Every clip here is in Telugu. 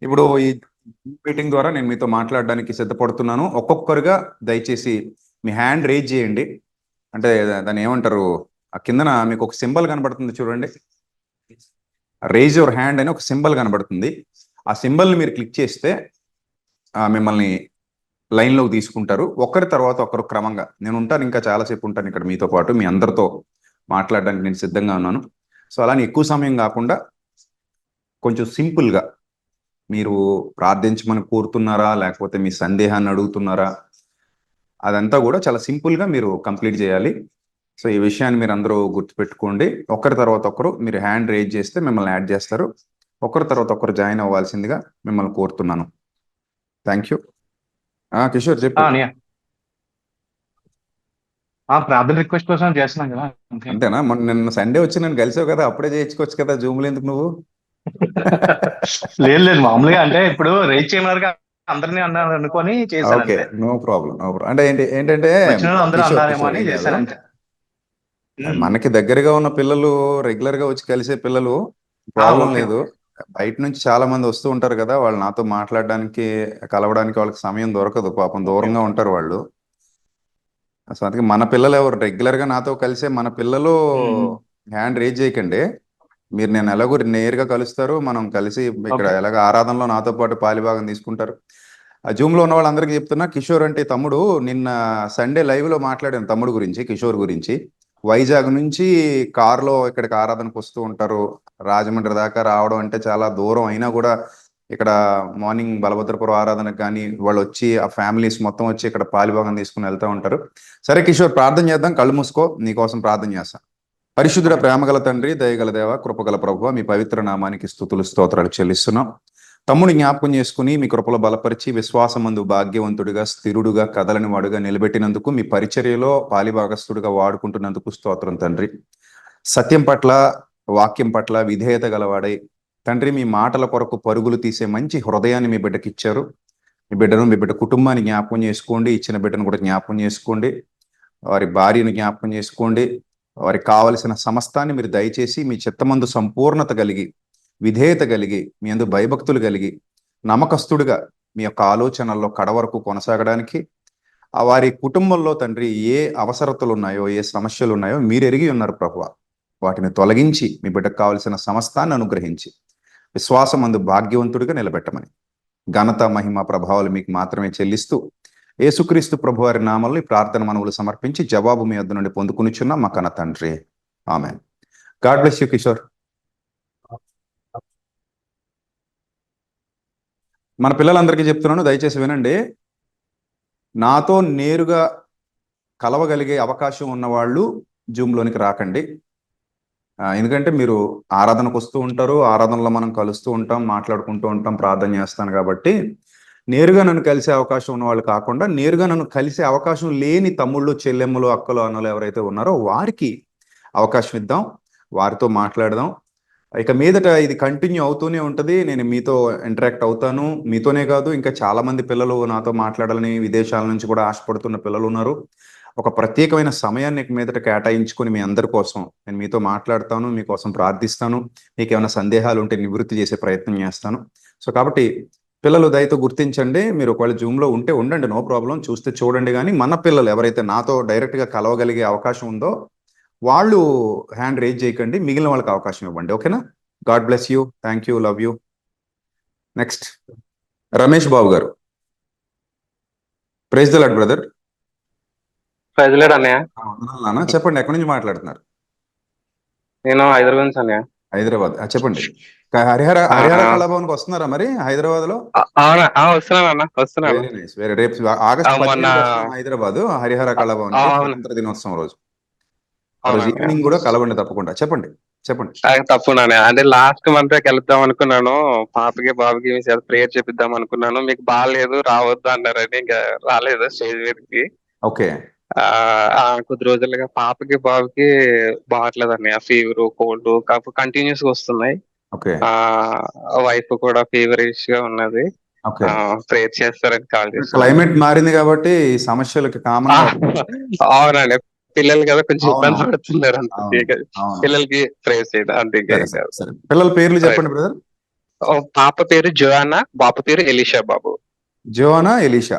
ఇప్పుడు ఈ మీటింగ్ ద్వారా నేను మీతో మాట్లాడడానికి సిద్ధపడుతున్నాను. ఒక్కొక్కరుగా దయచేసి మీ హ్యాండ్ రేజ్ చేయండి. అంటే దాన్ని ఏమంటారు, ఆ కిందన మీకు ఒక సింబల్ కనబడుతుంది చూడండి, రేజ్ యువర్ హ్యాండ్ అని ఒక సింబల్ కనబడుతుంది. ఆ సింబల్ని మీరు క్లిక్ చేస్తే మిమ్మల్ని లైన్లోకి తీసుకుంటారు. ఒకరి తర్వాత ఒకరు క్రమంగా. నేను ఉంటాను, ఇంకా చాలాసేపు ఉంటాను ఇక్కడ మీతో పాటు, మీ అందరితో మాట్లాడడానికి నేను సిద్ధంగా ఉన్నాను. సో అలానే ఎక్కువ సమయం కాకుండా కొంచెం సింపుల్గా మీరు ప్రార్థించమని కోరుతున్నారా, లేకపోతే మీ సందేహాన్ని అడుగుతున్నారా, అదంతా కూడా చాలా సింపుల్గా మీరు కంప్లీట్ చేయాలి. సో ఈ విషయాన్ని మీరు అందరూ గుర్తుపెట్టుకోండి. ఒకరి తర్వాత ఒకరు మీరు హ్యాండ్ రేజ్ చేస్తే మిమ్మల్ని యాడ్ చేస్తారు. ఒకరి తర్వాత ఒకరు జాయిన్ అవ్వాల్సిందిగా మిమ్మల్ని కోరుతున్నాను. Thank you. కిషోర్ చెప్పు. ప్రార్థన రిక్వెస్ట్ కోసం చేస్తున్నాం కదా. అంతేనా? నిన్న సండే వచ్చి నన్ను కలిసావు కదా, అప్పుడే చేయించుకోవచ్చు కదా జూమ్లో, ఎందుకు నువ్వు? లేదు మామూలుగా అంటే ఇప్పుడు రేట్ చేయమన్నారు అందరినీ అన్నారు అనుకొని చేశాను. Okay, no problem. అంటే ఏంటంటే అందరూ అన్నారేమో అని చేశాను అంతే. మనకి దగ్గరగా ఉన్న పిల్లలు, రెగ్యులర్ గా వచ్చి కలిసే పిల్లలు, ప్రాబ్లం లేదు. బయట నుంచి చాలా మంది వస్తూ ఉంటారు కదా, వాళ్ళు నాతో మాట్లాడడానికి, కలవడానికి వాళ్ళకి సమయం దొరకదు, పాపం దూరంగా ఉంటారు వాళ్ళు. సో అందుకే మన పిల్లలు ఎవరు రెగ్యులర్ గా నాతో కలిసే మన పిల్లలు హ్యాండ్ రేజ్ చేయకండి. మీరు నేను ఎలాగో నేరుగా కలుస్తారు, మనం కలిసి ఇక్కడ ఎలాగ ఆరాధనలో నాతో పాటు పాలిభాగం తీసుకుంటారు. ఆ జూమ్ లో ఉన్న వాళ్ళందరికీ చెప్తున్నా, కిషోర్ అంటే తమ్ముడు, నిన్న సండే లైవ్ లో మాట్లాడాను తమ్ముడు గురించి, కిషోర్ గురించి. వైజాగ్ నుంచి కారులో ఇక్కడికి ఆరాధనకు వస్తూ ఉంటారు. రాజమండ్రి దాకా రావడం అంటే చాలా దూరం అయినా కూడా ఇక్కడ మార్నింగ్ బలభద్రపురం ఆరాధనకు కానీ వాళ్ళు వచ్చి ఆ ఫ్యామిలీస్ మొత్తం వచ్చి ఇక్కడ పాలిభాగం తీసుకుని వెళ్తూ ఉంటారు. సరే కిషోర్, ప్రార్థన చేద్దాం. కళ్ళు మూసుకో, నీకోసం ప్రార్థన చేస్తాను. పరిశుద్ధుడ, ప్రేమగల తండ్రి, దయగల దేవ, కృపగల ప్రభువ, మీ పవిత్ర నామానికి స్తుతులు స్తోత్రాలు చెల్లిస్తున్నాం. తమ్ముని జ్ఞాపకం చేసుకుని మీ కృపలో బలపరిచి విశ్వాసమందు భాగ్యవంతుడిగా, స్థిరుడుగా, కదలని వాడుగా నిలబెట్టినందుకు, మీ పరిచర్యలో పాలిభాగస్తుడిగా వాడుకుంటున్నందుకు స్తోత్రం తండ్రి. సత్యం పట్ల, వాక్యం పట్ల విధేయత గలవాడై తండ్రి, మీ మాటల కొరకు పరుగులు తీసే మంచి హృదయాన్ని మీ బిడ్డకి ఇచ్చారు. మీ బిడ్డ కుటుంబాన్ని జ్ఞాపకం చేసుకోండి, ఇచ్చిన బిడ్డను కూడా జ్ఞాపకం చేసుకోండి, వారి భార్యను జ్ఞాపకం చేసుకోండి. వారికి కావలసిన సమస్తాన్ని మీరు దయచేసి మీ చిత్తమందు సంపూర్ణత కలిగి, విధేయత కలిగి, మీ అందు భయభక్తులు కలిగి, నమ్మకస్తుడిగా మీ యొక్క ఆలోచనల్లో కడవరకు కొనసాగడానికి, ఆ వారి కుటుంబంలో తండ్రి ఏ అవసరతలు ఉన్నాయో, ఏ సమస్యలు ఉన్నాయో మీరు ఎరిగి ఉన్నారు ప్రభువా. వాటిని తొలగించి మీ బిడ్డకు కావలసిన సమస్తాన్ని అనుగ్రహించి విశ్వాసమందు భాగ్యవంతుడిగా నిలబెట్టమని, ఘనత, మహిమ, ప్రభావాలు మీకు మాత్రమే చెల్లిస్తూ యేసుక్రీస్తు ప్రభు వారి నామల్ని ప్రార్థన మనవులు సమర్పించి జవాబు మీ వద్ద నుండి పొందుకునిచున్నాం మా కన్న తండ్రి. Amen. God bless you Kishore. మన పిల్లలందరికీ చెప్తున్నాను, దయచేసి వినండి. నాతో నేరుగా కలవగలిగే అవకాశం ఉన్నవాళ్ళు జూమ్లోనికి రాకండి. ఎందుకంటే మీరు ఆరాధనకు వస్తూ ఉంటారు, ఆరాధనలో మనం కలుస్తూ ఉంటాం, మాట్లాడుకుంటూ ఉంటాం, ప్రార్థన చేస్తాను కాబట్టి నేరుగా నన్ను కలిసే అవకాశం ఉన్న వాళ్ళు కాకుండా, నేరుగా నన్ను కలిసే అవకాశం లేని తమ్ముళ్ళు, చెల్లెమ్మలు, అక్కలు, అన్నలు ఎవరైతే ఉన్నారో వారికి అవకాశం ఇద్దాం, వారితో మాట్లాడదాం. ఇక మీదట ఇది కంటిన్యూ అవుతూనే ఉంటుంది. నేను మీతో ఇంటరాక్ట్ అవుతాను. మీతోనే కాదు, ఇంకా చాలా మంది పిల్లలు నాతో మాట్లాడాలని విదేశాల నుంచి కూడా ఆశపడుతున్న పిల్లలు ఉన్నారు. ఒక ప్రత్యేకమైన సమయాన్ని మీదట కేటాయించుకొని మీ అందరి కోసం నేను మీతో మాట్లాడతాను, మీకోసం ప్రార్థిస్తాను. మీకు ఏమైనా సందేహాలు ఉంటే నివృత్తి చేసే ప్రయత్నం చేస్తాను. సో కాబట్టి పిల్లలు దయతో గుర్తించండి. మీరు ఒకవేళ జూమ్లో ఉంటే ఉండండి, నో ప్రాబ్లం, చూస్తే చూడండి. కానీ మన పిల్లలు ఎవరైతే నాతో డైరెక్ట్గా కలవగలిగే అవకాశం ఉందో వాళ్ళు హ్యాండ్ రేజ్ చేయకండి, మిగిలిన వాళ్ళకి అవకాశం ఇవ్వండి. ఓకేనా? God bless you, thank you, love you. Next Ramesh Babu garu. Praise the Lord brother. Praise the Lord అన్నయ్య. చెప్పండి, ఎక్కడి నుంచి మాట్లాడుతున్నారు? నేను హైదరాబాద్ నుంచి అన్నయ్య. హైదరాబాద్, చెప్పండి. హరిహర కళాభవన్కి వస్తున్నారా మరి హైదరాబాద్ లో? వస్తున్నాను. Very nice. రేపు ఆగస్టు 15 హైదరాబాద్ హరిహర కళాభవన్ స్వతంత్ర దినోత్సవం రోజు ఈవినింగ్ కూడా కలవండి తప్పకుండా. చెప్పండి. తప్పకుండా. అంటే లాస్ట్ మంత్ వెళ్దాం అనుకున్నాను, పాపకి బాబుకి ప్రేయర్ చేపిద్దాం అనుకున్నాను. మీకు బాగాలేదు రావద్దు అన్నారని ఇంకా రాలేదు స్టేజ్ మీదకి. ఓకే. కొద్ది రోజులుగా పాపకి బాబుకి బాగట్లేదు అన్నయ్య, ఫీవర్, కోల్డ్ కంటిన్యూస్ గా వస్తున్నాయి. వైఫ్ కూడా ఫీవరిష్ గా ఉన్నది. ప్రేయర్ చేస్తారని కాల్ చేస్తాను. క్లైమేట్ మారింది కాబట్టి ఈ సమస్యలకి కామన్. అవునండి, పిల్లలు కదా కొంచెం ఇబ్బంది పడుతున్నారు, పిల్లలకి ప్రేయర్ చేయడం అంతే. పిల్లల పేర్లు చెప్పండి బ్రదర్. పాప పేరు జోయానా, బాబు పేరు ఎలీషా బాబు. జోనా, ఎలీషా,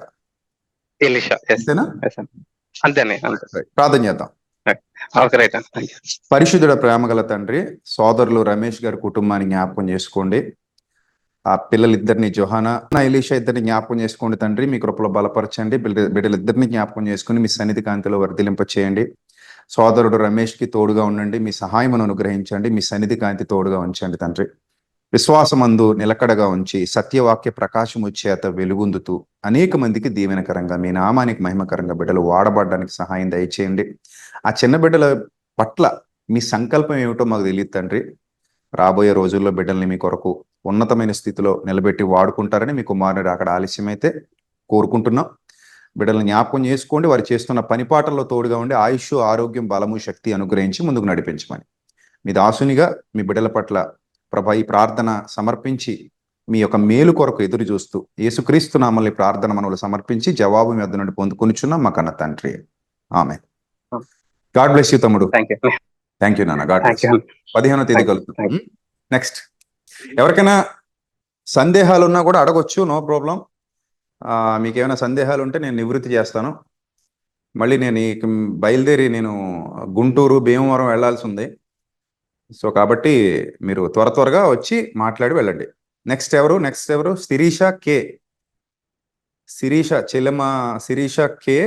ఎలీషా, ఎస్ అంతేనా? అంతేనే, అంతే. Right. ప్రార్థన చేద్దాం. ఓకే, రైట్ అండి. పరిశుద్ధుడ ప్రేమగల తండ్రి, సోదరులు రమేష్ గారి కుటుంబాన్ని జ్ఞాపకం చేసుకోండి. ఆ పిల్లలిద్దరిని జోహానా, ఎలీషా ఇద్దరిని జ్ఞాపకం చేసుకోండి తండ్రి. మీ కృపలో బలపరచండి. బిడ్డలిద్దరిని జ్ఞాపకం చేసుకుని మీ సన్నిధి కాంతిలో వర్ధిలింప చేయండి. సోదరుడు రమేష్ కి తోడుగా ఉండండి. మీ సహాయమును అనుగ్రహించండి. మీ సన్నిధి కాంతి తోడుగా ఉంచండి తండ్రి. విశ్వాసమందు నిలకడగా ఉంచి సత్యవాక్య ప్రకాశము చేత వెలుగొందుతూ అనేక మందికి దీవెనకరంగా మీ నామానికి మహిమకరంగా బిడ్డలు వాడబడడానికి సహాయం దయచేయండి. ఆ చిన్న బిడ్డల పట్ల మీ సంకల్పం ఏమిటో మాకు తెలియదు తండ్రి. రాబోయే రోజుల్లో బిడ్డల్ని మీ కొరకు ఉన్నతమైన స్థితిలో నిలబెట్టి వాడుకుంటారని మీ కుమారుడు అక్కడ ఆలస్యమైతే కోరుకుంటున్నాం. బిడ్డలను జ్ఞాపకం చేసుకోండి. వారు చేస్తున్న పనిపాటల్లో తోడుగా ఉండి ఆయుష్, ఆరోగ్యం, బలము, శక్తి అనుగ్రహించి ముందుకు నడిపించమని మీ దాసునిగా మీ బిడ్డల పట్ల ప్రభా ఈ ప్రార్థన సమర్పించి మీ యొక్క మేలు కొరకు ఎదురు చూస్తూ యేసుక్రీస్తు నామల్ని ప్రార్థన మనవులు సమర్పించి జవాబు మీ వద్ద నుండి పొందుకొనిచున్నాం మా కన్న తండ్రి. ఆమె. గాడ్ బ్లెస్ యూ తమ్ముడు. థ్యాంక్ యూ నాన్న. God bless. 15వ తేదీ కలుగుతాం. నెక్స్ట్ ఎవరికైనా సందేహాలు ఉన్నా కూడా అడగొచ్చు, నో ప్రాబ్లం. మీకు ఏమైనా సందేహాలు ఉంటే నేను నివృత్తి చేస్తాను. మళ్ళీ నేను బయలుదేరి నేను గుంటూరు, భీమవరం వెళ్లాల్సి ఉంది. సో కాబట్టి మీరు త్వరగా వచ్చి మాట్లాడి వెళ్ళండి. నెక్స్ట్ ఎవరు? శిరీష కే. చెల్లెమ్మ శిరీష కే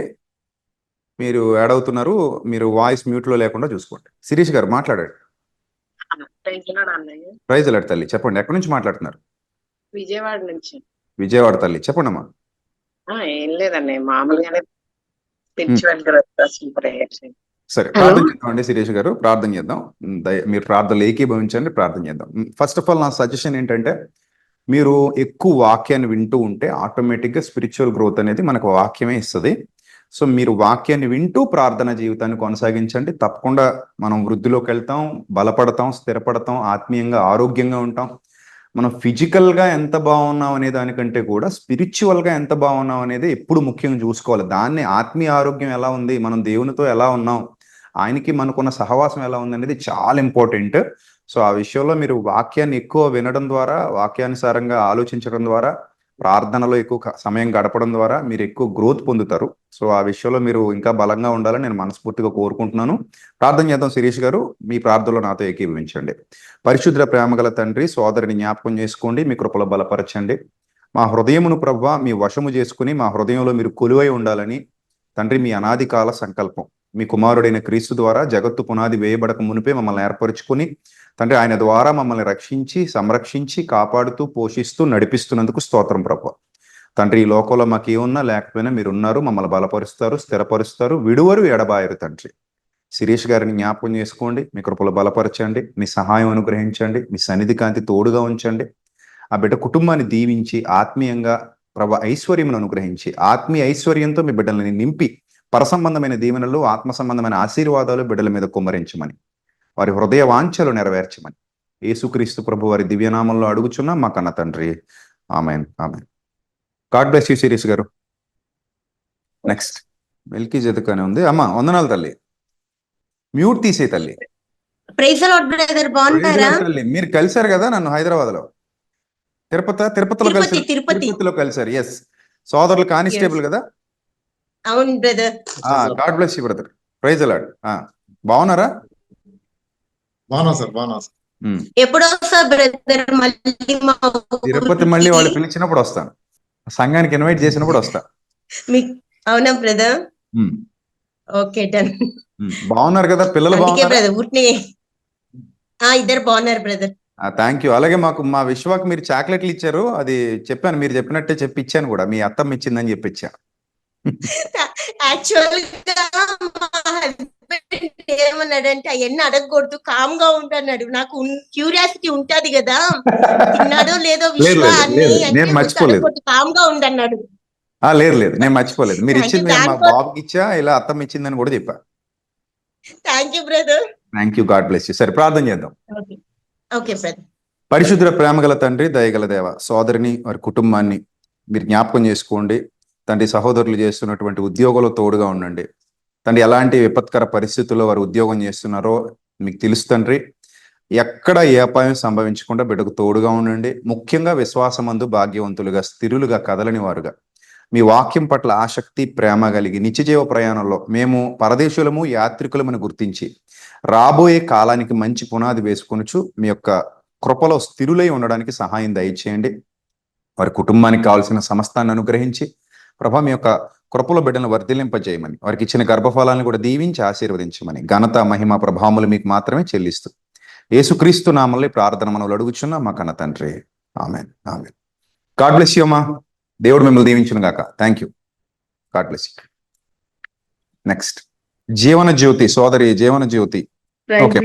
మీరు యాడ్ అవుతున్నారు. మీరు వాయిస్ మ్యూట్ లో లేకుండా చూసుకోండి. శిరీష్ గారు మాట్లాడండి. ప్రైజ్ లార్డ్ తల్లి, చెప్పండి. ఎక్కడి నుంచి మాట్లాడుతున్నారు? విజయవాడ నుంచి. విజయవాడ తల్లి, చెప్పండి అమ్మా. ఏం లేదండి, మామూలుగానే సరే, ప్రార్థన చేద్దామండి. శిరీష్ గారు ప్రార్థన చేద్దాం. మీరు ప్రార్థనలు ఏకీభవించండి, ప్రార్థన చేద్దాం. ఫస్ట్ ఆఫ్ ఆల్ నా సజెషన్ ఏంటంటే, మీరు ఎక్కువ వాక్యాన్ని వింటూ ఉంటే ఆటోమేటిక్గా స్పిరిచువల్ గ్రోత్ అనేది మనకు వాక్యమే ఇస్తుంది. సో మీరు వాక్యాన్ని వింటూ ప్రార్థన జీవితాన్ని కొనసాగించండి. తప్పకుండా మనం వృద్ధిలోకి వెళ్తాం, బలపడతాం, స్థిరపడతాం, ఆత్మీయంగా ఆరోగ్యంగా ఉంటాం. మనం ఫిజికల్గా ఎంత బాగున్నాం అనే దానికంటే కూడా స్పిరిచువల్గా ఎంత బాగున్నాం అనేది ఎప్పుడు ముఖ్యంగా చూసుకోవాలి. దాన్ని ఆత్మీయ ఆరోగ్యం ఎలా ఉంది, మనం దేవునితో ఎలా ఉన్నాం, ఆయనకి మనకున్న సహవాసం ఎలా ఉంది అనేది చాలా ఇంపార్టెంట్. సో ఆ విషయంలో మీరు వాక్యాన్ని ఎక్కువ వినడం ద్వారా, వాక్యానుసారంగా ఆలోచించడం ద్వారా, ప్రార్థనలో ఎక్కువ సమయం గడపడం ద్వారా మీరు ఎక్కువ గ్రోత్ పొందుతారు. సో ఆ విషయంలో మీరు ఇంకా బలంగా ఉండాలని నేను మనస్ఫూర్తిగా కోరుకుంటున్నాను. ప్రార్థన చేద్దాం. శిరీష్ గారు మీ ప్రార్థనలో నాతో ఏకీభవించండి. పరిశుద్ధ ప్రేమగల తండ్రి, సోదరిని జ్ఞాపకం చేసుకోండి, మీ కృపలో బలపరచండి. మా హృదయమును ప్రభువా మీ వశము చేసుకుని మా హృదయంలో మీరు కొలువై ఉండాలని తండ్రి మీ అనాది కాల సంకల్పం. మీ కుమారుడైన క్రీస్తు ద్వారా జగత్తు పునాది వేయబడక మునిపే మమ్మల్ని ఏర్పరచుకుని తండ్రి ఆయన ద్వారా మమ్మల్ని రక్షించి, సంరక్షించి, కాపాడుతూ, పోషిస్తూ, నడిపిస్తున్నందుకు స్తోత్రం ప్రభువా. తండ్రి ఈ లోకంలో మాకు ఏమున్నా లేకపోయినా మీరు ఉన్నారు, మమ్మల్ని బలపరుస్తారు, స్థిరపరుస్తారు, విడువరు, ఎడబాయరు. తండ్రి శిరీష్ గారిని జ్ఞాపకం చేసుకోండి, మీ కృపలో బలపరచండి, మీ సహాయం అనుగ్రహించండి, మీ సన్నిధి కాంతి తోడుగా ఉంచండి. ఆ బిడ్డ కుటుంబాన్ని దీవించి ఆత్మీయంగా ఐశ్వర్యమును అనుగ్రహించి ఆత్మీయ ఐశ్వర్యంతో మీ బిడ్డలని నింపి పరసంబంధమైన దీవెనలు, ఆత్మ సంబంధమైన ఆశీర్వాదాలు బిడ్డల మీద కుమ్మరించమని, వారి హృదయ వాంఛలు నెరవేర్చమని యేసుక్రీస్తు ప్రభు వారి దివ్యనామంలో అడుగుచున్నాం మా కన్న తండ్రి. Amen, amen. God bless you Shirish garu. Next మెల్కీజెదెకనే ఉంది. అమ్మా వందనాలు తల్లి. మ్యూట్ తీసే తల్లి. ప్రైజ్ ది లార్డ్ బ్రదర్, బాగున్నారా? తల్లి మీరు కలిశారు కదా నన్ను హైదరాబాద్ లో, తిరుపతిలో కలిశారు. ఎస్, సోదరులు కానిస్టేబుల్ కదా. అవును brother. God bless you brother. Praise the Lord. బాగున్నారా? బాగున్నా సార్, బాగున్నా సార్. ఎప్పుడు వస్తా బ్రదర్? మళ్ళీ తిరుపతి మళ్ళీ వాళ్ళు పిలిచినప్పుడు వస్తాను, సంఘానికి ఇన్వైట్ చేసినప్పుడు వస్తా. అవునా బ్రదర్? Okay done. బాగున్నారు కదా పిల్లలు? బ్రదర్ ఇద్దరు బాగున్నారు బ్రదర్. Thank you. అలాగే మా విశ్వాకి మీరు చాక్లెట్లు ఇచ్చారు, అది చెప్పాను, మీరు చెప్పినట్టే చెప్పి ఇచ్చాను కూడా, మీ అత్తమ్మ ఇచ్చిందని చెప్పి ఇచ్చా. యాక్చువల్ గా మా హస్బెండ్ ఏమన్నాడంటే అవన్నీ అడగకూడదు, కామ్ గా ఉంటాడు. నాకు క్యూరియాసిటీ ఉంటది కదా, తిన్నాడో లేదో నేను మర్చిపోలేదు, కామ్ గా ఉండన్నాడు. లేదు నేను మర్చిపోలేదు. మీరు ఇచ్చింది మా బాబుకి ఇచ్చా, ఇలా అత్తమ్మ ఇచ్చిందని కూడా చెప్పా. Thank you brother. Thank you. God bless you. సరే ప్రార్థన చేద్దాం. Okay brother. పరిశుద్ధ ప్రేమగల తండ్రి, దయగల దేవ, సోదరిని వారి కుటుంబాన్ని మీరు జ్ఞాపకం చేసుకోండి. తండ్రి సహోదరులు చేస్తున్నటువంటి ఉద్యోగంలో తోడుగా ఉండండి. తండ్రి ఎలాంటి విపత్కర పరిస్థితుల్లో వారు ఉద్యోగం చేస్తున్నారో మీకు తెలుసు తండ్రి. ఎక్కడ ఏ అపాయం సంభవించకుండా బిడ్డకు తోడుగా ఉండండి. ముఖ్యంగా విశ్వాసమందు భాగ్యవంతులుగా, స్థిరులుగా, కదలని వారుగా, మీ వాక్యం పట్ల ఆసక్తి, ప్రేమ కలిగి నిత్యజీవ ప్రయాణంలో మేము పరదేశులము, యాత్రికులమని గుర్తించి రాబోయే కాలానికి మంచి పునాది వేసుకొనుచు మీ యొక్క కృపలో స్థిరులై ఉండడానికి సహాయం దయచేయండి. వారి కుటుంబానికి కావాల్సిన సమస్తాన్ని అనుగ్రహించి ప్రభా మీ యొక్క కృపలో బిడ్డలను వర్ధిల్లింపజేయమని, వారికి ఇచ్చిన గర్భఫలాలను కూడా దీవించి ఆశీర్వదించమని, ఘనత, మహిమ, ప్రభావములు మీకు మాత్రమే చెల్లిస్తూ యేసుక్రీస్తు నామములో ఈ ప్రార్థన మనవులు అడుగుచున్నా మా కన్న తండ్రి. Amen, amen. God bless you అమ్మా. దేవుడు మిమ్మల్ని దీవించును గాక. Thank you. God bless you. Next Jeevan Jyoti సోదరి Jeevan Jyoti. Okay,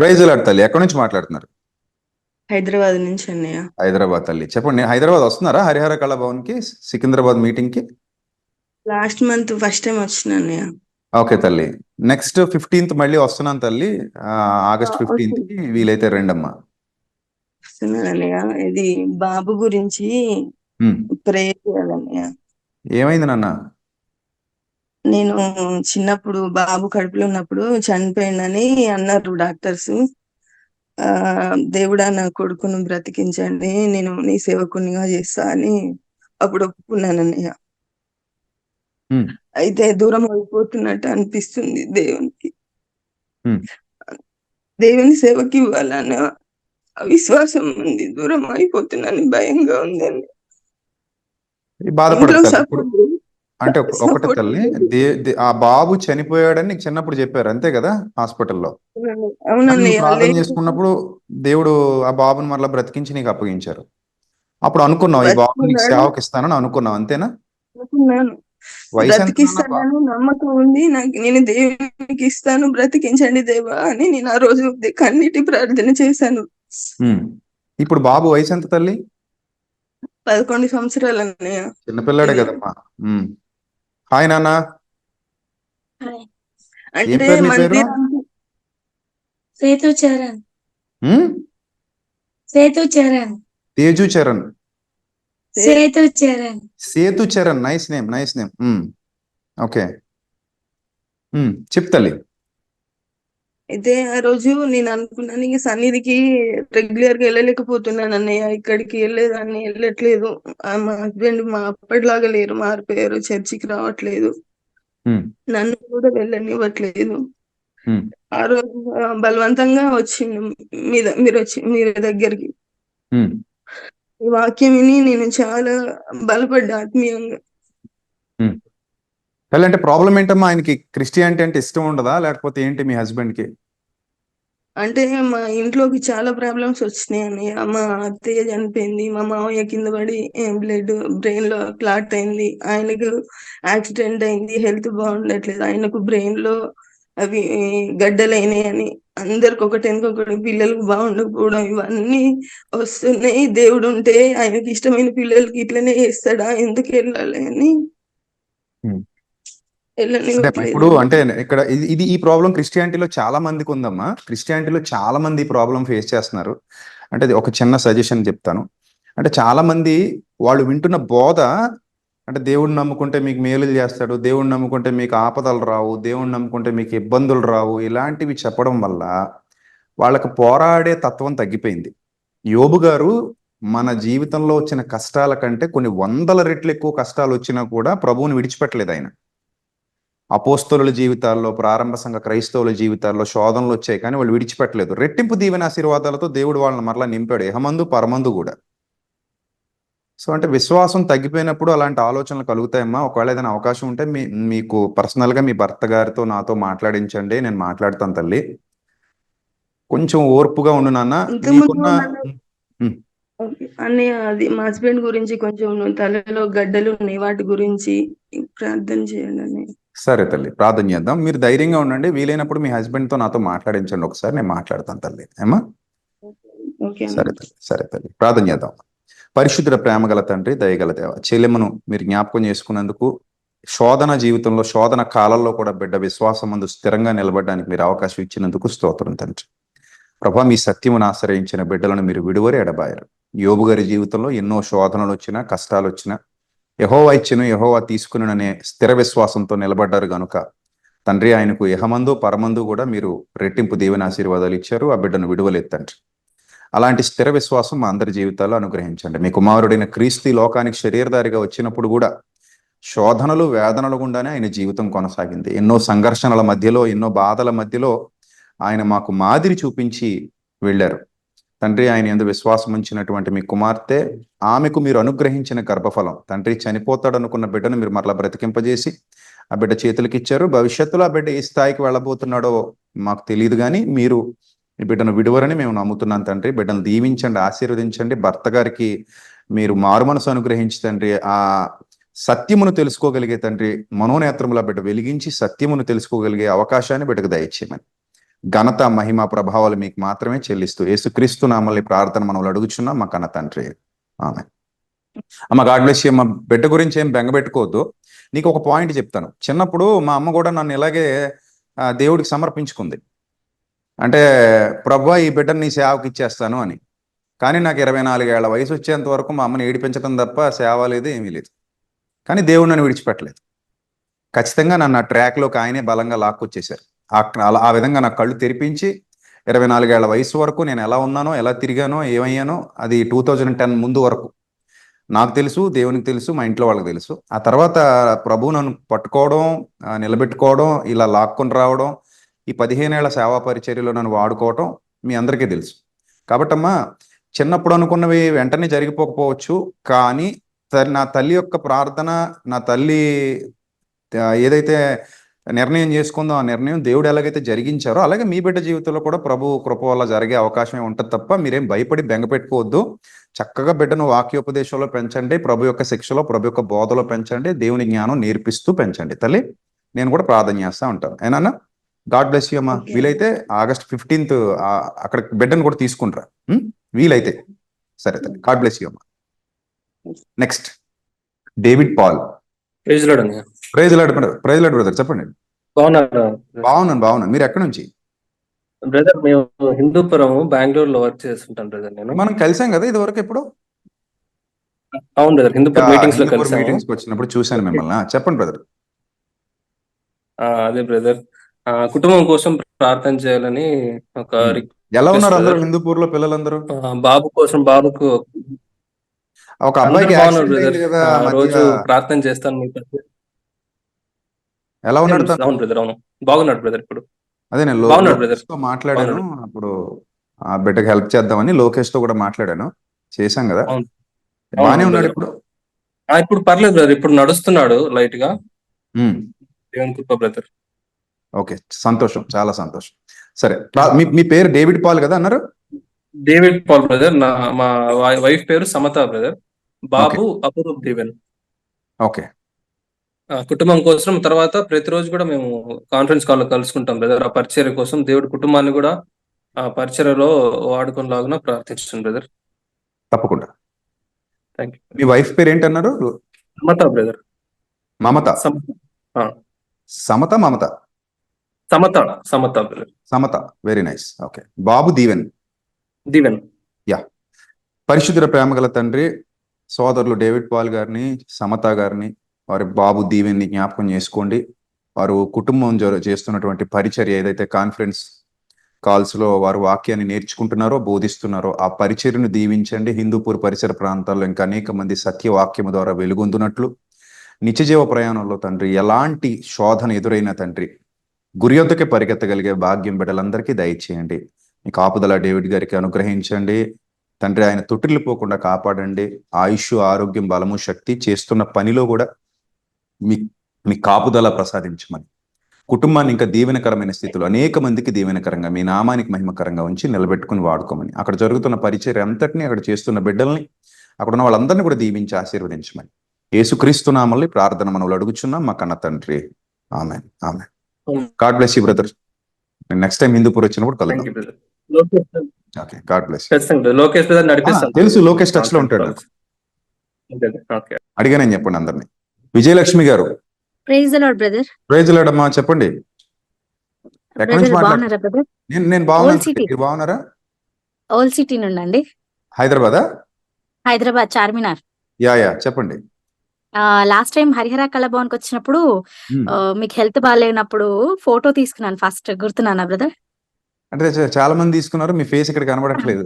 praise lord తల్లి. ఎక్కడి నుంచి మాట్లాడుతున్నారు? హైదరాబాద్ నుంచి అన్నయ్య. హైదరాబాద్ తల్లి. చెప్పండి, హైదరాబాద్ వస్తున్నారా హరిహర కళాభవన్ కి, సికింద్రాబాద్ మీటింగ్ కి? లాస్ట్ మంత్ ఫస్ట్ టైం వచ్చిన అన్నయ్య. ఓకే తల్లి. నెక్స్ట్ 15th మళ్ళీ వస్తున్నాను తల్లి. ఆగస్ట్ 15th కి వీలైతే రెండమ్మా. వస్తున్నాను అన్నయ్య. ఇది బాబు గురించి ప్రే చేయాలన్నయ్య. ఏమైంది నాన్న? నేను చిన్నప్పుడు బాబు కడుపులో ఉన్నప్పుడు చనిపోయిందని అన్నారు డాక్టర్స్. దేవుడా నా కొడుకును బ్రతికించండి, నేను నీ సేవకునిగా చేస్తా అని అప్పుడు ఒప్పుకున్నాను అన్నయ్య. అయితే దూరం అయిపోతున్నట్టు అనిపిస్తుంది దేవునికి. దేవుని సేవకి ఇవ్వాలన్న విశ్వాసం ఉంది, దూరం అయిపోతున్నాను, భయంగా ఉందండి. అంటే ఒకటి తల్లి, ఆ బాబు చనిపోయాడని నీకు చిన్నప్పుడు చెప్పారు అంతే కదా హాస్పిటల్లో? అవునండి. ప్రార్థన చేసుకున్నప్పుడు దేవుడు ఆ బాబుని మరలా బ్రతికించి నీకు అప్పగించారు. అప్పుడు అనుకున్నావు ఈ బాబు నీకు సేవకి ఇస్తానని అనుకున్నావు అంతేనా? అనుకున్నాను, బ్రతికిస్తానని నమ్మకం ఉంది నాకు. నేను దేవునికి ఇస్తాను, బ్రతికించండి దేవా అని నేను ఆ రోజు కన్నీటి ప్రార్థన చేశాను. ఇప్పుడు బాబు వయసు ఎంత తల్లి? 11 సంవత్సరాలు అన్నయ్య. చిన్నపిల్లాడే కదమ్మా. హాయ్ నాన్న. అంటే Sethu Charan. Teju Charan. Sethu Charan. Nice name, nice name. Okay, చెప్తాలి. అయితే ఆ రోజు నేను అనుకున్నాను ఇంక సన్నిధికి రెగ్యులర్ గా వెళ్ళలేకపోతున్నాను అన్నయ్య. ఇక్కడికి వెళ్ళేదాన్ని, వెళ్ళట్లేదు. మా హస్బెండ్ మా అప్పటిలాగా లేరు, మారిపోయారు, చర్చికి రావట్లేదు, నన్ను కూడా వెళ్ళనివ్వట్లేదు. ఆ రోజు బలవంతంగా వచ్చిండు మీరు దగ్గరికి. ఈ వాక్యం విని నేను చాలా బలపడ్డా ఆత్మీయంగా. అంటే ప్రాబ్లం ఏంటమ్మా? ఆయనకి క్రిస్టియానిటీ అంటే ఇష్టం ఉండదా లేకపోతే ఏంటి మీ హస్బెండ్ కి? అంటే మా ఇంట్లోకి చాలా ప్రాబ్లమ్స్ వచ్చినాయని. మా అత్తయ్య చనిపోయింది, మా మామయ్య కింద పడి బ్లడ్ బ్రెయిన్ లో క్లాట్ అయింది, ఆయనకు యాక్సిడెంట్ అయింది, హెల్త్ బాగుండట్లేదు, ఆయనకు బ్రెయిన్ లో అవి గడ్డలైనాయని, అందరికి ఒకటి పిల్లలకు బాగుండకపోవడం, ఇవన్నీ వస్తున్నాయి. దేవుడు ఉంటే ఆయనకి ఇష్టమైన పిల్లలకి ఇట్లనే చేస్తాడా, ఎందుకు వెళ్ళాలి అని ఇప్పుడు అంటే ఇక్కడ ఇది ఈ ప్రాబ్లం క్రిస్టియానిటీలో చాలా మందికి ఉందమ్మా. క్రిస్టియానిటీలో చాలా మంది ఈ ప్రాబ్లం ఫేస్ చేస్తున్నారు. అంటే ఒక చిన్న సజెషన్ చెప్తాను. అంటే చాలా మంది వాళ్ళు వింటున్న బోధ అంటే దేవుడిని నమ్ముకుంటే మీకు మేలులు చేస్తాడు, దేవుడిని నమ్ముకుంటే మీకు ఆపదలు రావు, దేవుడిని నమ్ముకుంటే మీకు ఇబ్బందులు రావు, ఇలాంటివి చెప్పడం వల్ల వాళ్ళకి పోరాడే తత్వం తగ్గిపోయింది. యోబు గారు మన జీవితంలో వచ్చిన కష్టాల కంటే కొన్ని 100 రెట్లు ఎక్కువ కష్టాలు వచ్చినా కూడా ప్రభువుని విడిచిపెట్టలేదు ఆయన. అపోస్తలుల జీవితాల్లో, ప్రారంభ సంఘ క్రైస్తవుల జీవితాల్లో శోధనలు వచ్చాయి కానీ వాళ్ళు విడిచిపెట్టలేదు. రెట్టింపు దీవెన ఆశీర్వాదాలతో దేవుడు వాళ్ళని మరలా నింపాడు, ఇహమందు పరమందు కూడా. సో అంటే విశ్వాసం తగ్గిపోయినప్పుడు అలాంటి ఆలోచనలు కలుగుతాయమ్మా. ఒకవేళ ఏదైనా అవకాశం ఉంటే మీకు పర్సనల్ గా మీ భర్త గారితో నాతో మాట్లాడించండి, నేను మాట్లాడతాను తల్లి. కొంచెం ఓర్పుగా ఉండు నాన్న. అన్నయ్య అది మా హస్బెండ్ గురించి కొంచెం తలలో గడ్డలు ఉన్నాయి, వాటి గురించి ప్రార్థన చేయండి అన్నయ్య. సరే తల్లి, ప్రార్థన చేద్దాం. మీరు ధైర్యంగా ఉండండి. వీలైనప్పుడు మీ హస్బెండ్ తో నాతో మాట్లాడించండి ఒకసారి, నేను మాట్లాడతాను తల్లి. ఏమా? సరే తల్లి, సరే తల్లి, ప్రార్థన చేద్దాం. పరిశుద్ధ ప్రేమ గల తండ్రి, దయగల దేవ, చెల్లెమ్మను మీరు జ్ఞాపకం చేసుకున్నందుకు, శోధన జీవితంలో, శోధన కాలంలో కూడా బిడ్డ విశ్వాసం ముందు స్థిరంగా నిలబడడానికి మీరు అవకాశం ఇచ్చినందుకు స్తోత్రం తండ్రి. ప్రభా, మీ సత్యమును ఆశ్రయించిన బిడ్డలను మీరు విడువరి ఎడబాయారు. యోబు గారి జీవితంలో ఎన్నో శోధనలు వచ్చినా, కష్టాలు వచ్చినా యెహోవా ఇచ్చెను, యెహోవా తీసుకును అనే స్థిర విశ్వాసంతో నిలబడ్డారు గనుక తండ్రి ఆయనకు ఇహమందు పరమందు కూడా మీరు రెట్టింపు దీవెన ఆశీర్వాదాలు ఇచ్చారు. ఆ బిడ్డను విడువలేదు తండ్రి. అలాంటి స్థిర విశ్వాసం మా అందరి జీవితాల్లో అనుగ్రహించండి. మీ కుమారుడైన క్రీస్తు ఈ లోకానికి శరీరధారిగా వచ్చినప్పుడు కూడా శోధనలు వేదనలు గుండానే ఆయన జీవితం కొనసాగింది. ఎన్నో సంఘర్షణల మధ్యలో, ఎన్నో బాధల మధ్యలో ఆయన మాకు మాదిరి చూపించి వెళ్ళారు. తండ్రి, ఆయన యందు విశ్వాసం ఉంచినటువంటి మీ కుమార్తె, ఆమెకు మీరు అనుగ్రహించిన గర్భఫలం తండ్రి, చనిపోతాడు అనుకున్న బిడ్డను మీరు మరలా బ్రతికింపజేసి ఆ బిడ్డ చేతులకి ఇచ్చారు. భవిష్యత్తులో ఆ బిడ్డ ఏ స్థాయికి వెళ్ళబోతున్నాడో మాకు తెలియదు, కానీ మీరు ఈ బిడ్డను విడువరని మేము నమ్ముతున్నాం తండ్రి. బిడ్డను దీవించండి, ఆశీర్వదించండి. భర్త గారికి మీరు మారు మనసు అనుగ్రహించి తండ్రి, ఆ సత్యమును తెలుసుకోగలిగే తండ్రి, మనోనేత్రముల బిడ్డ వెలిగించి సత్యమును తెలుసుకోగలిగే అవకాశాన్ని బిడ్డకు దయచేయమని, ఘనత మహిమ ప్రభావాలు మీకు మాత్రమే చెల్లిస్తూ యేసుక్రీస్తు నామల్ని ప్రార్థన మనల్ని అడుగుచున్నాం మా కన్న తండ్రి, ఆమె. అమ్మ, గాడ్ బ్లెస్ యు. అమ్మ, బిడ్డ గురించి ఏం బెంగపెట్టుకోవద్దు. నీకు ఒక పాయింట్ చెప్తాను. చిన్నప్పుడు మా అమ్మ కూడా నన్ను ఇలాగే దేవుడికి సమర్పించుకుంది. అంటే, ప్రభువా ఈ బిడ్డను నీ సేవకి ఇచ్చేస్తాను అని. కానీ నాకు 24 ఏళ్ల వయసు వచ్చేంత వరకు మా అమ్మని ఏడిపించడం తప్ప సేవ లేదు, ఏమీ లేదు. కానీ దేవుడు నన్ను విడిచిపెట్టలేదు. ఖచ్చితంగా నన్ను ఆ ట్రాక్లోకి ఆయనే బలంగా లాక్కొచ్చేశారు. ఆ విధంగా నా కళ్ళు తెరిపించి 24 ఏళ్ల వయసు వరకు నేను ఎలా ఉన్నానో, ఎలా తిరిగానో, ఏమయ్యానో, అది 2010 ముందు వరకు నాకు తెలుసు, దేవునికి తెలుసు, మా ఇంట్లో వాళ్ళకి తెలుసు. ఆ తర్వాత ప్రభు నన్ను పట్టుకోవడం, నిలబెట్టుకోవడం, ఇలా లాక్కొని రావడం, ఈ 15 ఏళ్ల సేవా పరిచర్యలో నన్ను వాడుకోవటం మీ అందరికీ తెలుసు. కాబట్టమ్మా, చిన్నప్పుడు అనుకున్నవి వెంటనే జరిగిపోకపోవచ్చు, కానీ నా తల్లి యొక్క ప్రార్థన, నా తల్లి ఏదైతే నిర్ణయం చేసుకుందో ఆ నిర్ణయం దేవుడు ఎలాగైతే జరిగించారో అలాగే మీ బిడ్డ జీవితంలో కూడా ప్రభు కృప వల్ల జరిగే అవకాశమే ఉంటుంది తప్ప మీరేం భయపడి బెంగపెట్టుకోవద్దు. చక్కగా బిడ్డను వాక్యోపదేశంలో పెంచండి, ప్రభు యొక్క శిక్షలో, ప్రభు యొక్క బోధలో పెంచండి, దేవుని జ్ఞానం నేర్పిస్తూ పెంచండి. తల్లి, నేను కూడా ప్రార్థన చేస్తూ ఉంటాను. ఏనా? గాడ్ బ్లెస్ యూ అమ్మా. వీలైతే August 15th అక్కడ బిడ్డను కూడా తీసుకుంటారా వీలైతే? సరే తల్లి, గాడ్ బ్లెస్ యూ అమ్మా. Next, David Paul. Praise Lord brother, చెప్పండి. బాగున్నాను. మీరు ఎక్కడి నుంచి? బ్రదర్, మేము హిందూపురం, బెంగళూరులో వర్క్ చేస్తుంటాం బ్రదర్. నేను మనం కలిసాం కదా ఇది వరకు ఎప్పుడు? అవును బ్రదర్, హిందూపురం మీటింగ్స్ లో కలిసాము. మీటింగ్స్ వచ్చినప్పుడు చూశాను మిమ్మల్ని. చెప్పండి బ్రదర్. అదే బ్రదర్, కుటుంబం కోసం ప్రార్థన చేయాలని ఒక ఎలా ఉన్నారు అందరూ హిందూపూర్ లో పిల్లలందరూ? బాబు కోసం, బాబుకు ఒక అబ్బాయికి యాక్సిడెంట్ అయింది కదా రోజు ప్రార్థన చేస్తాను మీకు. ఎలా ఉన్నాడు? అవును బ్రదర్, అవును, బాగున్నాడు బ్రదర్. ఇప్పుడు అదే నేను లోకేష్ తో మాట్లాడాను, అప్పుడు ఆ బిడ్డకి హెల్ప్ చేద్దామని లోకేష్ తో కూడా మాట్లాడాను, చేశాం కదా. బానే ఉన్నాడు ఇప్పుడు? ఇప్పుడు పర్లేదు బ్రదర్, ఇప్పుడు నడుస్తున్నాడు లైట్ గా. దేవుని కృప బ్రదర్. ఓకే, సంతోషం, చాలా సంతోషం. సరే, మీ పేరు డేవిడ్ పాల్ కదా అన్నారు? డేవిడ్ పాల్ బ్రదర్. మా వైఫ్ పేరు సమత బ్రదర్. బాబు అపరూప్ దీవెన్. ఓకే. కుటుంబం కోసం తర్వాత ప్రతిరోజు కూడా మేము కాన్ఫరెన్స్ కాల్ లో కలుసుకుంటాం బ్రదర్. ఆ పరిచర్య కోసం దేవుడి కుటుంబాన్ని కూడా ఆ పరిచర్యలో వాడుకునేలాగా ప్రార్థించుతాం బ్రదర్. తప్పకుండా. Thank you. మీ వైఫ్ పేరు ఏంటన్నారు? Samatha brother. Mamatha. Samatha, Mamatha, Samatha brother. Samatha, very nice. Okay. Babu Deevan. Yeah. పరిశుద్ధ ప్రేమగల తండ్రి, సోదరులు డేవిడ్ పాల్ గారిని, సమత గారిని, వారి బాబు దీవెన్ని జ్ఞాపకం చేసుకోండి. వారు కుటుంబం చేస్తున్నటువంటి పరిచర్య ఏదైతే కాన్ఫరెన్స్ కాల్స్ లో వారు వాక్యాన్ని నేర్చుకుంటున్నారో, బోధిస్తున్నారో ఆ పరిచర్యను దీవించండి. హిందూపూర్ పరిసర ప్రాంతాల్లో ఇంకా అనేక మంది సత్యవాక్యము ద్వారా వెలుగొందునట్లు, నిత్యజీవ ప్రయాణంలో తండ్రి ఎలాంటి శోధన ఎదురైన తండ్రి గురి వద్దకే పరిగెత్తగలిగే భాగ్యం బిడ్డలందరికీ దయచేయండి. మీ కాపుదల డేవిడ్ గారికి అనుగ్రహించండి తండ్రి. ఆయన తొట్టిల్లిపోకుండా కాపాడండి. ఆయుష్, ఆరోగ్యం, బలము, శక్తి, చేస్తున్న పనిలో కూడా మీ కాపుదల ప్రసాదించమని, కుటుంబాన్ని ఇంకా దీవెనకరమైన స్థితిలో అనేక మందికి దీవెనకరంగా, మీ నామానికి మహిమకరంగా ఉంచి నిలబెట్టుకుని వాడుకోమని, అక్కడ జరుగుతున్న పరిచర్య అంతటినీ, అక్కడ చేస్తున్న బిడ్డల్ని, అక్కడ ఉన్న వాళ్ళందరినీ కూడా దీవించి ఆశీర్వదించమని యేసుక్రీస్తు నామములో ప్రార్థన మనవులు అడుగుచున్నాం మా కన్న తండ్రి. Amen, amen. God bless you brother. Next time Hindupur వచ్చినప్పుడు కలుద్దాం. Okay, God bless you. తెలుసు, లోకేష్ టచ్ లో ఉంటాడు. అడిగానని చెప్పండి అందరినీ. Vijayalakshmi garu. Praise the Lord brother. Praise the Lord అమ్మా, చెప్పండి. ఎక్కడి నుంచి మాట్లాడుతున్నారు? నేను బాగున్నాను, మీరు బాగున్నారా? ఓల్ సిటీ నుండి అండి. హైదరాబాదా? హైదరాబాద్ చార్మినార్. యా, చెప్పండి. లాస్ట్ టైం హరిహర కళాభవన్కి వచ్చినప్పుడు ఉమ్. మీకు హెల్త్ బాగాలేనప్పుడు ఫోటో తీసుకున్నాను ఫస్ట్, గుర్తున్నానా బ్రదర్? అంటే చాలా మంది తీసుకున్నారు, మీ ఫేస్ ఇక్కడ కనబడట్లేదు.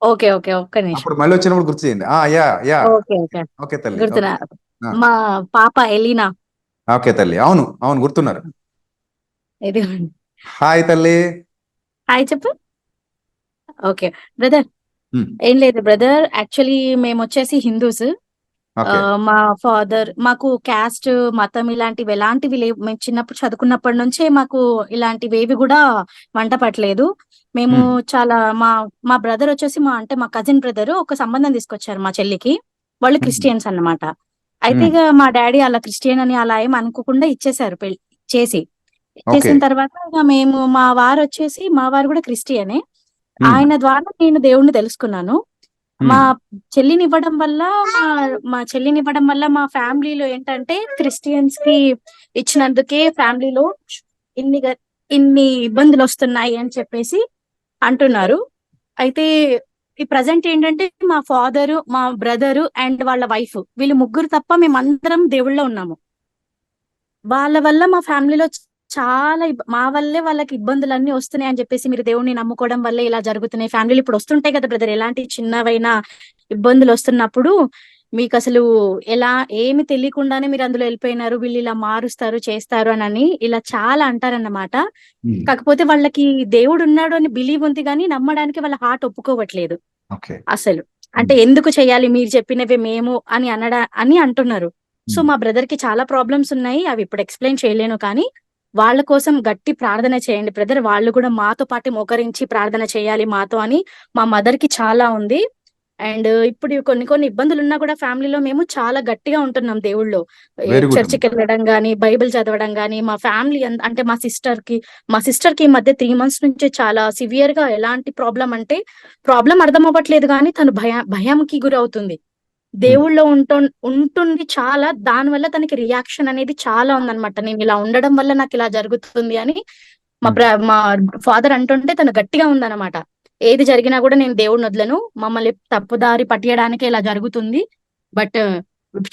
ఓకే ఓకే, ఒక్క నిమిషం. అప్పుడు మళ్ళీ వచ్చినప్పుడు గుర్తు చేయండి. Yeah yeah okay okay, okay తల్లి, గుర్తున్నా. ఓకే. ఆ, మా పాప ఎలీనా. ఓకే తల్లి, అవును అవును గుర్తున్నారు. ఇది హాయ్ తల్లి. హాయ్ చెప్పు. ఓకే బ్రదర్, ఉమ్, ఏం లేదు బ్రదర్, యాక్చువల్లీ మేము వచ్చేసి హిందూస్. ఓకే. మా ఫాదర్, మాకు క్యాస్ట్ మతం ఇలాంటివి ఎలాంటివి లేవు. మేము చిన్నప్పుడు చదువుకున్నప్పటి నుంచే మాకు ఇలాంటివి ఏవి కూడా వంట పట్టలేదు. మేము ఉమ్, చాలా మా మా బ్రదర్ వచ్చేసి మా కజిన్ బ్రదర్ ఒక సంబంధం తీసుకొచ్చారు మా చెల్లికి. వాళ్ళు ఉమ్, క్రిస్టియన్స్ అన్నమాట. అయితే ఉమ్, ఇక మా డాడీ అలా క్రిస్టియన్ అని అలా ఏం అనుకోకుండా ఇచ్చేసారు పెళ్లి చేసి. ఓకే. చేసిన తర్వాత ఇక మేము మా వారు కూడా క్రిస్టియనే. ఉమ్, ఆయన ద్వారా నేను దేవుణ్ణి తెలుసుకున్నాను. మా ఉమ్, చెల్లినివ్వడం వల్ల మా చెల్లినివ్వడం వల్ల మా ఫ్యామిలీలో ఏంటంటే క్రిస్టియన్స్ కి ఇచ్చినందుకే ఫ్యామిలీలో ఇన్ని ఇబ్బందులు వస్తున్నాయి అని చెప్పేసి అంటున్నారు. అయితే ఈ ప్రజెంట్ ఏంటంటే మా ఫాదరు, మా బ్రదరు అండ్ వాళ్ళ వైఫ్, వీళ్ళు ముగ్గురు తప్ప మేమందరం దేవుళ్ళో ఉన్నాము. వాళ్ళ వల్ల మా ఫ్యామిలీలో చాలా మా వల్లే వాళ్ళకి ఇబ్బందులన్నీ వస్తున్నాయి అని చెప్పేసి, మీరు దేవుణ్ణి నమ్ముకోవడం వల్లే ఇలా జరుగుతున్నాయి. ఫ్యామిలీలు ఇప్పుడు వస్తుంటాయి కదా బ్రదర్, ఎలాంటి చిన్నవైనా ఇబ్బందులు వస్తున్నప్పుడు మీకు అసలు ఎలా ఏమి తెలియకుండానే మీరు అందులో వెళ్ళిపోయినారు, వీళ్ళు ఇలా మారుస్తారు చేస్తారు అని ఇలా చాలా అంటారన్నమాట. ఉమ్, కాకపోతే వాళ్ళకి దేవుడు ఉన్నాడు అని బిలీవ్ ఉంది, కానీ నమ్మడానికి వాళ్ళ హార్ట్ ఒప్పుకోవట్లేదు ఓకే. అసలు. అంటే ఎందుకు చేయాలి మీరు చెప్పినవే మేము అని అంటున్నారు. సో ఉమ్, మా బ్రదర్ కి చాలా ప్రాబ్లమ్స్ ఉన్నాయి, అవి ఇప్పుడు ఎక్స్ప్లెయిన్ చేయలేను, కానీ వాళ్ళ కోసం గట్టి ప్రార్థన చేయండి బ్రదర్. వాళ్ళు కూడా మాతో పాటు మోకరించి ప్రార్థన చేయాలి మాతో అని మా మదర్ కి చాలా ఉంది. అండ్ ఇప్పుడు కొన్ని ఇబ్బందులు ఉన్నా కూడా ఫ్యామిలీలో మేము చాలా గట్టిగా ఉంటున్నాం దేవుళ్ళో. Very good. చర్చికి వెళ్ళడం గానీ, బైబిల్ చదవడం గానీ, మా ఫ్యామిలీ అంటే మా సిస్టర్ కి ఈ మధ్య 3 months నుంచి చాలా సివియర్ గా ఎలాంటి ప్రాబ్లం అర్థం అవ్వట్లేదు, కానీ తను భయంకి గురవుతుంది. దేవుళ్ళో ఉంటుంది చాలా, దానివల్ల తనకి రియాక్షన్ అనేది చాలా ఉందన్నమాట. నేను ఇలా ఉండడం వల్ల నాకు ఇలా జరుగుతుంది అని మా ఫాదర్ అంటుంటే తను గట్టిగా ఉందన్నమాట. ఏది జరిగినా కూడా నేను దేవుడిని వదలను, మమ్మల్ని తప్పుదారి పట్టియడానికి ఇలా జరుగుతుంది, బట్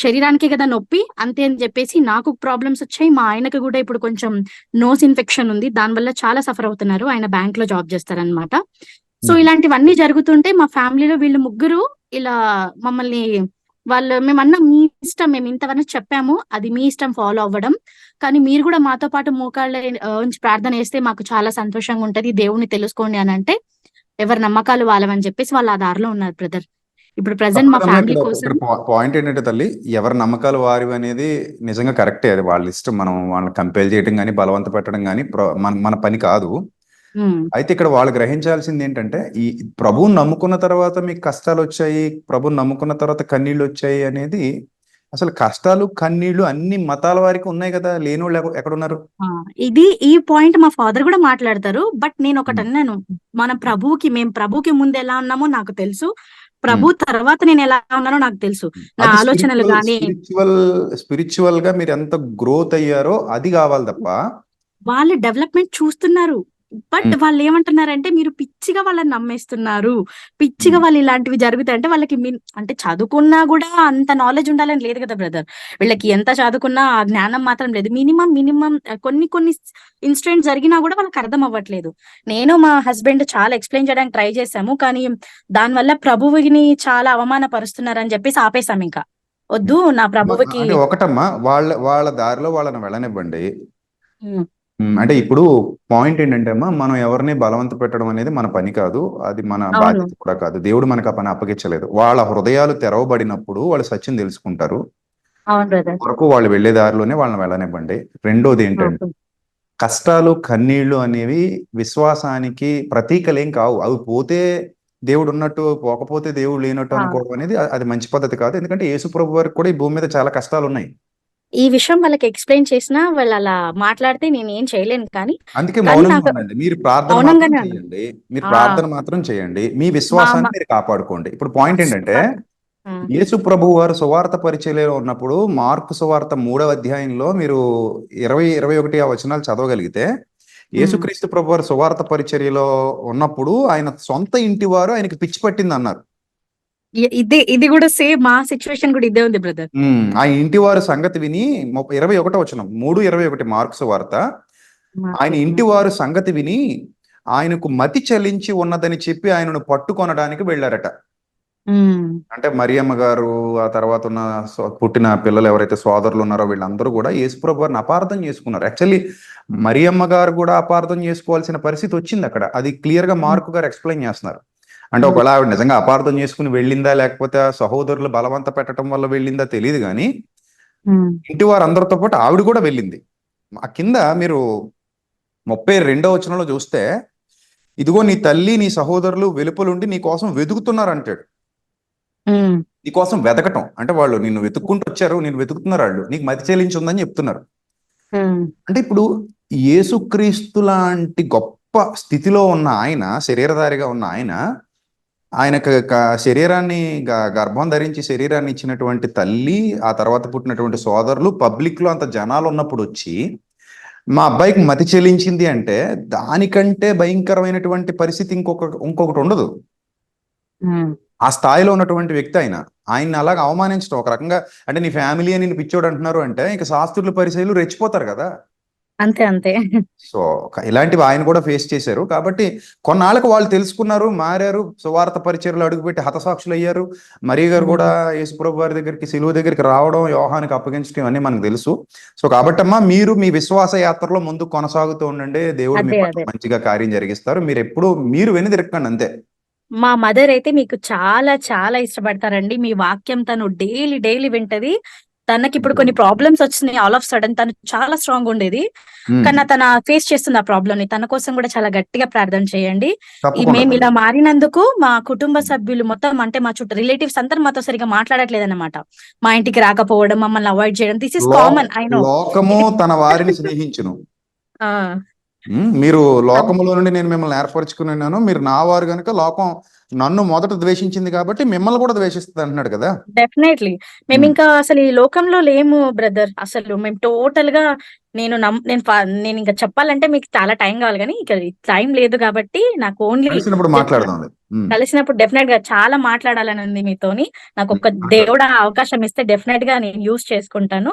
శరీరానికి కదా నొప్పి అంతే అని చెప్పేసి నాకు ప్రాబ్లమ్స్ వచ్చాయి. మా ఆయనకు కూడా ఇప్పుడు కొంచెం నోస్ ఇన్ఫెక్షన్ ఉంది, దానివల్ల చాలా సఫర్ అవుతున్నారు. ఆయన బ్యాంక్ లో జాబ్ చేస్తారనమాట. సో ఇలాంటివన్నీ జరుగుతుంటే మా ఫ్యామిలీలో వీళ్ళు ముగ్గురు ఇలా మమ్మల్ని మేమన్నా మీ ఇష్టం, మేము ఇంతవరకు చెప్పాము, అది మీ ఇష్టం ఫాలో అవ్వడం, కానీ మీరు కూడా మాతో పాటు మోకాళ్ళ ఉంచి ప్రార్థన చేస్తే మాకు చాలా సంతోషంగా ఉంటది, దేవుణ్ణి తెలుసుకోండి అని అంటే ఎవరి నమ్మకాలు వాళ్ళవని చెప్పేసి వాళ్ళు ఆ దారిలో ఉన్నారు బ్రదర్. ఇప్పుడు ప్రెసెంట్ మా ఫ్యామిలీ కోసం పాయింట్ ఏంటంటే తల్లి, ఎవరి నమ్మకాలు వారివి అనేది నిజంగా కరెక్టే, అది వాళ్ళ ఇష్టం. మనం వాళ్ళని కంపేర్ చేయడం కానీ బలవంత పెట్టడం కానీ మన పని కాదు. అయితే ఇక్కడ వాళ్ళు గ్రహించాల్సింది ఏంటంటే, ఈ ప్రభువుని నమ్ముకున్న తర్వాత మీకు కష్టాలు వచ్చాయి, ప్రభువుని నమ్ముకున్న తర్వాత కన్నీళ్లు వచ్చాయి అనేది, అసలు కష్టాలు కన్నీళ్లు అన్ని మతాల వారికి ఉన్నాయి కదా, లేని వాళ్ళు ఎక్కడున్నారు? ఈ పాయింట్ మా ఫాదర్ కూడా మాట్లాడతారు. బట్ నేను ఒకటి అన్నాను, మేము ప్రభువుకి ముందు ఎలా ఉన్నామో నాకు తెలుసు, ప్రభు తర్వాత నేను ఎలా ఉన్నానో నాకు తెలుసు. నా ఆలోచనలు గానీ స్పిరిచువల్ గా మీరు ఎంత గ్రోత్ అయ్యారో అది కావాలి తప్ప. వాళ్ళు డెవలప్మెంట్ చూస్తున్నారు, బట్ వాళ్ళు ఏమంటున్నారంటే మీరు పిచ్చిగా వాళ్ళని నమ్మేస్తున్నారు, పిచ్చిగా వాళ్ళు ఇలాంటివి జరుగుతాయి అంటే వాళ్ళకి అంటే చదువుకున్నా కూడా అంత నాలెడ్జ్ ఉండాలని లేదు కదా బ్రదర్. వీళ్ళకి ఎంత చదువుకున్నా ఆ జ్ఞానం మాత్రం లేదు. మినిమం కొన్ని ఇన్సిడెంట్స్ జరిగినా కూడా వాళ్ళకి అర్థం అవ్వట్లేదు. నేను మా హస్బెండ్ చాలా ఎక్స్ప్లెయిన్ చేయడానికి ట్రై చేశాము, కానీ దానివల్ల ప్రభువుని చాలా అవమానపరుస్తున్నారని చెప్పేసి ఆపేశాం. ఇంకా వద్దు, నా ప్రభువుకి ఒకటమ్మా, వాళ్ళ దారిలో వాళ్ళని వెళ్ళనివ్వండి. అంటే ఇప్పుడు పాయింట్ ఏంటంటే అమ్మా, మనం ఎవరిని బలవంత పెట్టడం అనేది మన పని కాదు, అది మన బాధ్యత కూడా కాదు. దేవుడు మనకు ఆ పని అప్పగించలేదు. వాళ్ళ హృదయాలు తెరవబడినప్పుడు వాళ్ళు సత్యం తెలుసుకుంటారు. వరకు వాళ్ళు వెళ్లే దారిలోనే వాళ్ళని వెళ్ళనివ్వండి. రెండోది ఏంటంటే, కష్టాలు కన్నీళ్లు అనేవి విశ్వాసానికి ప్రతీకలేం కావు. అవి పోతే దేవుడు ఉన్నట్టు, పోకపోతే దేవుడు లేనట్టు అనుకోవడం అనేది అది మంచి పద్ధతి కాదు. ఎందుకంటే యేసు ప్రభు వారికి కూడా ఈ భూమి మీద చాలా కష్టాలు ఉన్నాయి. ఈ విషయం వాళ్ళకి ఎక్స్ప్లెయిన్ చేసినా వాళ్ళు అలా మాట్లాడితే నేను ఏం చేయలేను. కానీ అందుకే మౌనంగా ఉండండి. మీరు ప్రార్థన మాత్రం చేయండి, మీ విశ్వాసాన్ని మీరు కాపాడుకోండి. ఇప్పుడు పాయింట్ ఏంటంటే, యేసు ప్రభు వారు సువార్త పరిచర్యలో ఉన్నప్పుడు మార్కు సువార్త 3వ అధ్యాయంలో మీరు 20-21 వచనాలు చదవగలిగితే, యేసుక్రీస్తు ప్రభు వారు సువార్త పరిచర్యలో ఉన్నప్పుడు ఆయన సొంత ఇంటి వారు ఆయనకి పిచ్చి పట్టింది అన్నారు. ఇది కూడా సేమ్ మా సిచ్యువేషన్ కూడా ఇదే ఉంది బ్రదర్. ఆ ఇంటి వారు సంగతి విని 21 వచనం 3:21 మార్క్స్ వార్త. ఆయన ఇంటి వారు సంగతి విని ఆయనకు మతి చలించి ఉన్నదని చెప్పి ఆయనను పట్టుకొనడానికి వెళ్ళారట. అంటే మరియమ్మ గారు, ఆ తర్వాత ఉన్న పుట్టిన పిల్లలు ఎవరైతే సోదరులు ఉన్నారో వీళ్ళందరూ కూడా యేసుప్రభు వారిని అపార్థం చేసుకున్నారు. యాక్చువల్లీ మరియమ్మ గారు కూడా అపార్థం చేసుకోవాల్సిన పరిస్థితి వచ్చింది అక్కడ. అది క్లియర్ గా మార్కు గారు ఎక్స్ప్లెయిన్ చేస్తున్నారు. అంటే ఒకవేళ ఆవిడ నిజంగా అపార్థం చేసుకుని వెళ్ళిందా, లేకపోతే సహోదరులు బలవంత పెట్టడం వల్ల వెళ్ళిందా తెలియదు కానీ ఇంటి వారు అందరితో పాటు ఆవిడ కూడా వెళ్ళింది. ఆ కింద మీరు 32వ వచనంలో చూస్తే, ఇదిగో నీ తల్లి నీ సహోదరులు వెలుపలుండి నీ కోసం వెతుకుతున్నారు అంటాడు. నీ కోసం వెతకటం అంటే వాళ్ళు నిన్ను వెతుక్కుంటూ వచ్చారు, నేను వెతుకుతున్నారు, వాళ్ళు నీకు మతి చెల్లించి ఉందని చెప్తున్నారు. అంటే ఇప్పుడు యేసుక్రీస్తు లాంటి గొప్ప స్థితిలో ఉన్న ఆయన, శరీరధారిగా ఉన్న ఆయనకు శరీరాన్ని గర్భం ధరించి శరీరాన్ని ఇచ్చినటువంటి తల్లి, ఆ తర్వాత పుట్టినటువంటి సోదరులు, పబ్లిక్ లో అంత జనాలు ఉన్నప్పుడు వచ్చి మా అబ్బాయికి మతి చెల్లించింది అంటే దానికంటే భయంకరమైనటువంటి పరిస్థితి ఇంకొకటి ఉండదు. ఆ స్థాయిలో ఉన్నటువంటి వ్యక్తి ఆయన్ని అలాగ అవమానించడం ఒక రకంగా, అంటే నీ ఫ్యామిలీ అని నేను పిచ్చోడు అంటున్నారు అంటే ఇక శాస్త్రుల పరిచయాలు రెచ్చిపోతారు కదా. అంతే అంతే. సో ఇలాంటివి ఆయన కూడా ఫేస్ చేశారు. కాబట్టి కొన్నాళ్ళకు వాళ్ళు తెలుసుకున్నారు, మారారు, సువార్త పరిచర్లు అడుగుపెట్టి హతసాక్షులు అయ్యారు. మరియ గారు కూడా యేసుప్రభు వారి దగ్గరికి, సిలువ దగ్గరికి రావడం, యోహానికి అప్పగించడం అన్ని మనకు తెలుసు. సో కాబట్టమ్మా మీరు మీ విశ్వాస యాత్రలో ముందు కొనసాగుతూ ఉండండి. దేవుడు మీ పట్ల మంచిగా కార్యం జరిగిస్తారు. మీరు ఎప్పుడు మీరు వెనుదిరక్కండి అంతే. మా మదర్ అయితే మీకు చాలా చాలా ఇష్టపడతారండి. మీ వాక్యం తను డైలీ వింటది. తనకి ఇప్పుడు కొన్ని ప్రాబ్లమ్స్ వచ్చినాయి. ఆల్ ఆఫ్ సడన్ తను చాలా స్ట్రాంగ్ ఉండేది, కానీ తన ఫేస్ చేస్తుంది ఆ ప్రాబ్లమ్ ని. తన కోసం కూడా చాలా గట్టిగా ప్రార్థన చేయండి. మేము ఇలా మారినందుకు మా కుటుంబ సభ్యులు మొత్తం, అంటే మా చుట్టూ రిలేటివ్స్ అందరూ మాతో సరిగా మాట్లాడట్లేదు అన్నమాట. మా ఇంటికి రాకపోవడం, మమ్మల్ని అవాయిడ్ చేయడం, this is common. I know. లోకము తన వారిని స్నేహించును. మీరు లోకములో నుండి నేను మిమ్మల్ని ఏర్పరచుకున్నాను, మీరు నా వారు కనుక లోకం నన్ను మొదట ద్వేషించింది కాబట్టి మిమ్మల్ని కూడా ద్వేషిస్తుంది అంటున్నాడు కదా. డెఫినెట్లీ. మేము ఇంకా అసలు ఈ లోకంలో లేము బ్రదర్. అసలు మేము టోటల్ గా నేను ఇంకా చెప్పాలంటే మీకు చాలా టైం కావాలి, కానీ ఇక టైం లేదు కాబట్టి నాకు ఓన్లీ కలిసినప్పుడు డెఫినెట్ గా చాలా మాట్లాడాలని ఉంది మీతోని. నాకు ఒక దేవుడు అవకాశం ఇస్తే డెఫినెట్ గా నేను యూజ్ చేసుకుంటాను.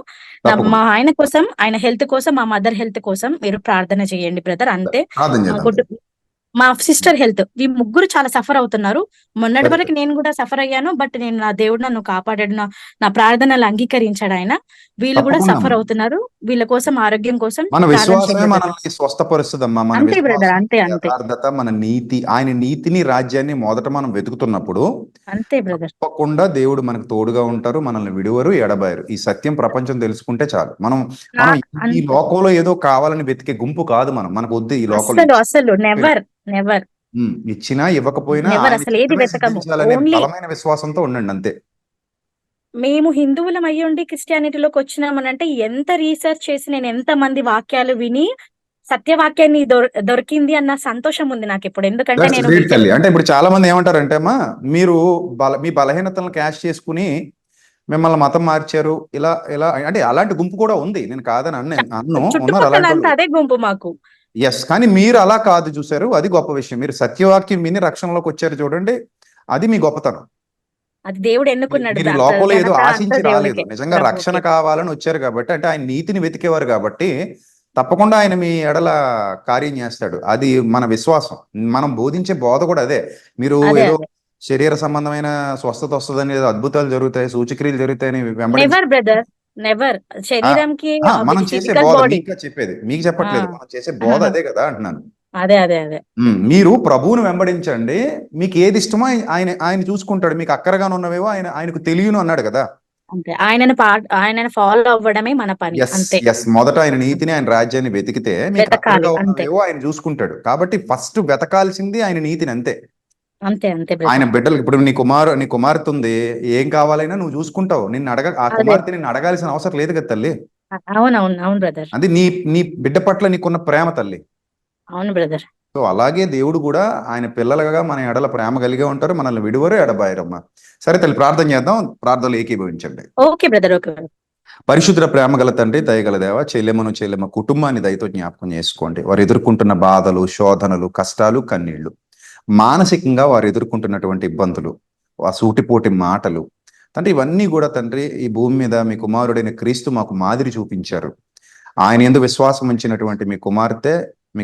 మా ఆయన కోసం, ఆయన హెల్త్ కోసం, మా మదర్ హెల్త్ కోసం మీరు ప్రార్థన చేయండి బ్రదర్. అంతే. మా సిస్టర్ హెల్త్, ఈ ముగ్గురు చాలా సఫర్ అవుతున్నారు. మొన్నటి వరకు నేను కూడా సఫర్ అయ్యాను, బట్ నేను నా దేవుడు నన్ను కాపాడాడు, నా ప్రార్థనలు అంగీకరించాడు ఆయన. వీళ్ళు కూడా సఫర్ అవుతున్నారు. వీళ్ళ కోసం, ఆరోగ్యం కోసం మన విశ్వాసమే మనల్ని స్వస్థపరుస్తుందమ్మా. అంతే బ్రదర్, అంతే అంతే. మన నీతి, ఆయన నీతిని, రాజ్యాన్ని మొదట మనం వెతుకుతున్నప్పుడు అంతే బ్రదర్, తప్పకుండా దేవుడు మనకు తోడుగా ఉంటారు, మనల్ని విడువరు, ఎడబాయరు. ఈ సత్యం ప్రపంచం తెలుసుకుంటే చాలు. మనం ఈ లోకంలో ఏదో కావాలని వెతికే గుంపు కాదు మనం. మనకు వద్దు ఈ లోకంలో అసలు నెవర్. ఇచ్చినా ఇవ్వకపోయినా బలమైన విశ్వాసంతో ఉండండి అంతే. మేము హిందువులం అయ్యుండి క్రిస్టియానిటీలోకి వచ్చినామనంటే ఎంత రీసెర్చ్ చేసి, నేను ఎంత మంది వాక్యాలు విని సత్యవాక్యాన్ని దొరికింది అన్న సంతోషం ఉంది నాకు ఇప్పుడు. ఎందుకంటే నేను అంటే ఇప్పుడు చాలా మంది ఏమంటారంటే అమ్మా, మీరు మీ బలహీనతలను క్యాష్ చేసుకుని మిమ్మల్ని మతం మార్చారు, ఇలా అంటే అలాంటి గుంపు కూడా ఉంది. నేను కాదని చుట్టుపక్కల అదే గుంపు మాకు. ఎస్, కానీ మీరు అలా కాదు, చూసారు, అది గొప్ప విషయం. మీరు సత్యవాక్యం విని రక్షణలోకి వచ్చారు చూడండి, అది మీ గొప్పతనం. అది దేవుడు ఎన్నుకున్నాడు. మీరు లోపల ఏదో ఆశించి రాలేదు, నిజంగా రక్షణ కావాలని వచ్చారు కాబట్టి, అంటే ఆయన నీతిని వెతికేవారు కాబట్టి తప్పకుండా ఆయన మీ ఎడల కార్యం చేస్తాడు. అది మన విశ్వాసం. మనం బోధించే బోధ కూడా అదే. మీరు ఏదో శరీర సంబంధమైన స్వస్థత వస్తుందని, అద్భుతాలు జరుగుతాయి, సూచక్రియలు జరుగుతాయని నెవర్. శరీరంకి మనం చేసే బోధ మీకు చెప్పేది, మీకు చెప్పట్లేదు, మనం చేసే బోధ అదే కదా అంటున్నాను. అదే మీరు ప్రభువును వెంబడించండి, మీకు ఏది ఇష్టమో ఆయన చూసుకుంటాడు. మీకు అక్కరగా ఉన్నవేవో ఆయనకు తెలియను అన్నాడు కదా. ఆయనను ఫాలో అవ్వడమే మన పని. మొదట ఆయన నీతిని, ఆయన రాజ్యాన్ని వెతికితే మీకు అక్కరగా ఉన్నవేవో ఆయన చూసుకుంటాడు. కాబట్టి ఫస్ట్ వెతకాల్సింది ఆయన నీతిని, అంతే. ఆయన బిడ్డలు, ఇప్పుడు నీ కుమార్తె ఉంది, ఏం కావాలైనా నువ్వు చూసుకుంటావు. ఆ కుమార్తె నిన్ను అడగాల్సిన అవసరం లేదు కదా తల్లి. అవును బ్రదర్. అది నీ బిడ్డ పట్ల నీకున్న ప్రేమ తల్లి. అవును బ్రదర్. సో అలాగే దేవుడు కూడా ఆయన పిల్లలుగా మన ఎడల ప్రేమ కలిగే ఉంటారు, మనల్ని విడువరు, ఎడబాయరమ్మా. సరే తల్లి, ప్రార్థన చేద్దాం. ప్రార్థనలు ఏకీభవించండి. Okay brother. ఓకే. పరిశుద్ర ప్రేమ గల తండ్రి, దయగల దేవ, చెల్లెమ్మ కుటుంబాన్ని దయతో జ్ఞాపకం చేసుకోండి. వారు ఎదుర్కొంటున్న బాధలు, శోధనలు, కష్టాలు, కన్నీళ్లు, మానసికంగా వారు ఎదుర్కొంటున్నటువంటి ఇబ్బందులు, ఆ సూటిపోటి మాటలు. తండ్రి ఇవన్నీ కూడా తండ్రి ఈ భూమి మీద మీ కుమారుడైన క్రీస్తు మాకు మాదిరి చూపించారు. ఆయన యందు విశ్వాసం ఉంచినటువంటి మీ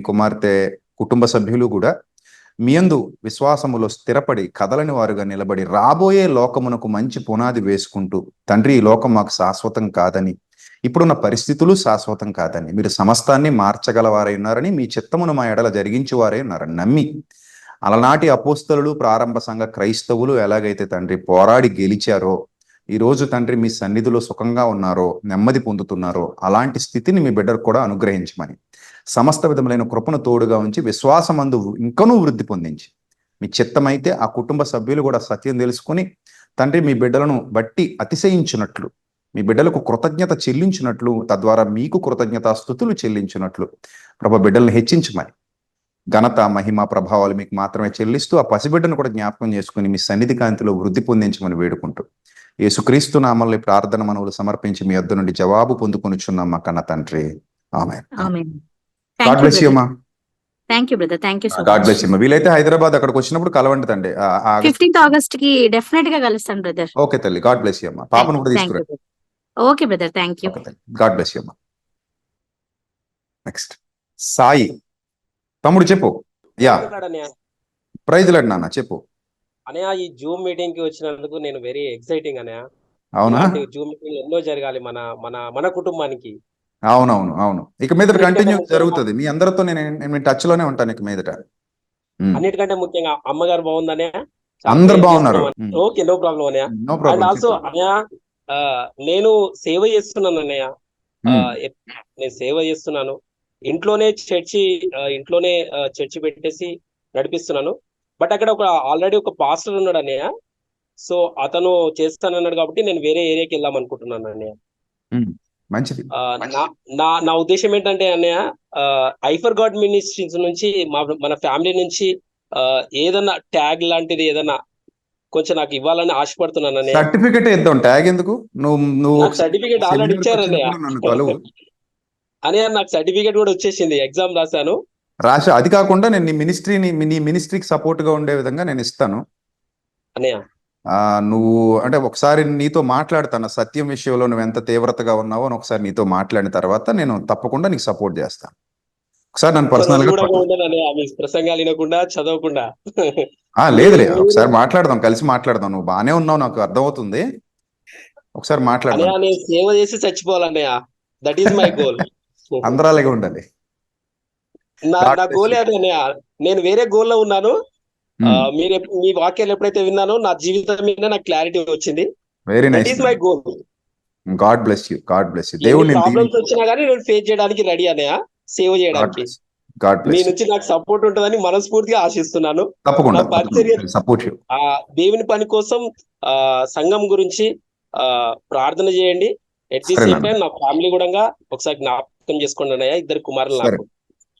కుమార్తె కుటుంబ సభ్యులు కూడా మీ యందు విశ్వాసములో స్థిరపడి కదలని వారుగా నిలబడి రాబోయే లోకమునకు మంచి పునాది వేసుకుంటూ, తండ్రి ఈ లోకం మాకు శాశ్వతం కాదని, ఇప్పుడున్న పరిస్థితులు శాశ్వతం కాదని, మీరు సమస్తాన్ని మార్చగలవారై ఉన్నారని, మీ చిత్తమును మా ఎడల జరిగించేవారై ఉన్నారని నమ్మి, అలనాటి అపోస్తలులు ప్రారంభ సంఘ క్రైస్తవులు ఎలాగైతే తండ్రి పోరాడి గెలిచారో, ఈ రోజు తండ్రి మీ సన్నిధిలో సుఖంగా ఉన్నారో, నెమ్మది పొందుతున్నారో, అలాంటి స్థితిని మీ బిడ్డకు కూడా అనుగ్రహించమని, సమస్త విధములైన కృపను తోడుగా ఉంచి విశ్వాసమందు ఇంకనూ వృద్ధి పొందించి, మీ చిత్తమైతే ఆ కుటుంబ సభ్యులు కూడా సత్యం తెలుసుకుని తండ్రి మీ బిడ్డలను బట్టి అతిశయించినట్లు, మీ బిడ్డలకు కృతజ్ఞత చెల్లించినట్లు, తద్వారా మీకు కృతజ్ఞతాస్తుతులు చెల్లించినట్లు ప్రభు బిడ్డలను హెచ్చించమని, ఘనత మహిమ ప్రభావాలు మీకు మాత్రమే చెల్లిస్తూ ఆ పసిబిడ్డను కూడా జ్ఞాపకం చేసుకుని మీ సన్నిధి కాంతిలో వృద్ధి పొందించమని వేడుకుంటూ, యేసుక్రీస్తు నామములో ఈ ప్రార్థన మనవులు సమర్పించి మీ యొద్ద నుండి జవాబు పొందుకొనిచున్నాం మా కన్న తండ్రి. ఆమేన్. గాడ్ బ్లెస్ యూ అమ్మా. Thank you brother, thank you so God bless much. You అమ్మా. వీలైతే హైదరాబాద్ అక్కడికి వచ్చినప్పుడు కలవండి తండ్రి. 15th August కి డెఫినెట్ గా కలుస్తాను బ్రదర్. ఓకే తల్లి, గాడ్ బ్లెస్ యూ అమ్మా. పాపను కూడా థ్యాంక్ యూ. తీసుకురండి. Okay brother, thank you. Okay తల్లి, గాడ్ బ్లెస్ యూ అమ్మా. నెక్స్ట్ సాయి తమ్ముడు చెప్పు. యా ప్రైజ్ లాడ్ నాన్న చెప్పు. అనయా ఈ జూమ్ మీటింగ్ కి వచ్చినందుకు నేను వెరీ ఎక్సైటింగ్ అనయా. అవునా? జూమ్ మీటింగ్ ఎన్నో జరగాలి మన మన మన కుటుంబానికి. అవునవును అవును, ఇక మీదట కంటిన్యూ అన్నిటికంటే జరుగుతుంది. మీ అందరితో నేను టచ్ లోనే ఉంటాను ఇక మీదట. అన్నిటికంటే ముఖ్యంగా అమ్మగారు బాగుందనే. అందరు బాగున్నారు. Okay, no problem Anaya. No and problem. Also Anaya, నేను సేవ చేస్తున్నాను అన్నయ్య. నేను సేవ చేస్తున్నాను ఇంట్లోనే చర్చి పెట్టేసి నడిపిస్తున్నాను. బట్ అక్కడ ఆల్రెడీ ఒక పాస్టర్ ఉన్నాడు అన్నయ్య. సో అతను చేస్తానన్నాడు కాబట్టి నేను వేరే ఏరియాకి వెళ్దాం అనుకుంటున్నాను అన్నయ్య. మంచిది. నా ఉద్దేశం ఏంటంటే అన్నయ్య, ఐ ఫర్ గాడ్ మినిస్ట్రీస్ నుంచి మన ఫ్యామిలీ నుంచి ఏదన్నా ట్యాగ్ లాంటిది ఏదన్నా కొంచెం నాకు ఇవ్వాలని ఆశపడుతున్నాను అన్నయ్య. సర్టిఫికెట్ ఇద్దాం, ట్యాగ్ ఎందుకు? నువ్వు సర్టిఫికేట్ ఆల్రెడీ ఇచ్చారు అన్నయ్య. అన్నయ్య నాకు సర్టిఫికేట్ కూడా వచ్చేసింది, ఎగ్జామ్ రాశాను. అది కాకుండా నేను నీ మినిస్ట్రీకి సపోర్ట్ గా ఉండే విధంగా నేను ఇస్తాను అన్నయ్య. నువ్వు అంటే ఒకసారి నీతో మాట్లాడతాను సత్యం విషయంలో నువ్వు ఎంత తీవ్రతగా ఉన్నావో అని ఒకసారి నీతో మాట్లాడిన తర్వాత నేను తప్పకుండా నీకు సపోర్ట్ చేస్తాను. ఒకసారి నన్ను పర్సనల్ గా ప్రసంగాలు వినకుండా చదవకుండా లేదు ఒకసారి మాట్లాడదాం, కలిసి మాట్లాడదాం. నువ్వు బానే ఉన్నావు, నాకు అర్థమవుతుంది. ఒకసారి మాట్లాడదాం. నేను సేవ చేసి చచ్చిపోవాలన్నయ్య. That is my goal. అందరూ అలాగే ఉండాలి. నా గోల్ అదే అన్నయ్య. నేను వేరే గోల్ లో ఉన్నాను. మీ వాక్యాలు ఎప్పుడైతే విన్నానో నా జీవితం మీద నాకు క్లారిటీ వచ్చింది. Very nice. That is my goal. God bless you. God bless you. దేవుని ప్రాబ్లమ్స్ వచ్చినా కానీ నేను ఫేస్ చేయడానికి రెడీ అన్నయ్య, సేవ చేయడానికి. మీ నుంచి నాకు సపోర్ట్ ఉంటుందని మనస్ఫూర్తిగా ఆశిస్తున్నాను. తప్పకుండా దేవుని పని కోసం సంఘం గురించి ప్రార్థన చేయండి. ఎట్ ది సేమ్ టైం నా ఫ్యామిలీ కూడా ఒకసారి జ్ఞాపకం చేసుకోండి అన్నయ్య. 2 కుమారులు నాకు.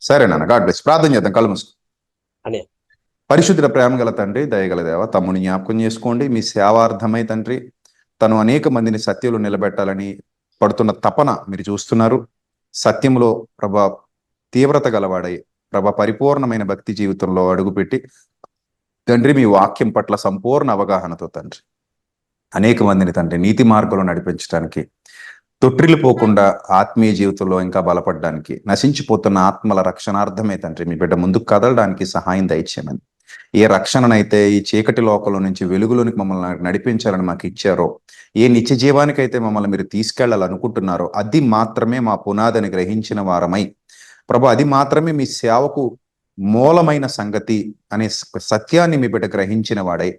సరే నాన్న, గాడ్ బ్లెస్. ప్రార్థన చేద్దాం, కళ్ళు మూసుకో. అనే పరిశుద్ధ ప్రేమ గల తండ్రి, దయగల దేవ, తమ్ముని జ్ఞాపకం చేసుకోండి. మీ సేవార్థమై తండ్రి తను అనేక మందిని సత్యంలో నిలబెట్టాలని పడుతున్న తపన మీరు చూస్తున్నారు. సత్యంలో ప్రభా తీవ్రత గలవాడై ప్రభా పరిపూర్ణమైన భక్తి జీవితంలో అడుగుపెట్టి తండ్రి మీ వాక్యం పట్ల సంపూర్ణ అవగాహనతో తండ్రి అనేక మందిని తండ్రి నీతి మార్గంలో నడిపించడానికి, తొట్టిల్లిపోకుండా ఆత్మీయ జీవితంలో ఇంకా బలపడడానికి, నశించిపోతున్న ఆత్మల రక్షణార్థమే తండ్రి మీ బిడ్డ ముందుకు కదలడానికి సహాయం దయచేయమని, ఏ రక్షణనైతే ఈ చీకటి లోకంలో నుంచి వెలుగులోనికి మమ్మల్ని నడిపించాలని మాకు ఇచ్చారో, ఏ నిత్య జీవానికైతే మమ్మల్ని మీరు తీసుకెళ్లాలనుకుంటున్నారో అది మాత్రమే మా పునాదని గ్రహించిన వారమై ప్రభు, అది మాత్రమే మీ సేవకు మూలమైన సంగతి అనే సత్యాన్ని మీ బిడ్డ గ్రహించిన వాడై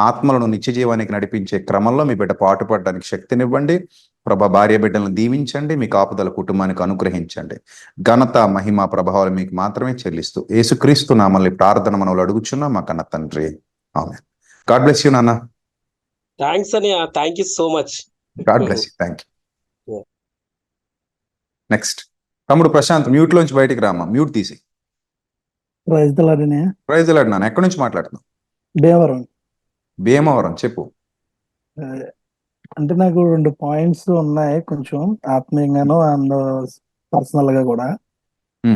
ఆత్మలను నిత్య జీవానికి నడిపించే క్రమంలో మీ బిడ్డ పాటుపడడానికి శక్తినివ్వండి. ప్రభా భార్య బిడ్డలను దీవించండి, మీ కాపుదల కుటుంబానికి అనుగ్రహించండి. ఘనత మహిమ ప్రభావాలు మీకు మాత్రమే చెల్లిస్తూ యేసుక్రీస్తు నామల్ని ప్రార్థన మనలో అడుగుచున్నాం మా కన్న తండ్రి. ఆమేన్. గాడ్ బ్లెస్ యూ నాన్న. థాంక్స్ అన్నయ్య. Thank you so much. God bless you. Thank you. Next తమ్ముడు ప్రశాంత్, మ్యూట్ లోంచి బయటికి రామా, మ్యూట్ తీసి. ప్రైజ్ లార్డ్ నాన్న. ఎక్కడి నుంచి మాట్లాడుతున్నావు? భీమవరం. చెప్పు. అంటే నాకు 2 పాయింట్స్ ఉన్నాయి, కొంచెం ఆత్మీయంగాను అండ్ పర్సనల్ గా కూడా.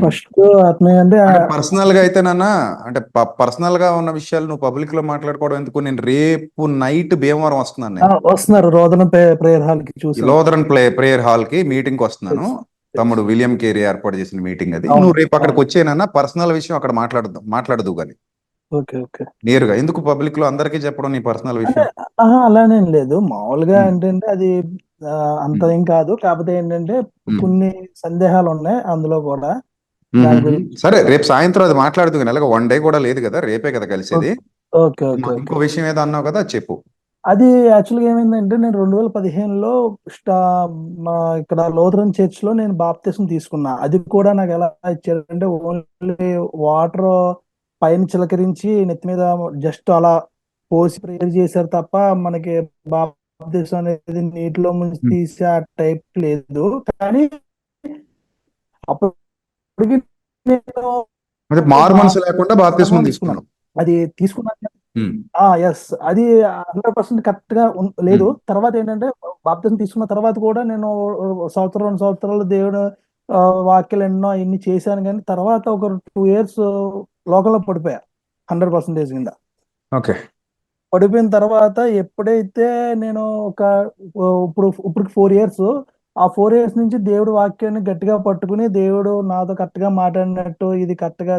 ఫస్ట్ ఆత్మీయ అంటే పర్సనల్ గా అయితే నాన్న, అంటే పర్సనల్ గా ఉన్న విషయాలు నువ్వు పబ్లిక్ లో మాట్లాడుకోవడం ఎందుకు? నేను రేపు నైట్ భీమవరం వస్తున్నాను. నేను వస్తున్నారు రోదన ప్రేయర్ హాల్ కి చూసి లోదరన్ ప్రేయర్ హాల్ కి మీటింగ్ కి వస్తున్నాను. తమ్ముడు విలియం కేరీ ఏర్పాటు చేసిన మీటింగ్ అది. నువ్వు రేపు అక్కడికి వచ్చేనన్నా పర్సనల్ విషయం అక్కడ మాట్లాడదు కానీ ఓకే ఓకే నేరుగా. ఎందుకు పబ్లిక్ లో అందరికీ చెప్పడం నీ పర్సనల్ విషయం? అలానేం లేదు, మామూలుగా ఏంటంటే అది అంత ఏం కాదు. కాకపోతే ఏంటంటే కొన్ని సందేహాలు ఉన్నాయి అందులో కూడా. దాని గురించి సరే, రేపు సాయంత్రం అది మాట్లాడుతూ కానీ అలాగే 1 డే కూడా లేదు కదా, రేపే కదా కలిసేది. ఓకే ఓకే ఇంకో విషయం ఏదో అన్నావు కదా, చెప్పు. అది యాక్చువల్గా ఏమైందంటే నేను 2015లో మా ఇక్కడ లోథరన్ చర్చ్ లో నేను బాప్తిసం తీసుకున్నా. అది కూడా నాకు ఎలా ఇచ్చారంటే ఓన్లీ వాటర్ పైన చిలకరించి నెత్తి మీద జస్ట్ అలా పోసి ప్రేయర్ చేశారు తప్ప మనకి బాప్తిసం అనేది నీటిలో ముంచి తీసే ఆ టైప్ లేదు. కానీ అప్పటికి నేను మారు మనసు లేకుండా బాప్తిస్మం తీసుకున్నాను. అది తీసుకున్నాను. ఎస్, అది 100% కరెక్ట్ గా లేదు. తర్వాత ఏంటంటే బాప్తిసం తీసుకున్న తర్వాత కూడా నేను 2 సంవత్సరాలు దేవుడు వాక్యాలు ఎన్నో ఇన్ని చేశాను. కానీ తర్వాత ఒక 2 years లోకంలో పడిపోయా 100% కింద. ఓకే, పడిపోయిన తర్వాత ఎప్పుడైతే నేను ఇప్పుడు 4 years, ఆ 4 years నుంచి దేవుడు వాక్యాన్ని గట్టిగా పట్టుకుని దేవుడు నాతో కరెక్ట్ గా మాట్లాడినట్టు, ఇది కరెక్ట్ గా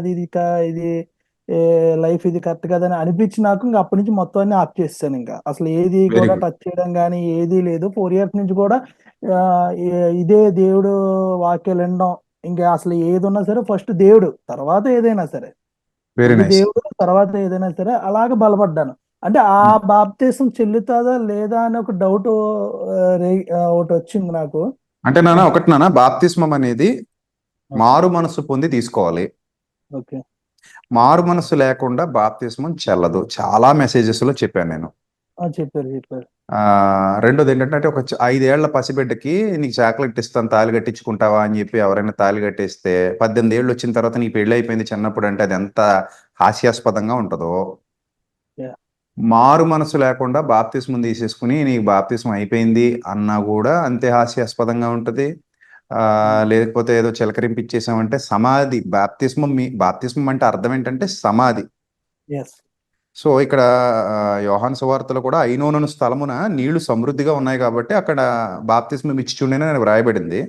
ఇది లైఫ్ ఇది కరెక్ట్ కాదని అనిపించి నాకు ఇంకా అప్పటి నుంచి మొత్తం అన్ని ఆఫ్ చేస్తాను. ఇంకా అసలు ఏది కూడా టచ్ చేయడం కానీ ఏది లేదు. 4 years నుంచి కూడా ఇదే దేవుడు వాక్యాలు వినడం. ఇంకా అసలు ఏది ఉన్నా సరే ఫస్ట్ దేవుడు, తర్వాత ఏదైనా సరే దేవుడు, తర్వాత ఏదైనా సరే అలాగే బలపడ్డాను. అంటే ఆ బాప్తిసం చెల్లుతుందా లేదా అని ఒక డౌట్ ఒకటి వచ్చింది నాకు. అంటే నాన్న బాప్తిస్మం అనేది మారు మనసు పొంది తీసుకోవాలి. ఓకే, మారు మనసు లేకుండా బాప్తిస్మం చెల్లదు. చాలా మెసేజెస్ లో చెప్పాను నేను. చెప్పారు. రెండోది ఏంటంటే ఒక 5 ఏళ్ల పసిబిడ్డకి నీకు చాక్లెట్ ఇస్తాను తాళి కట్టించుకుంటావా అని చెప్పి ఎవరైనా తాళి కట్టేస్తే 18 ఏళ్ళు వచ్చిన తర్వాత నీ పెళ్లి అయిపోయింది చిన్నప్పుడు అంటే అది ఎంత హాస్యాస్పదంగా ఉంటుందో. మారు మనసు లేకుండా బాప్తిస్మం తీసేసుకుని నీకు బాప్తిస్మం అయిపోయింది అన్నా కూడా అంతే హాస్యాస్పదంగా ఉంటది. లేకపోతే ఏదో చిలకరింపిచ్చేసామంటే సమాధి. బాప్తిస్మం అంటే అర్థం ఏంటంటే సమాధి. సో ఇక్కడ యోహాను సువార్తలో కూడా ఐనోను స్థలమున నీళ్లు సమృద్ధిగా ఉన్నాయి కాబట్టి అక్కడ బాప్తిస్మం ఇచ్చి చూడని వ్రాయబడింది.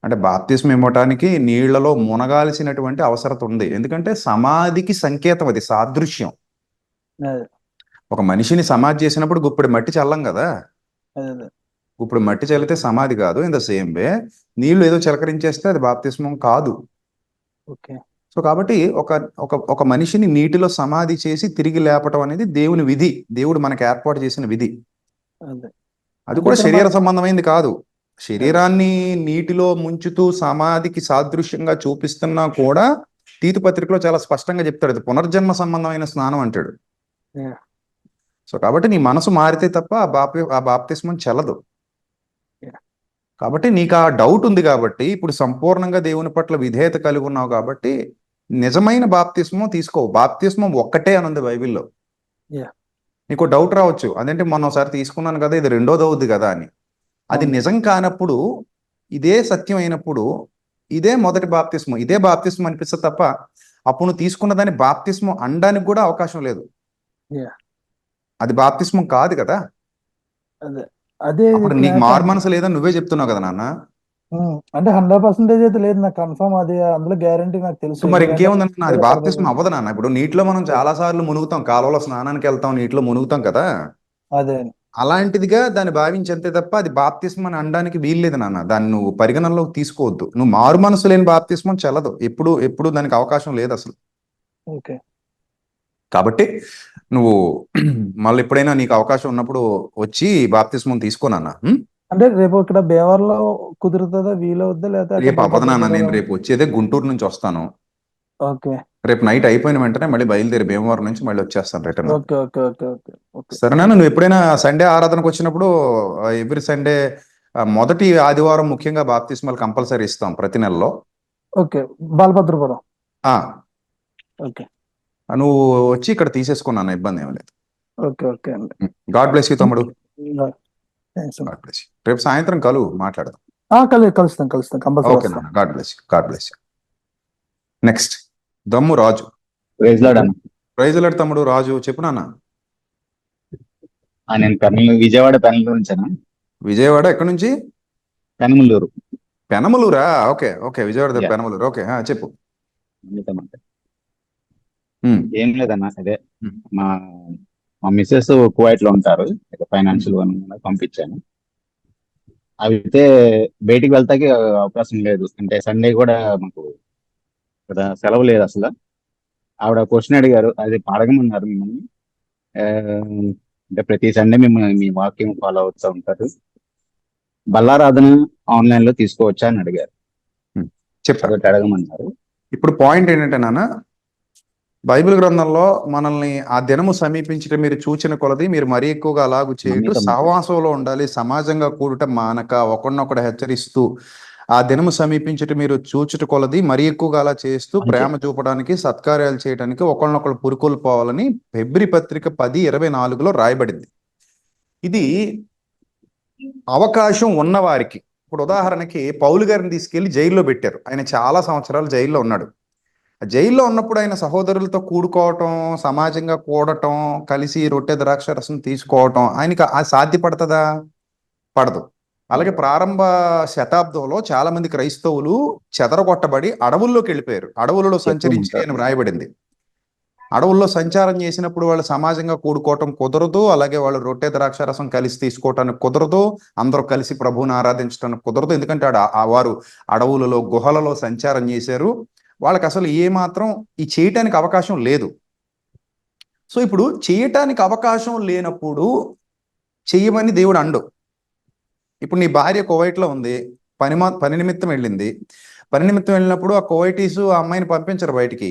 అంటే బాప్తిస్మం ఇవ్వటానికి నీళ్లలో మునగాల్సినటువంటి అవసరత ఉంది. ఎందుకంటే సమాధికి సంకేతం, అది సాదృశ్యం. ఒక మనిషిని సమాధి చేసినప్పుడు గుప్పెడు మట్టి చల్లం కదా, ఇప్పుడు మట్టి చల్లితే సమాధి కాదు. ఇన్ ద సేమ్ వే నీళ్లు ఏదో చిలకరించేస్తే అది బాప్తిస్మం కాదు. సో కాబట్టి ఒక మనిషిని నీటిలో సమాధి చేసి తిరిగి లేపటం అనేది దేవుని విధి, దేవుడు మనకు ఏర్పాటు చేసిన విధి. అది కూడా శరీర సంబంధమైంది కాదు. శరీరాన్ని నీటిలో ముంచుతూ సమాధికి సాదృశ్యంగా చూపిస్తున్నా కూడా తీతు పత్రికలో చాలా స్పష్టంగా చెప్తాడు, అది పునర్జన్మ సంబంధమైన స్నానం అంటాడు. సో కాబట్టి నీ మనసు మారితే తప్ప ఆ బాప్తిస్మం చెల్లదు. కాబట్టి నీకు ఆ డౌట్ ఉంది కాబట్టి ఇప్పుడు సంపూర్ణంగా దేవుని పట్ల విధేయత కలిగి ఉన్నావు కాబట్టి నిజమైన బాప్తిస్మం తీసుకో. బాప్తిస్మం ఒక్కటే అని ఉంది బైబిల్లో. నీకు డౌట్ రావచ్చు, అదేంటి మొన్న ఒకసారి తీసుకున్నాను కదా ఇది రెండోది అవుద్ది కదా అని. అది నిజం కానప్పుడు, ఇదే సత్యం అయినప్పుడు ఇదే మొదటి బాప్తిస్మం, ఇదే బాప్తిస్మం అనిపిస్తుంది తప్ప అప్పుడు నువ్వు తీసుకున్న దాన్ని బాప్తిస్మం అనడానికి కూడా అవకాశం లేదు. అది బాప్తిస్మం కాదు కదా. అదే అప్పుడు నీకు మారు మనసు లేదని నువ్వే చెప్తున్నావు కదా నాన్న. అంటే 100% అయితే లేదు నాకు కన్ఫర్మ్, అది అందులో గ్యారంటీ నాకు తెలుసు. మరి ఇంకేముందన్న, అది బాప్తిస్మం అవ్వదు నాన్న. ఇప్పుడు నీటిలో మనం చాలా సార్లు మునుగుతాం, కాలువలో స్నానానికి వెళ్తాం, నీటిలో మునుగుతాం కదా. అదే అలాంటిదిగా దాన్ని భావించంతే తప్ప అది బాప్తిస్మం అని అనడానికి వీల్లేదు నాన్న. దాన్ని నువ్వు పరిగణనలోకి తీసుకోవద్దు. నువ్వు మారు మనసు లేని బాప్తిస్మం చెల్లదు. ఎప్పుడు దానికి అవకాశం లేదు అసలు. ఓకే, కాబట్టి నువ్వు మళ్ళీ ఎప్పుడైనా నీకు అవకాశం ఉన్నప్పుడు వచ్చి బాప్తిస్మం తీసుకోనన్నా. అంటే రేపు ఇక్కడ బేవర్లో కుదురుతుందా, వీలవుద్దా లేదా? రేపు అవ్వదు నాన్న, నేను రేపు వచ్చేదే గుంటూరు నుంచి వస్తాను. ఓకే, రేపు నైట్ అయిపోయిన వెంటనే మళ్ళీ బయలుదేరి భీమవరం నుంచి మళ్ళీ వచ్చేస్తాను return. Okay okay okay okay okay సరేనా? నువ్వు ఎప్పుడైనా సండే ఆరాధనకు వచ్చినప్పుడు ఎవ్రీ సండే మొదటి ఆదివారం ముఖ్యంగా బాప్తిస్మాలు కంపల్సరీ ఇస్తాం ప్రతి నెలలో. ఓకే, బాలభద్రపురం. ఓకే, నువ్వు వచ్చి ఇక్కడ తీసేసుకున్నాను, ఇబ్బంది ఏం లేదు. ఓకే ఓకే అండి. గాడ్ బ్లెస్ యూ తమ్ముడు. థాంక్స్. God bless you. రేపు సాయంత్రం కలుస్తాం, మాట్లాడదాం. కలుస్తాం కంపల్సరీ. ఓకే నాన్న, గాడ్ బ్లెస్ యూ. నెక్స్ట్ దమ్ము రాజు. ప్రైజ్ లార్డ్ అన్న. ప్రైజ్ లార్డ్ తమ్ముడు రాజు, చెప్పు నాన్న. నేను విజయవాడ పెనమలూరు నుంచి అన్న. విజయవాడ ఎక్కడి నుంచి? పెనమలూరు. పెనమలూరా? Okay okay, Vijayawada Yeah. Penamaluru. Okay, చెప్పు. ఏం లేదన్న, అదే Hmm. మా మా మిస్సెస్ కువైట్ లో ఉంటారు, ఫైనాన్షియల్ పంపించాను. అయితే బయటికి వెళ్తాకి అవకాశం లేదు, అంటే సండే కూడా మాకు ఇక్కడ సెలవు లేదు అసలు. ఆవిడ క్వశ్చన్ అడిగారు, అది అడగమన్నారు మిమ్మల్ని. ఆ, అంటే ప్రతి సండే మిమ్మల్ని మీ వాక్యం ఫాలో అవుతూ ఉంటారు, బల్లారాధన ఆన్లైన్ లో తీసుకోవచ్చా అని అడిగారు. చెప్పారు, అదొకటి అడగమన్నారు. ఇప్పుడు పాయింట్ ఏంటంటే నాన్న, బైబిల్ గ్రంథంలో మనల్ని ఆ దినము సమీపించట మీరు చూచిన కొలది మీరు మరీ ఎక్కువగా అలాగూ చేయటం, సహవాసంలో ఉండాలి, సమాజంగా కూడుట మానక, ఒకడినొకడు హెచ్చరిస్తూ ఆ దినము సమీపించట మీరు చూచుట కొలది మరీ ఎక్కువగా అలా చేస్తూ ప్రేమ చూపడానికి, సత్కార్యాలు చేయడానికి, ఒకళ్ళనొకళ్ళు పురుకొల్పోవాలని ఫిబ్రవరి పత్రిక 10:24 రాయబడింది. ఇది అవకాశం ఉన్నవారికి. ఇప్పుడు ఉదాహరణకి పౌలు గారిని తీసుకెళ్లి జైల్లో పెట్టారు, ఆయన చాలా సంవత్సరాలు జైల్లో ఉన్నాడు. జైల్లో ఉన్నప్పుడు ఆయన సహోదరులతో కూడుకోవటం, సమాజంగా కూడటం, కలిసి రొట్టె ద్రాక్ష రసం తీసుకోవటం ఆయనకి సాధ్యపడుతుందా? పడదు. అలాగే ప్రారంభ శతాబ్దంలో చాలా మంది క్రైస్తవులు చెదరగొట్టబడి అడవుల్లోకి వెళ్ళిపోయారు, అడవులలో సంచరించి ఆయన వ్రాయబడింది. అడవుల్లో సంచారం చేసినప్పుడు వాళ్ళు సమాజంగా కూడుకోవటం కుదరదు, అలాగే వాళ్ళు రొట్టె ద్రాక్ష రసం కలిసి తీసుకోవటానికి కుదరదు, అందరూ కలిసి ప్రభువుని ఆరాధించడానికి కుదరదు. ఎందుకంటే వారు అడవులలో గుహలలో సంచారం చేశారు, వాళ్ళకి అసలు ఏమాత్రం ఈ చేయటానికి అవకాశం లేదు. సో ఇప్పుడు చేయటానికి అవకాశం లేనప్పుడు చెయ్యమని దేవుడు అండు. ఇప్పుడు నీ భార్య కువైట్లో ఉంది, పని నిమిత్తం వెళ్ళింది. పని నిమిత్తం వెళ్ళినప్పుడు ఆ కువైటీసు ఆ అమ్మాయిని పంపించరు బయటికి.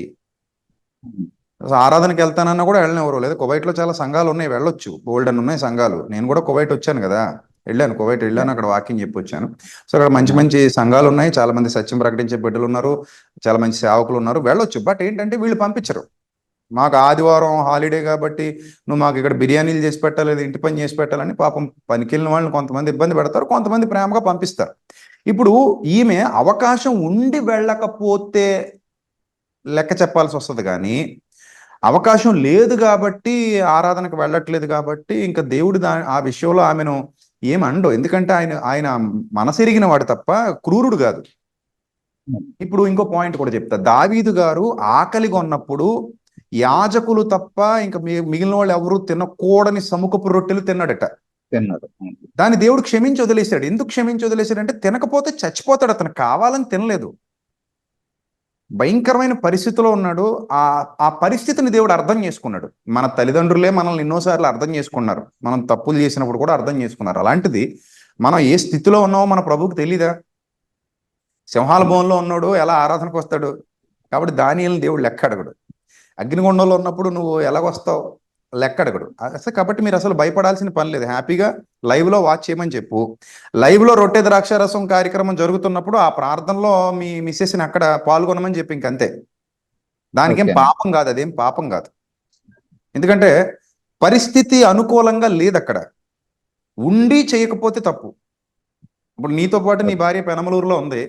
ఆరాధనకి వెళ్తానన్నా కూడా వెళ్ళనివ్వరు. లేదా కువైట్లో చాలా సంఘాలు ఉన్నాయి, వెళ్ళొచ్చు, బోల్డెన్ ఉన్నాయి సంఘాలు. నేను కూడా కువైట్ వచ్చాను కదా, కువైట్ వెళ్ళాను, అక్కడ వాకింగ్ చెప్పి వచ్చాను. సో అక్కడ మంచి మంచి సంఘాలు ఉన్నాయి, చాలా మంది సత్యం ప్రకటించే బిడ్డలు ఉన్నారు, చాలా మంచి సేవకులు ఉన్నారు, వెళ్ళొచ్చు. బట్ ఏంటంటే వీళ్ళు పంపించరు. మాకు ఆదివారం హాలిడే కాబట్టి నువ్వు మాకు ఇక్కడ బిర్యానీలు చేసి పెట్టాలి, ఇంటి పని చేసి పెట్టాలని పాపం పనికి వెళ్ళిన వాళ్ళని కొంతమంది ఇబ్బంది పెడతారు, కొంతమంది ప్రేమగా పంపిస్తారు. ఇప్పుడు ఈమె అవకాశం ఉండి వెళ్ళకపోతే లెక్క చెప్పాల్సి వస్తుంది, కానీ అవకాశం లేదు కాబట్టి ఆరాధనకు వెళ్ళట్లేదు కాబట్టి ఇంకా దేవుడు ఆ విషయంలో ఆమెను ఏమండో. ఎందుకంటే ఆయన మనసెరిగిన వాడు తప్ప క్రూరుడు కాదు. ఇప్పుడు ఇంకో పాయింట్ కూడా చెప్తా. దావీదు గారు ఆకలిగా ఉన్నప్పుడు యాజకులు తప్ప ఇంకా మిగిలిన వాళ్ళు ఎవరు తినకూడని సముఖపు రొట్టెలు తిన్నాడట. దాన్ని దేవుడు క్షమించి వదిలేశాడు. ఎందుకు క్షమించి వదిలేశాడంటే తినకపోతే చచ్చిపోతాడు, అతను కావాలని తినలేదు, భయంకరమైన పరిస్థితిలో ఉన్నాడు. ఆ పరిస్థితిని దేవుడు అర్థం చేసుకున్నాడు. మన తల్లిదండ్రులే మనల్ని ఎన్నోసార్లు అర్థం చేసుకున్నారు, మనం తప్పులు చేసినప్పుడు కూడా అర్థం చేసుకున్నారు. అలాంటిది మనం ఏ స్థితిలో ఉన్నామో మన ప్రభువుకి తెలీదా? సింహాల భవనంలో ఉన్నాడు, ఎలా ఆరాధనకు వస్తాడు? కాబట్టి దానియేలుని దేవుడు లెక్క అడగడు. అగ్నిగుండంలో ఉన్నప్పుడు నువ్వు ఎలాగొస్తావు? లెక్క అడగడు. అసలు కాబట్టి మీరు అసలు భయపడాల్సిన పని లేదు. హ్యాపీగా లైవ్ లో వాచ్ చేయమని చెప్పు. లైవ్ లో రొట్టె ద్రాక్షారసం కార్యక్రమం జరుగుతున్నప్పుడు ఆ ప్రార్థనలో మీ మిస్సెస్ని అక్కడ పాల్గొనమని చెప్పి ఇంకంతే. దానికేం పాపం కాదు, అదేం పాపం కాదు. ఎందుకంటే పరిస్థితి అనుకూలంగా లేదు అక్కడ, ఉండి చేయకపోతే తప్పు. ఇప్పుడు నీతో పాటు నీ భార్య పెనమలూరులో ఉంది,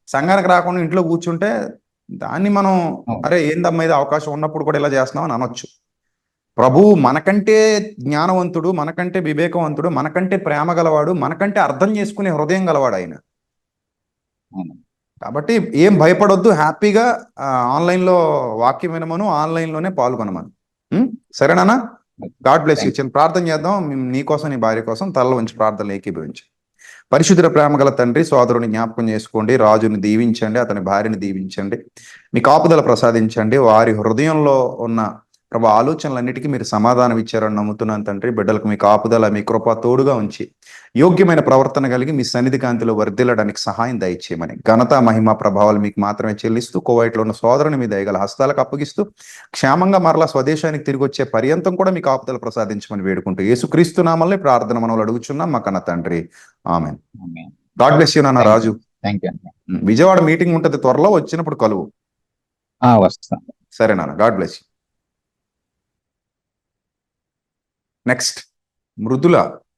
సంఘానికి రాకుండా ఇంట్లో కూర్చుంటే దాన్ని మనం అరే ఏందమ్మా ఇది అవకాశం ఉన్నప్పుడు కూడా ఇలా చేస్తున్నాం అని అనొచ్చు. ప్రభువు మనకంటే జ్ఞానవంతుడు, మనకంటే వివేకవంతుడు, మనకంటే ప్రేమ గలవాడు, మనకంటే అర్థం చేసుకునే హృదయం గలవాడు ఆయన. కాబట్టి ఏం భయపడొద్దు, హ్యాపీగా ఆన్లైన్లో వాక్యం వినమను, ఆన్లైన్లోనే పాల్గొనమను. సరేనా? God bless you. చిన్న ప్రార్థన చేద్దాం. నీ కోసం నీ భార్య కోసం తలలో ఉంచి ప్రార్థనలు ఏకీభవించి. పరిశుద్ధ ప్రేమ గల తండ్రి, సోదరుని జ్ఞాపకం చేసుకోండి, రాజుని దీవించండి, అతని భార్యని దీవించండి, మీ కాపుదల ప్రసాదించండి. వారి హృదయంలో ఉన్న ప్రభు ఆలోచనలన్నిటికీ మీరు సమాధానం ఇచ్చారని నమ్ముతున్నాను తండ్రి. బిడ్డలకు మీ కాపుదల, మీ కృప తోడుగా ఉంచి యోగ్యమైన ప్రవర్తన కలిగి మీ సన్నిధి కాంతిలో వర్ధిల్లడానికి సహాయం దయచేయమని, ఘనత మహిమ ప్రభావాలు మీకు మాత్రమే చెల్లిస్తూ, కువైట్లో ఉన్న సోదరుని మీ దయగల హస్తాలకు అప్పగిస్తూ క్షేమంగా మరలా స్వదేశానికి తిరిగి వచ్చే పర్యంతం కూడా మీ కాపుదల ప్రసాదించమని వేడుకుంటూ యేసుక్రీస్తు నామములో ప్రార్థన మనలో అడుగుచున్నాం మా కన్న తండ్రి. ఆమెన్. గాడ్ బ్లెస్ యూ నాన్న రాజు. విజయవాడ మీటింగ్ ఉంటుంది త్వరలో, వచ్చినప్పుడు కలువు. సరే నాన్న, God bless you. Next Mrudula,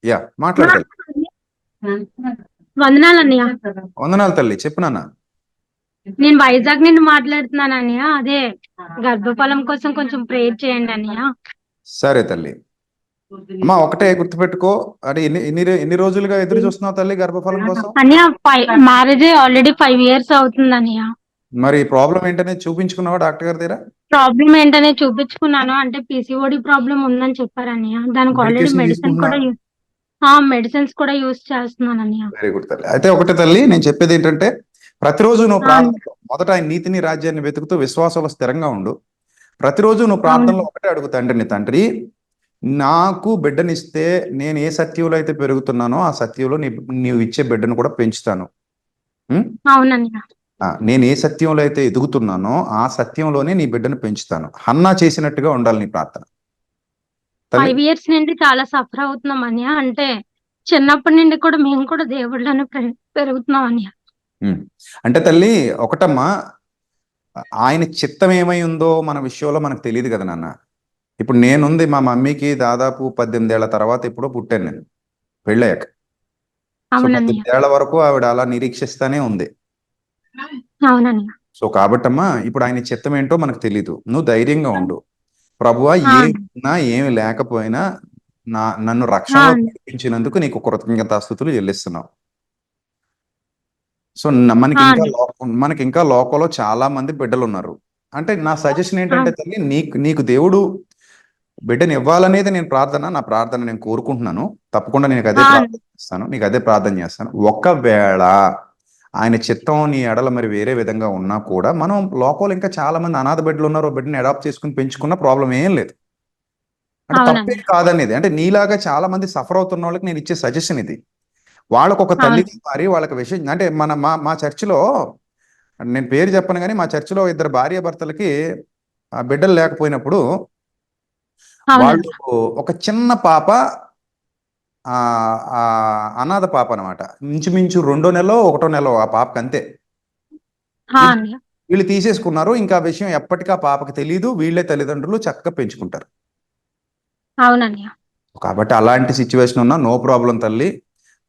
yeah మాట్లాడాలి. వందనాలు అన్నయ్య. వందనాలు తల్లి, చెప్పు నాన్న. నేను వైజాగ్ నుండి మాట్లాడుతున్నాను అన్నయ్య. అదే గర్భఫలం కోసం కొంచెం ప్రేయర్ చేయండి అన్నయ్య. సరే తల్లి. అమ్మా ఒకటే గుర్తుపెట్టుకో, అంటే ఎన్ని రోజులుగా ఎదురు చూస్తున్నావు తల్లి గర్భఫలం కోసం? అన్నయ్య మ్యారేజ్ ఆల్రెడీ 5 years అవుతుంది అన్నయ్య. మరి ప్రాబ్లం ఏంటనేది చూపించుకున్నావా డాక్టర్ గారి దగ్గర? ప్రాబ్లం ఏంటనే చూపించుకున్నాను. అంటే PCOD ప్రాబ్లం ఉందని చెప్పారు అన్నయ్య. దానికి ఆల్రెడీ మెడికేషన్ మెడిసిన్ కూడా తీసుకుంటున్నా? మెడిసిన్స్ కూడా యూస్ చేస్తున్నాను అన్నయ్య. వెరీ గుడ్ తల్లి. అయితే ఒకటే తల్లి, నేను చెప్పేది ఏంటంటే ప్రతిరోజు నువ్వు ప్రార్థనలో మొదట ఆయన నీతిని రాజ్యాన్ని వెతుకుతూ విశ్వాసంలో స్థిరంగా ఉండు. ప్రతిరోజు నువ్వు ప్రార్థనలో ఒకటే అడుగు తండ్రిని, తండ్రి నాకు బిడ్డనిస్తే నేను ఏ సత్యంలో అయితే పెరుగుతున్నానో ఆ సత్యంలో నీవు ఇచ్చే బిడ్డను కూడా పెంచుతాను. అవునన్నయ్య. నేను ఏ సత్యంలో అయితే ఎదుగుతున్నానో ఆ సత్యంలోనే నీ బిడ్డను పెంచుతాను. హన్నా చేసినట్టుగా ఉండాలి నీ ప్రార్థన. 5 years నుండి చాలా సఫర్ అవుతున్నాం అన్నయ్య. అంటే చిన్నప్పటి నుండి కూడా మేము కూడా దేవుళ్ళని పెరుగుతున్నాం అన్నయ్య. అంటే తల్లి ఒకటమ్మా, ఆయన చిత్తం ఏమై ఉందో మన విషయంలో మనకు తెలియదు కదా నాన్న. ఇప్పుడు నేనుంది, మా మమ్మీకి దాదాపు 18 ఏళ్ల తర్వాత ఎప్పుడో పుట్టాను నేను పెళ్ళయ్యాక. సో 18 ఏళ్ల వరకు ఆవిడ అలా నిరీక్షిస్తానే ఉంది. సో కాబట్టమ్మా ఇప్పుడు ఆయన చిత్తం ఏంటో మనకు తెలీదు. నువ్వు ధైర్యంగా ఉండు. ప్రభువా ఏమున్నా ఏమి లేకపోయినా నన్ను రక్షణలో నడిపించినందుకు నీకు కృతజ్ఞతాస్తుతులు చెల్లిస్తున్నావు. సో మనకి ఇంకా లోకంలో చాలా మంది బిడ్డలు ఉన్నారు. అంటే నా సజెషన్ ఏంటంటే తల్లి, నీకు దేవుడు బిడ్డని ఇవ్వాలనేది నా ప్రార్థన నేను కోరుకుంటున్నాను. తప్పకుండా నేను అదే ప్రార్థన చేస్తాను, నీకు అదే ప్రార్థన చేస్తాను. ఒకవేళ ఆయన చిత్తం నీ ఎడల మరి వేరే విధంగా ఉన్నా కూడా, మనం లోకంలో ఇంకా చాలా మంది అనాథ బిడ్డలు ఉన్నారు. బిడ్డని అడాప్ట్ చేసుకుని పెంచుకున్న ప్రాబ్లం ఏం లేదు. అంటే తప్పేం కాదనేది, అంటే నీలాగా చాలా మంది సఫర్ అవుతున్న వాళ్ళకి నేను ఇచ్చే సజెషన్ ఇది. వాళ్ళకు ఒక తల్లికి మారి వాళ్ళకి విషయం అంటే మా చర్చిలో, నేను పేరు చెప్పను కానీ మా చర్చిలో 2 భార్యాభర్తలకి బిడ్డలు లేకపోయినప్పుడు వాళ్ళు ఒక చిన్న పాప, అనాథ పాప అనమాట, ఇంచుమించు 2వ నెలలో 1వ నెలలో ఆ పాపకి అంతే, వీళ్ళు తీసేసుకున్నారు. ఇంకా ఆ విషయం ఎప్పటికీ ఆ పాపకి తెలియదు. వీళ్ళే తల్లిదండ్రులు చక్కగా పెంచుకుంటారు. కాబట్టి అలాంటి సిచ్యువేషన్ ఉన్నా నో ప్రాబ్లం తల్లి.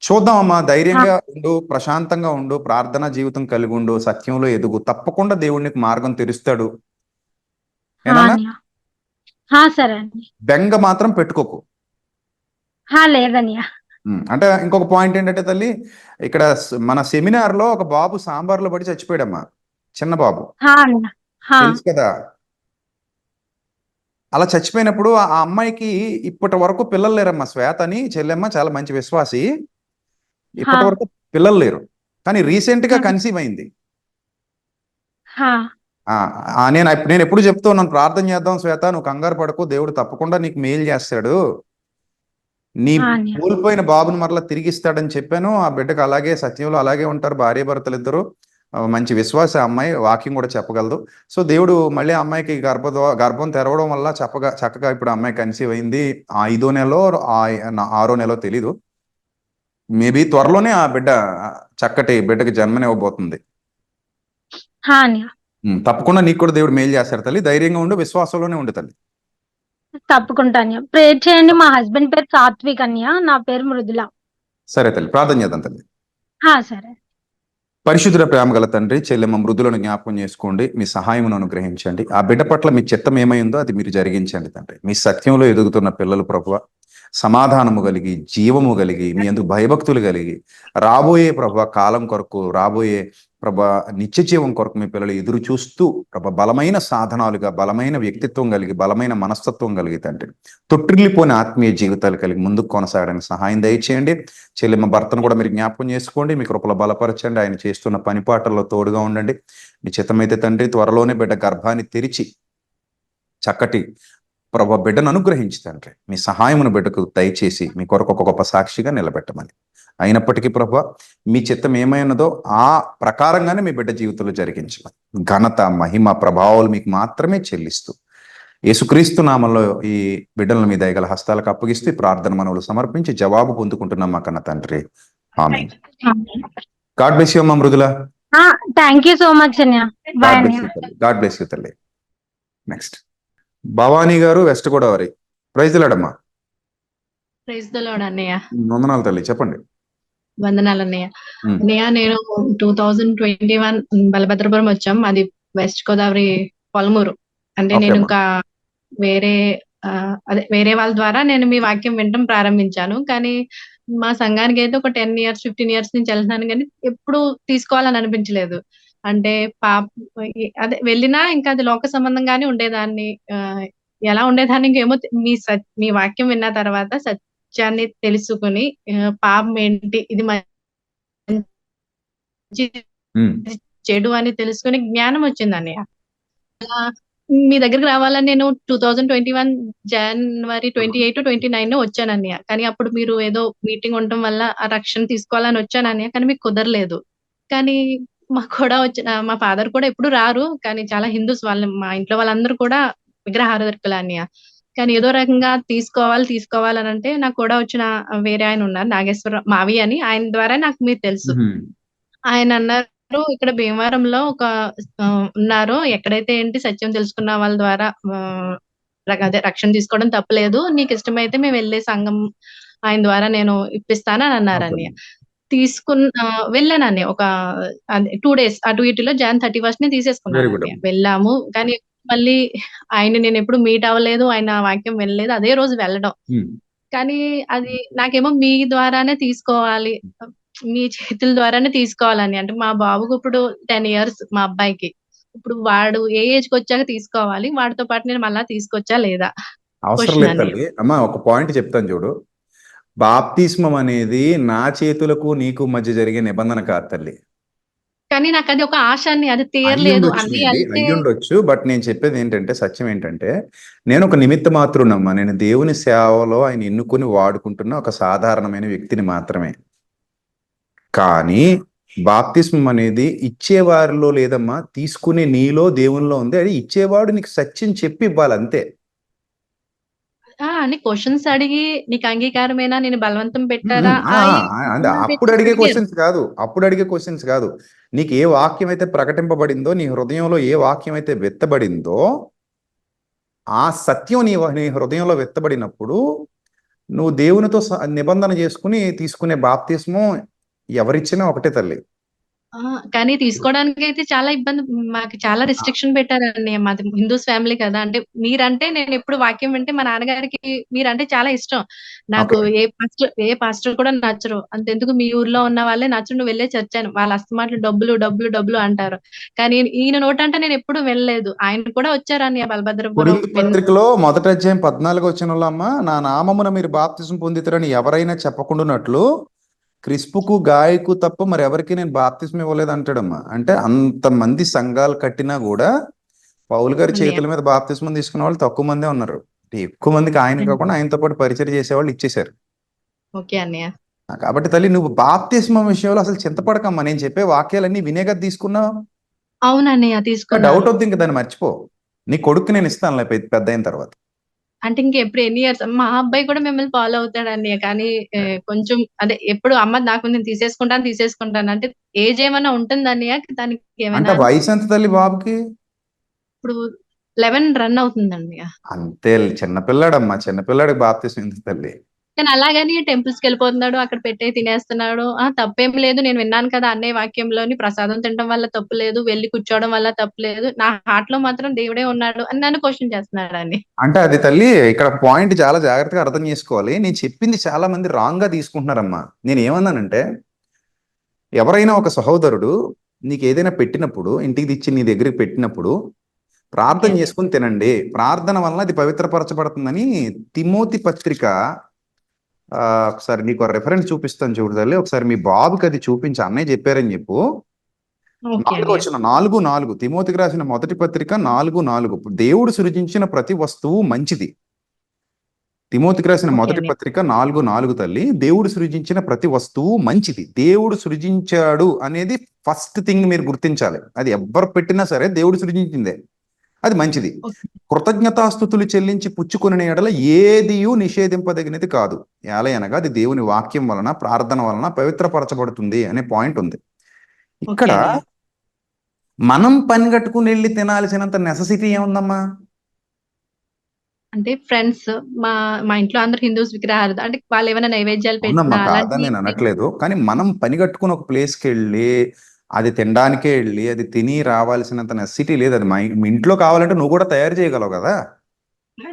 చూద్దామమ్మా, ధైర్యంగా ఉండు, ప్రశాంతంగా ఉండు, ప్రార్థనా జీవితం కలిగి ఉండు, సత్యంలో ఎదుగు. తప్పకుండా దేవుడు నీకు మార్గం తెరుస్తాడు. బెంగ మాత్రం పెట్టుకోకు. అంటే ఇంకొక పాయింట్ ఏంటంటే తల్లి, ఇక్కడ మన సెమినార్ లో ఒక బాబు సాంబార్లో పడి చచ్చిపోయాడమ్మా, చిన్న బాబు, తెలుసు కదా. అలా చచ్చిపోయినప్పుడు ఆ అమ్మాయికి ఇప్పటి వరకు పిల్లలు లేరమ్మా. శ్వేత అని చెల్లెమ్మ చాలా మంచి విశ్వాసి, ఇప్పటి వరకు పిల్లలు లేరు. కానీ రీసెంట్ గా కన్సీవ్ అయింది. నేను ఎప్పుడు చెప్తూ ఉన్నాను, ప్రార్థన చేద్దాం శ్వేత, నువ్వు కంగారు పడకు, దేవుడు తప్పకుండా నీకు మేలు చేస్తాడు, నీ కోల్పోయిన బాబును మరలా తిరిగిస్తాడని చెప్పాను. ఆ బిడ్డకు అలాగే సత్యంలో అలాగే ఉంటారు భార్యాభర్తలు ఇద్దరు. మంచి విశ్వాస అమ్మాయి, వాకింగ్ కూడా చెప్పగలదు. సో దేవుడు మళ్ళీ అమ్మాయికి గర్భం తెరవడం వల్ల చక్కగా ఇప్పుడు అమ్మాయి కన్సీవ్ అయింది. 5వ నెలలో 6వ నెలలో తెలీదు. మేబీ త్వరలోనే ఆ బిడ్డ చక్కటి బిడ్డకి జన్మనివ్వబోతుంది. తప్పకుండా నీకు కూడా దేవుడు మేలు చేస్తాడు తల్లి. ధైర్యంగా ఉండు, విశ్వాసంలోనే ఉండు తల్లి. తప్పకుండా ప్రేయర్ చేయండి. మా హస్బెండ్ పేరు సాత్విక్ అన్య, నా పేరు మృదుల. సరే తల్లి, ప్రార్థన చేద్దాం తల్లి. సరే. పరిశుద్ధుల ప్రేమ గల తండ్రి, చెల్లెమ్మ మృదులను జ్ఞాపకం చేసుకోండి, మీ సహాయమును అనుగ్రహించండి. ఆ బిడ్డ పట్ల మీ చిత్తం ఏమైందో అది మీరు జరిగించండి తండ్రి. మీ సత్యంలో ఎదుగుతున్న పిల్లలు ప్రభువా, సమాధానము కలిగి, జీవము కలిగి, మీ అందుకు భయభక్తులు కలిగి, రాబోయే ప్రభువా కాలం కొరకు, రాబోయే ప్రభా నిత్య జీవం కొరకు మీ పిల్లలు ఎదురు చూస్తూ ప్రభా బలమైన సాధనాలుగా, బలమైన వ్యక్తిత్వం కలిగి, బలమైన మనస్తత్వం కలిగి తండ్రి, తొట్టిల్లిపోయిన ఆత్మీయ జీవితాలు కలిగి ముందుకు కొనసాగడానికి సహాయం దయచేయండి. చెల్లెమ్మ భర్తను కూడా మీరు జ్ఞాపకం చేసుకోండి, మీ కృపలో బలపరచండి. ఆయన చేస్తున్న పనిపాటల్లో తోడుగా ఉండండి. మీ చిత్తమైతే తండ్రి త్వరలోనే బిడ్డ గర్భాన్ని తెరిచి చక్కటి ప్రభా బిడ్డను అనుగ్రహించి తండ్రి, మీ సహాయమును బిడ్డకు దయచేసి మీ కొరకు ఒక గొప్ప సాక్షిగా నిలబెట్టమని. అయినప్పటికీ ప్రభా మీ చిత్తం ఏమైనదో ఆ ప్రకారంగానే మీ బిడ్డ జీవితంలో జరిగించమని, ఘనత మహిమ ప్రభావాలు మీకు మాత్రమే చెల్లిస్తూ యేసుక్రీస్తు నామంలో ఈ బిడ్డలను మీ దయగల హస్తాలకు అప్పగిస్తూ ఈ ప్రార్థన మనవులు సమర్పించి జవాబు పొందుకుంటున్నాం మా కన్న తండ్రి. ఆమేన్. గాడ్ బ్లెస్ యు అమ్మా Mrudula. Thank you so much అన్నయ్య. గాడ్ బ్లెస్ యు తల్లి. Next Bhavani garu, west Godavari. Praise the Lord అమ్మా. ప్రైజ్ ది లార్డ్ అన్నయ్య. వందనాలు తల్లి, చెప్పండి. వందనాలు అన్నయ్య. ఉమ్, అన్నయ్య నేను 2021 బలభద్రపురం వచ్చాం. అది వెస్ట్ గోదావరి పొలమూరు. అంటే ఓకే నేను అమ్మా. ఇంకా వేరే అదే వేరే వాళ్ళ ద్వారా నేను మీ వాక్యం వినడం ప్రారంభించాను. కానీ మా సంఘానికి అయితే ఒక 10 ఇయర్స్ 15 ఇయర్స్ నుంచి వెళ్తున్నాను, కానీ ఎప్పుడు తీసుకోవాలని అనిపించలేదు. అంటే పాప అదే వెళ్ళినా ఇంకా అది లోక సంబంధంగానే ఉండేదాన్ని. ఎలా ఉండేదాన్ని ఇంకేమో మీ వాక్యం విన్న తర్వాత సత్యాన్ని తెలుసుకుని పాపం ఏంటి, ఇది మంచి ఉమ్, చెడు అని తెలుసుకుని జ్ఞానం వచ్చింది అన్నయ్య. అలా మీ దగ్గరికి రావాలని నేను 2021 జనవరి 28 29 వచ్చాను అన్నయ్య. కానీ అప్పుడు మీరు ఏదో మీటింగ్ ఉండటం వల్ల ఆ రక్షణ తీసుకోవాలని వచ్చాను అన్నయ్య, కానీ మీకు కుదరలేదు. కానీ మాకు కూడా వచ్చిన మా ఫాదర్ కూడా ఎప్పుడు రారు, కానీ చాలా హిందూస్ వాళ్ళు, మా ఇంట్లో వాళ్ళందరూ కూడా విగ్రహారాధకులు అన్నయ్య. కానీ ఏదో రకంగా తీసుకోవాలని అంటే నాకు కూడా వచ్చిన వేరే ఆయన ఉన్నారు, నాగేశ్వరరావు మావి అని, ఆయన ద్వారా నాకు మీరు తెలుసు. ఉమ్, ఆయన అన్నారు ఇక్కడ భీమవరంలో ఒక ఉన్నారు, ఎక్కడైతే ఏంటి సత్యం తెలుసుకున్న వాళ్ళ ద్వారా అదే రక్షణ తీసుకోవడం తప్పలేదు, నీకు ఇష్టమైతే మేము వెళ్ళే సంఘం ఆయన ద్వారా నేను ఇప్పిస్తానని అన్నారు ఓకే అన్నయ్య. అమ్మా. వెళ్ళాను అన్నయ్య. ఒక 2 డేస్ అటు ఇటులో Jan 31 వెరీ తీసేసుకున్నాను గుడ్ అన్నయ్య. అమ్మా. వెళ్ళాము, కానీ మళ్ళీ ఆయన నేను ఎప్పుడు మీట్ అవ్వలేదు, ఆయన వాక్యం వినలేదు, అదే రోజు వెళ్ళడం. ఉమ్, కానీ అది నాకేమో మీ ద్వారానే తీసుకోవాలి, మీ చేతుల ద్వారానే తీసుకోవాలని. అంటే మా బాబుకు ఇప్పుడు 10 ఇయర్స్, మా అబ్బాయికి. ఇప్పుడు వాడు ఏ ఏజ్ కి వచ్చాక తీసుకోవాలి, వాడితో పాటు నేను మళ్ళా తీసుకొచ్చా లేదా అవసరం క్వశ్చన్ లేదు అని. తల్లి. అమ్మా ఒక పాయింట్ చెప్తాను చూడు. బాప్తిస్మం అనేది నా చేతులకు నీకు మధ్య జరిగే నిబంధన కాదు తల్లి. కానీ నాకు అది ఒక ఆశ అని, అది తీరలేదు అన్ని వెళ్తే. అయ్యుండొచ్చు. బట్ నేను చెప్పేది ఏంటంటే, సత్యం ఏంటంటే, నేను ఒక నిమిత్త మాత్రునమ్మా. నేను దేవుని సేవలో ఆయన ఎన్నుకొని వాడుకుంటున్న ఒక సాధారణమైన వ్యక్తిని మాత్రమే. కానీ బాప్తిస్మం అనేది ఇచ్చేవారిలో లేదమ్మా, తీసుకునే నీలో దేవునిలో ఉంది. అది ఇచ్చేవాడు నీకు సత్యం చెప్పి ఇవ్వాలి అంతే. అని క్వశ్చన్స్ అడిగి నీకు అంగీకారమేనా, నేను బలవంతం ఉమ్, పెట్టారా, అంటే అప్పుడు అడిగే క్వశ్చన్స్ కాదు. నీకు ఏ వాక్యం అయితే ప్రకటింపబడిందో, నీ హృదయంలో ఏ వాక్యం అయితే వెత్తబడిందో, ఆ సత్యం నీ హృదయంలో వెత్తబడినప్పుడు నువ్వు దేవునితో నిబంధన చేసుకుని తీసుకునే బాప్తిస్మం ఎవరిచ్చినా ఒకటే తల్లి. కానీ తీసుకోవడానికి అయితే చాలా ఇబ్బంది, మాకు చాలా రిస్ట్రిక్షన్ పెట్టారండి. మాది హిందూస్ ఫ్యామిలీ కదా, అంటే మీరంటే నేను ఎప్పుడు వాక్యం వింటే మా నాన్నగారికి మీరంటే చాలా ఇష్టం. నాకు ఏ పాస్టర్ కూడా నచ్చరు. అంతెందుకు మీ ఊర్లో ఉన్న వాళ్ళే నచ్చరు, నువ్వు వెళ్ళే చర్చ్ అని. వాళ్ళ అస్తమాటలు డబ్బులు డబ్బులు డబ్బులు అంటారు. కానీ ఈయన నోటంటే నేను ఎప్పుడు వెళ్ళలేదు. ఆయన కూడా వచ్చారు అన్నయ్య బలభద్రపురం. కొరింథీ పత్రికలో 1వ అధ్యాయం 14వ వచనంలో, అమ్మా నా నామమున మీరు బాప్తిసం పొందితురని ఎవరైనా చెప్పకుండానట్లు క్రిస్పుకు గాయకు తప్ప మరి ఎవరికి నేను బాప్తిసం ఇవ్వలేదు అంటాడమ్మా. అంటే అంతమంది సంఘాలు కట్టినా కూడా పౌలు గారి చేతుల మీద బాప్తిస్మం తీసుకునే వాళ్ళు తక్కువ మందే ఉన్నారు. ఎక్కువ మందికి ఆయన కాకుండా ఆయనతో పాటు పరిచయం చేసేవాళ్ళు ఇచ్చేశారు. ఓకే అన్నయ్య. కాబట్టి తల్లి, నువ్వు బాప్తిస్మం విషయంలో అసలు చింతపడకమ్మా. నేను చెప్పే వాక్యాలన్నీ వినేగా తీసుకున్నావు. అవునన్నయ్య తీసుకున్నా. డౌట్ అవుతుంది ఇంకా, దాన్ని మర్చిపో. నీ కొడుకు నేను ఇస్తానులే పెద్ద అయిన తర్వాత. అంటే ఇంకెప్పుడు ఎన్ని ఇయర్స్ మా అబ్బాయి కూడా మిమ్మల్ని ఫాలో అవుతాడు అన్నయ్య. కానీ కొంచెం అదే ఎప్పుడు అమ్మ నాకు నేను తీసేసుకుంటాను అంటే ఏజ్ ఏమైనా ఉంటుంది అన్నయ్య దానికి? అంటే ఏమైనా వయసు ఎంత తల్లి బాబుకి? ఇప్పుడు 11 రన్ అవుతుంది అన్నయ్య. అంతే, చిన్నపిల్లాడమ్మా. చిన్నపిల్లాడికి బాప్తిసం ఎందుకు తల్లి? కానీ అలాగని టెంపుల్స్ కి వెళ్ళిపోతున్నాడు, అక్కడ పెట్టే తినేస్తున్నాడు. తప్పేం లేదు, నేను విన్నాను కదా అన్నయ్య వాక్యంలోని, ప్రసాదం తినడం వల్ల తప్పు లేదు, వెళ్ళి కూర్చోవడం వల్ల తప్పు లేదు, నా హార్ట్ లో మాత్రం దేవుడే ఉన్నాడు అని నన్ను క్వశ్చన్ చేస్తున్నాడు అని. అంటే అది తల్లి, ఇక్కడ పాయింట్ చాలా జాగ్రత్తగా అర్థం చేసుకోవాలి. నేను చెప్పింది చాలా మంది రాంగ్ గా తీసుకుంటున్నారమ్మా. నేను ఏమన్నానంటే, ఎవరైనా ఒక సహోదరుడు నీకు ఏదైనా పెట్టినప్పుడు, ఇంటికి తెచ్చి నీ దగ్గరికి పెట్టినప్పుడు ప్రార్థన చేసుకుని తినండి, ప్రార్థన వలన అది పవిత్రపరచబడుతుందని తిమోతి పత్రిక, ఒకసారి నీకు రెఫరెన్స్ చూపిస్తాను చూడు తల్లి. ఒకసారి మీ బాబుకి అది చూపించి, అన్నయ్య చెప్పారని చెప్పు. 4:4 తిమోతికి రాసిన మొదటి పత్రిక 4:4. దేవుడు సృజించిన ప్రతి వస్తువు మంచిది. తిమోతికి రాసిన మొదటి పత్రిక 4:4 తల్లి. దేవుడు సృజించిన ప్రతి వస్తువు మంచిది. దేవుడు సృజించాడు అనేది ఫస్ట్ థింగ్ మీరు గుర్తించాలి. అది ఎవ్వరు పెట్టినా సరే దేవుడు సృజించిందే, అది మంచిది. కృతజ్ఞతాస్తుతులు చెల్లించి పుచ్చుకునే ఎడల ఏదియూ నిషేధింపదగినది కాదు, ఏలయనగా అది దేవుని వాక్యం వలన, ప్రార్థన వలన పవిత్రపరచబడుతుంది అనే పాయింట్ ఉంది. ఇక్కడ మనం పని కట్టుకుని వెళ్ళి తినాల్సినంత నెససిటీ ఏముందమ్మా? అంటే ఫ్రెండ్స్ మా మా ఇంట్లో అందరూ హిందూస్ విగ్రహాలు అంటే వాళ్ళు ఏమైనా నైవేద్యాలు అవునమ్మా, పెట్టినా కాదని అలాంటివి నేను అనట్లేదు. కానీ మనం పని కట్టుకుని ఒక ప్లేస్కి వెళ్ళి అది తినడానికే వెళ్ళి అది తిని రావాల్సినంత నెసిటీ లేదు. అది మీ ఇంట్లో కావాలంటే నువ్వు కూడా తయారు చేయగలవు కదా.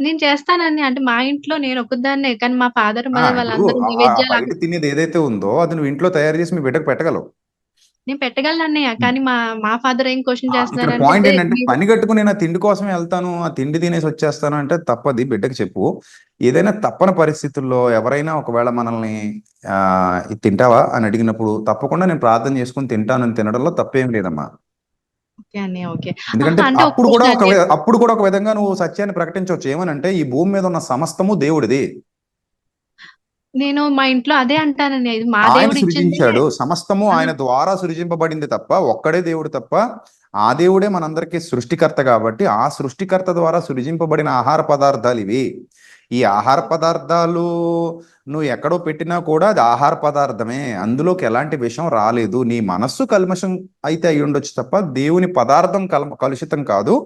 నేను చేస్తానండి. అంటే మా ఇంట్లో నేను ఒక్కదాన్నే. కానీ మా ఫాదర్, మదర్ ఇప్పుడు వాళ్ళందరూ నైవేద్యాలు బయట తినేది ఏదైతే ఉందో అది నువ్వు ఇంట్లో తయారు చేసి మీ బిడ్డకు పెట్టగలవు. నేను పెట్టగలనన్నయ్య. కానీ మా ఫాదర్ ఏం క్వశ్చన్ ఇక్కడ చేస్తున్నారంటే పాయింట్ ఏంటంటే మీరు పని కట్టుకుని నేను ఆ తిండి కోసమే వెళ్తాను, ఆ తిండి తినేసి వచ్చేస్తాను అంటే తప్పది. బిడ్డకి చెప్పు. ఏదైనా తప్పని పరిస్థితుల్లో ఎవరైనా ఒకవేళ మనల్ని ఇది తింటావా అని అడిగినప్పుడు తప్పకుండా నేను ప్రార్థన చేసుకుని తింటానని తినడంలో తప్పేం లేదమ్మా. ఓకే అన్నయ్య. ఓకే. ఎందుకంటే అంటే అప్పుడు కూడా ఒక విధంగా నువ్వు సత్యాన్ని ప్రకటించవచ్చు. ఏమనంటే ఈ భూమి మీద ఉన్న సమస్తము దేవుడిది, నేను మా ఇంట్లో అదే అంటానన్నయ్య. ఇది మా ఆయన దేవుడు ఇచ్చిందే. సృజించాడు, సమస్తము ఆయన ద్వారా సృజింపబడింది తప్ప ఒక్కడే దేవుడు తప్ప ఆ దేవుడే మనందరికీ సృష్టికర్త. కాబట్టి ఆ సృష్టికర్త ద్వారా సృజింపబడిన ఆహార పదార్థాలు ఇవి. ఈ ఆహార పదార్థాలు నువ్వు ఎక్కడో పెట్టినా కూడా అది ఆహార పదార్థమే, అందులోకి ఎలాంటి విషయం రాలేదు. నీ మనస్సు కల్మషం అయితే అయి ఉండొచ్చు తప్ప దేవుని పదార్థం కలుషితం కాదు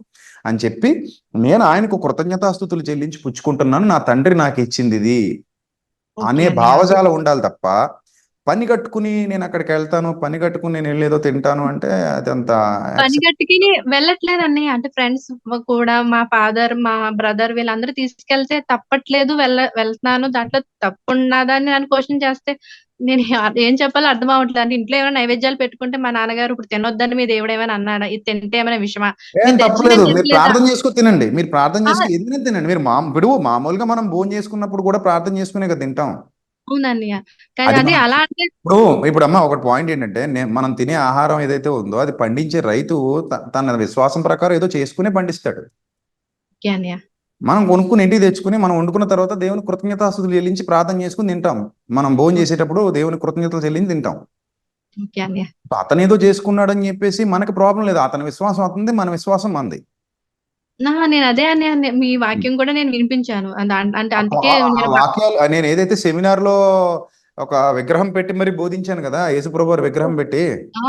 అని చెప్పి నేను ఆయనకు కృతజ్ఞతాస్తుతులు చెల్లించి పుచ్చుకుంటున్నాను, నా తండ్రి నాకు ఇచ్చింది ఇది అనే భావజాలం ఉండాలి తప్ప పని కట్టుకుని నేను అక్కడికి వెళ్తాను, పని కట్టుకుని నేను వెళ్ళేదో తింటాను అంటే అదంతా పని గట్టుకి వెళ్ళట్లేదు అన్నయ్య. అంటే ఫ్రెండ్స్ కూడా మా ఫాదర్, మా బ్రదర్ వీళ్ళందరూ తీసుకెళ్తే తప్పట్లేదు, వెళ్తున్నాను, దాంట్లో తప్పు ఉన్నదని నన్ను క్వశ్చన్ చేస్తే నేను ఏం చెప్పాలో అర్థం అవ్వట్లేదు. అంటే ఇంట్లో ఏమైనా నైవేద్యాలు పెట్టుకుంటే మా నాన్నగారు ఇప్పుడు తినొద్దని మీ దేవుడు ఏమైనా అన్నాడా, ఇది తింటే ఏమైనా విషయమా, ఏం తప్పలేదు. మీరు తినట్లేదా? ప్రార్థన చేసుకుని తినండి, మీరు ప్రార్థన చేసుకుని ఏదైనా తినండి. మీరు ఇప్పుడు మామూలుగా మనం భోజనం చేసుకున్నప్పుడు కూడా ప్రార్థన చేసుకునే కదా తింటాం. అవునన్నయ్య. కానీ అది అది మనం అలా అంటే ఇప్పుడు అమ్మ ఒక పాయింట్ ఏంటంటే మనం తినే ఆహారం ఏదైతే ఉందో అది పండించే రైతు తన విశ్వాసం ప్రకారం ఏదో చేసుకునే పండిస్తాడు. ఓకే అన్నయ్య. మనం కొనుక్కుని ఇంటికి తెచ్చుకుని మనం వండుకున్న తర్వాత దేవుని కృతజ్ఞతాస్తుతులు చెల్లించి ప్రార్థన చేసుకుని తింటాం. మనం భోజనం చేసేటప్పుడు దేవుని కృతజ్ఞతలు చెల్లించి తింటాం. ఓకే అన్నయ్య. అతను ఏదో చేసుకున్నాడు అని చెప్పేసి మనకి ప్రాబ్లం లేదు. అతని విశ్వాసం అవుతుంది, మన విశ్వాసం మంది. నేను అదే అన్నయ్య. మీ వాక్యం కూడా నేను వినిపించాను. అంటే అందుకే నేను వాక్యాలు నేను ఏదైతే సెమినార్ లో ఒక విగ్రహం పెట్టి మరి బోధించాను కదా, యేసుప్రభు వారి విగ్రహం పెట్టి,